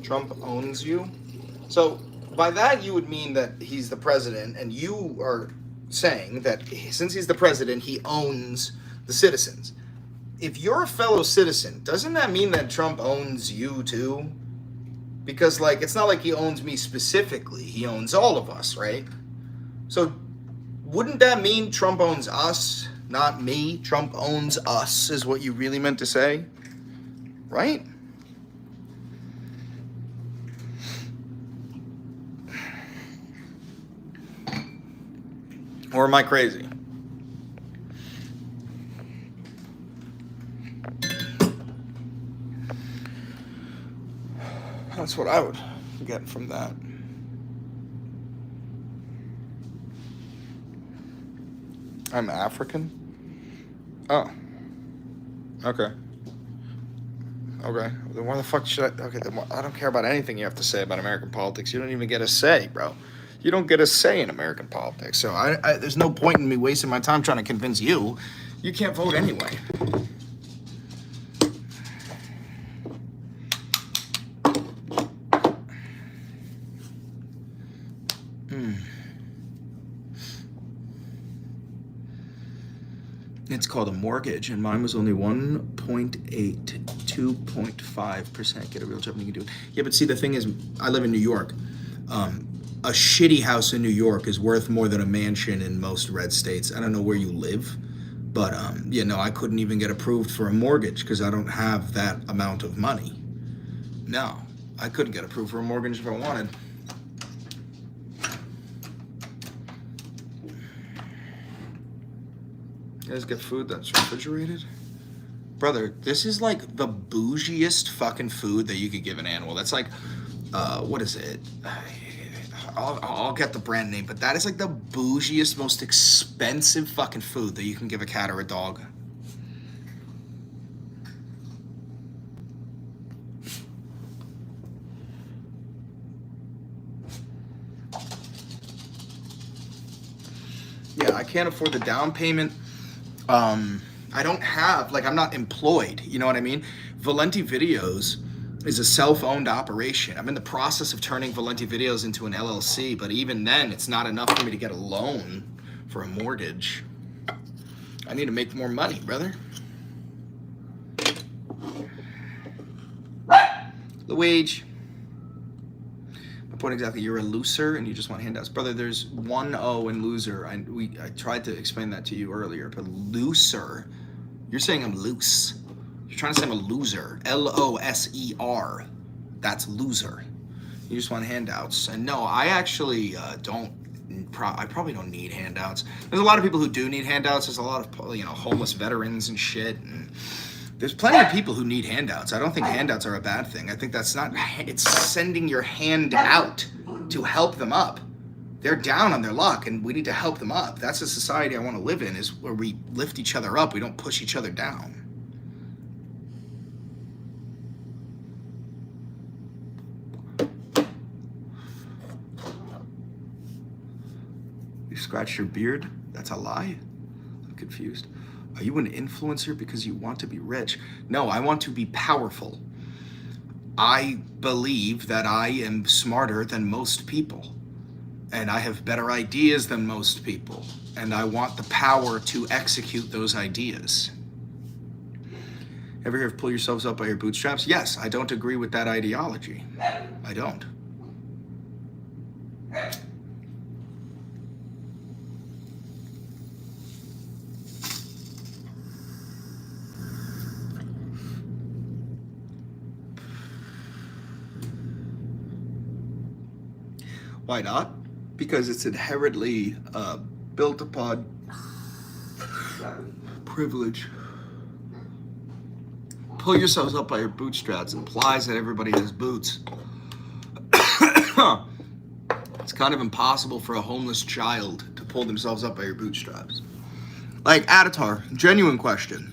A: Trump owns you. So by that you would mean that he's the president, and you are saying that since he's the president, he owns the citizens. If you're a fellow citizen, doesn't that mean that Trump owns you too? Because like it's not like he owns me specifically, he owns all of us, right? So wouldn't that mean Trump owns us, not me? Trump owns us is what you really meant to say, right? Or am I crazy? That's what I would get from that. I'm African? Oh. Okay. Okay. Then why the fuck should I? Okay, then I don't care about anything you have to say about American politics. You don't even get a say, bro. You don't get a say in American politics. So there's no point in me wasting my time trying to convince you. You can't vote anyway. It's called a mortgage, and mine was only 1.8, 2.5%. Get a real job and you can do it. Yeah, but see, the thing is, I live in New York. A shitty house in New York is worth more than a mansion in most red states. I don't know where you live, but I couldn't even get approved for a mortgage because I don't have that amount of money. No, I couldn't get approved for a mortgage if I wanted. You guys get food that's refrigerated? Brother, this is like the bougiest fucking food that you could give an animal. That's like, what is it? I'll get the brand name, but that is like the bougiest, most expensive fucking food that you can give a cat or a dog. Yeah, I can't afford the down payment. I don't have, like, I'm not employed, you know what I mean? Valenti Videos is a self-owned operation. I'm in the process of turning Valenti Videos into an LLC, but even then, it's not enough for me to get a loan for a mortgage. I need to make more money, brother. Luigi. What exactly? You're a loser and you just want handouts, brother. There's one O in loser. I tried to explain that to you earlier, but looser. You're saying I'm loose. You're trying to say I'm a loser. Loser. That's loser. You just want handouts. And no, I actually don't. I probably don't need handouts. There's a lot of people who do need handouts. There's a lot of homeless veterans and shit. And there's plenty of people who need handouts. I don't think handouts are a bad thing. I think that's not. It's sending your hand out to help them up. They're down on their luck, and we need to help them up. That's the society I want to live in, is where we lift each other up. We don't push each other down. You scratched your beard? That's a lie? I'm confused. Are you an influencer because you want to be rich? No, I want to be powerful. I believe that I am smarter than most people, and I have better ideas than most people, and I want the power to execute those ideas. Ever hear of pull yourselves up by your bootstraps? Yes, I don't agree with that ideology. I don't. Why not? Because it's inherently built upon privilege. Pull yourselves up by your bootstraps implies that everybody has boots. It's kind of impossible for a homeless child to pull themselves up by your bootstraps. Like, Atatar, genuine question.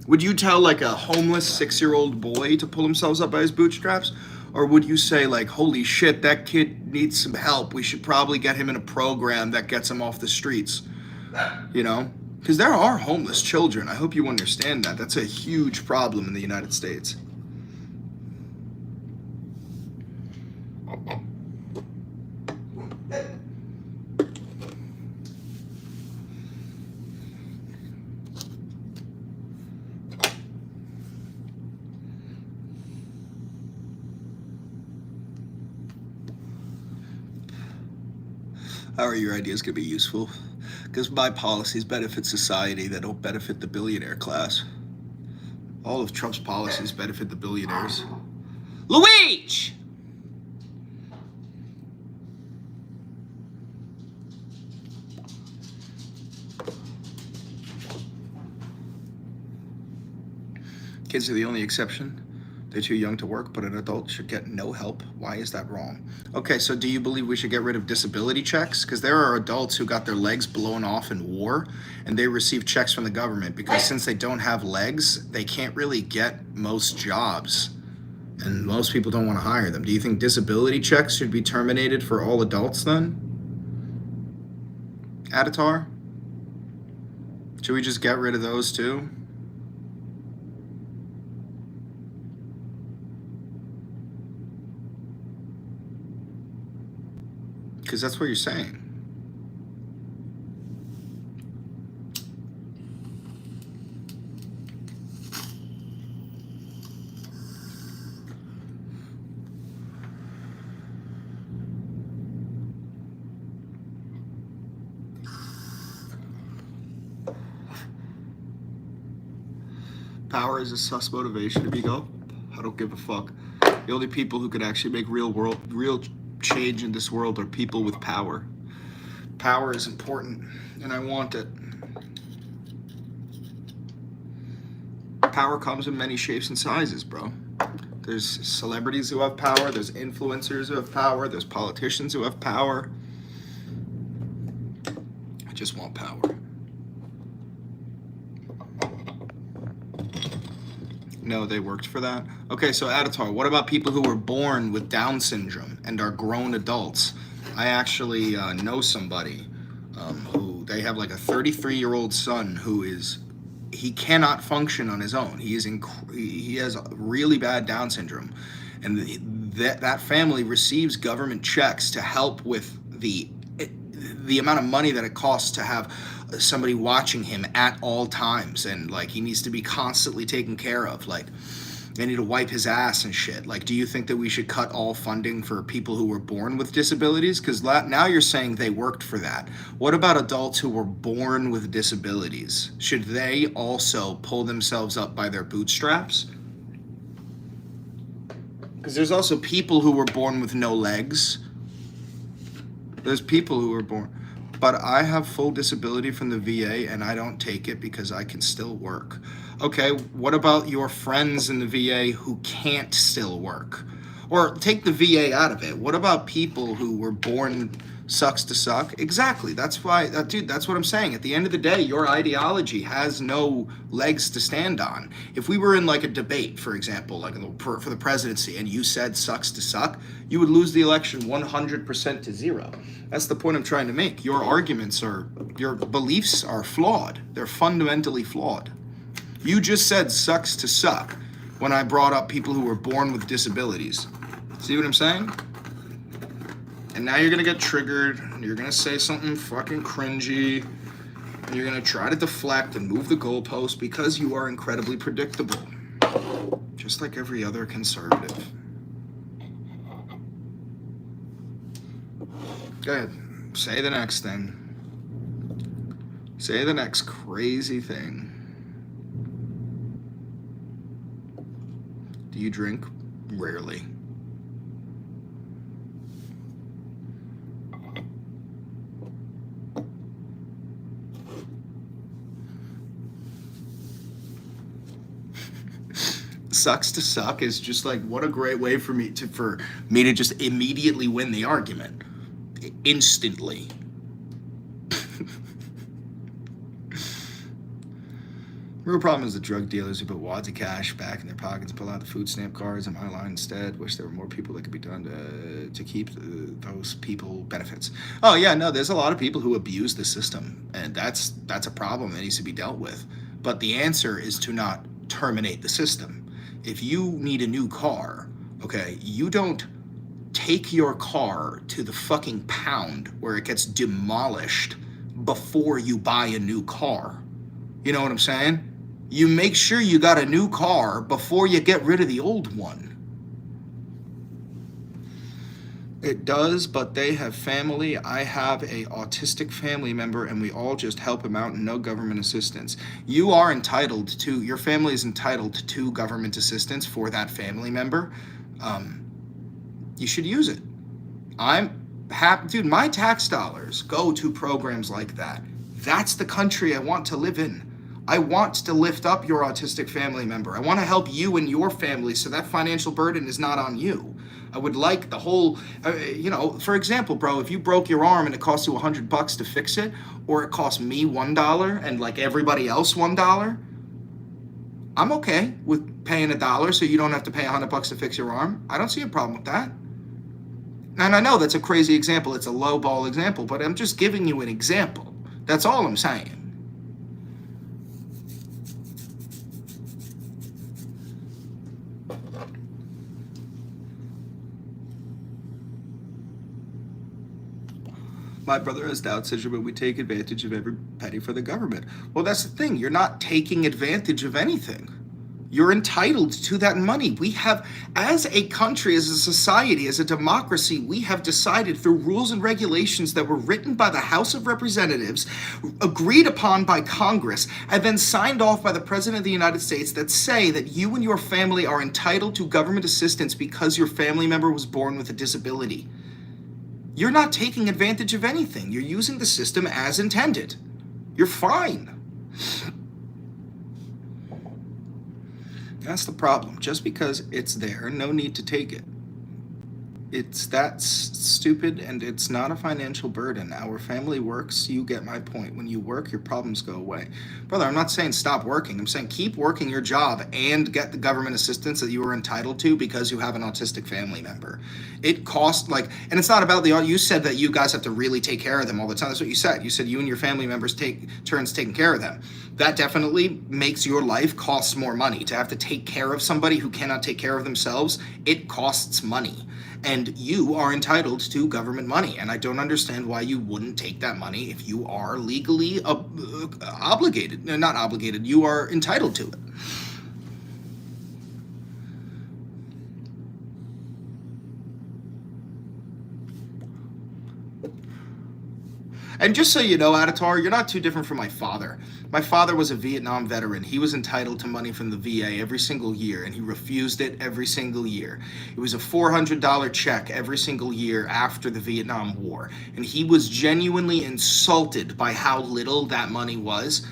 A: Would you tell like a homeless 6-year-old boy to pull himself up by his bootstraps? Or would you say like, holy shit, that kid needs some help. We should probably get him in a program that gets him off the streets, Because there are homeless children. I hope you understand that. That's a huge problem in the United States. How are your ideas going to be useful? Because my policies benefit society, that don't benefit the billionaire class. All of Trump's policies benefit the billionaires. Luigi! Kids are the only exception. They're too young to work, but an adult should get no help. Why is that wrong? Okay, so do you believe we should get rid of disability checks? Because there are adults who got their legs blown off in war, and they receive checks from the government, because since they don't have legs, they can't really get most jobs, and most people don't want to hire them. Do you think disability checks should be terminated for all adults then? Atatar? Should we just get rid of those too? Because that's what you're saying. Power is a sus motivation to be go. I don't give a fuck. The only people who could actually make real change in this world are people with power. Power is important, and I want it. Power comes in many shapes and sizes, bro. There's celebrities who have power, there's influencers who have power, there's politicians who have power. I just want power. No, they worked for that. Okay, so Atatar, what about people who were born with Down syndrome and are grown adults? I actually know somebody who, they have like a 33-year-old son who he cannot function on his own. He has really bad Down syndrome, and that family receives government checks to help with the amount of money that it costs to have somebody watching him at all times, and like he needs to be constantly taken care of. Like, They need to wipe his ass and shit. Like, do you think that we should cut all funding for people who were born with disabilities? Because now you're saying they worked for that. What about adults who were born with disabilities? Should they also pull themselves up by their bootstraps? Because there's also people who were born with no legs. There's people who were born. But I have full disability from the VA and I don't take it because I can still work. Okay, what about your friends in the VA who can't still work? Or take the VA out of it. What about people who were born sucks to suck? Exactly. That's why, dude, that's what I'm saying. At the end of the day, your ideology has no legs to stand on. If we were in like a debate, for example, like for the presidency, and you said sucks to suck, you would lose the election 100% to 0. That's the point I'm trying to make. Your arguments your beliefs are flawed. They're fundamentally flawed. You just said sucks to suck when I brought up people who were born with disabilities. See what I'm saying? And now you're gonna get triggered, and you're gonna say something fucking cringy, and you're gonna try to deflect and move the goalpost because you are incredibly predictable. Just like every other conservative. Go ahead, say the next thing. Say the next crazy thing. Do you drink? Rarely. Sucks to suck is just like, what a great way for me to just immediately win the argument. Instantly. Real problem is the drug dealers who put wads of cash back in their pockets, pull out the food stamp cards in my line instead. Wish there were more people that could be done to keep those people benefits. Oh yeah, no, there's a lot of people who abuse the system, and that's a problem that needs to be dealt with. But the answer is to not terminate the system. If you need a new car, okay, you don't take your car to the fucking pound where it gets demolished before you buy a new car. You know what I'm saying? You make sure you got a new car before you get rid of the old one. It does, but they have family. I have a autistic family member and we all just help him out and no government assistance. You are entitled to, your family is entitled to government assistance for that family member. You should use it. I'm happy, dude, my tax dollars go to programs like that. That's the country I want to live in. I want to lift up your autistic family member. I want to help you and your family so that financial burden is not on you. I would like the whole, for example, bro, if you broke your arm and it cost you $100 to fix it, or it cost me $1 and like everybody else $1, I'm okay with paying $1 so you don't have to pay $100 to fix your arm. I don't see a problem with that. And I know that's a crazy example. It's a lowball example, but I'm just giving you an example. That's all I'm saying. My brother has Down syndrome, but we take advantage of every penny for the government. Well, that's the thing. You're not taking advantage of anything. You're entitled to that money. We have, as a country, as a society, as a democracy, we have decided through rules and regulations that were written by the House of Representatives, agreed upon by Congress, and then signed off by the President of the United States that say that you and your family are entitled to government assistance because your family member was born with a disability. You're not taking advantage of anything. You're using the system as intended. You're fine. That's the problem. Just because it's there, no need to take it. It's that stupid, and it's not a financial burden. Our family works. You get my point. When you work, your problems go away. Brother, I'm not saying stop working. I'm saying keep working your job and get the government assistance that you are entitled to because you have an autistic family member. It costs and it's not about you said that you guys have to really take care of them all the time. That's what you said. You said you and your family members take turns taking care of them. That definitely makes your life cost more money. To have to take care of somebody who cannot take care of themselves, it costs money. And you are entitled to government money. And I don't understand why you wouldn't take that money if you are legally obligated. No, not obligated. You are entitled to it. And just so you know, Atatar, you're not too different from my father. My father was a Vietnam veteran. He was entitled to money from the VA every single year, and he refused it every single year. It was a $400 check every single year after the Vietnam War. And he was genuinely insulted by how little that money was,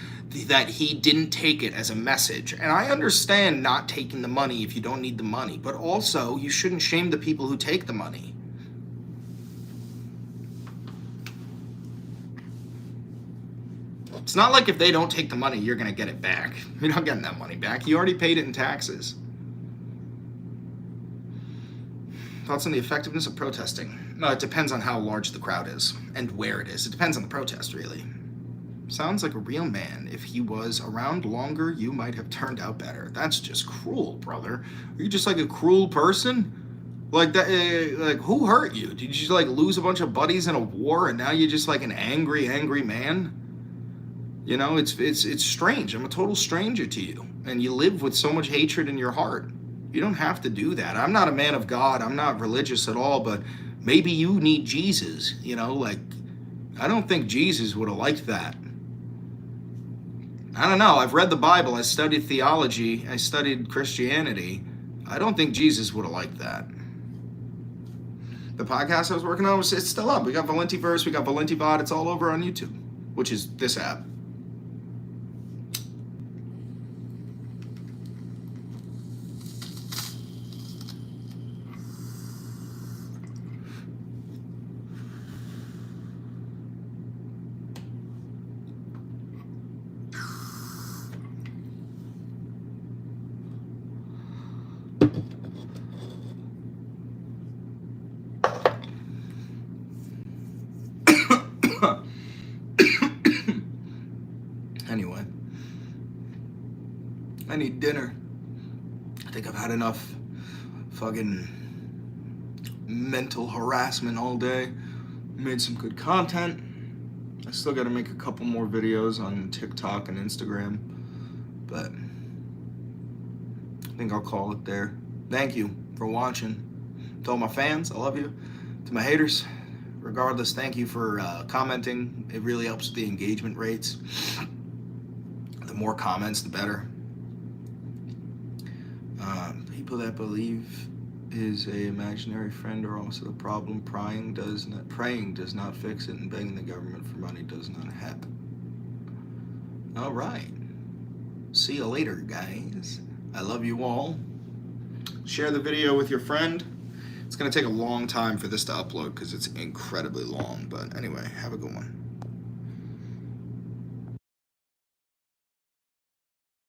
A: that he didn't take it as a message. And I understand not taking the money if you don't need the money, but also you shouldn't shame the people who take the money. It's not like if they don't take the money, you're going to get it back. You're not getting that money back. You already paid it in taxes. Thoughts on the effectiveness of protesting? No, it depends on how large the crowd is and where it is. It depends on the protest, really. Sounds like a real man. If he was around longer, you might have turned out better. That's just cruel, brother. Are you just like a cruel person? Like that? Like who hurt you? Did you just like lose a bunch of buddies in a war and now you're just like an angry man? You know, it's strange. I'm a total stranger to you, and you live with so much hatred in your heart. You don't have to do that. I'm not a man of God. I'm not religious at all, but maybe you need Jesus. You know, like I don't think Jesus would have liked that. I don't know. I've read the Bible. I studied theology. I studied Christianity. I don't think Jesus would have liked that. The podcast I was working on, it's still up. We got Valentiverse. We got Valentivod. It's all over on YouTube, which is this app. Anyway, I need dinner. I think I've had enough fucking mental harassment all day. Made some good content. I still got to make a couple more videos on TikTok and Instagram, but I think I'll call it there. Thank you for watching. To all my fans, I love you. To my haters, regardless, thank you for commenting. It really helps with the engagement rates. The more comments, the better. People that believe is a imaginary friend are also the problem. Praying does not fix it, and begging the government for money does not help. All right. See you later, guys. I love you all. Share the video with your friend. It's going to take a long time for this to upload because it's incredibly long. But anyway, have a good one.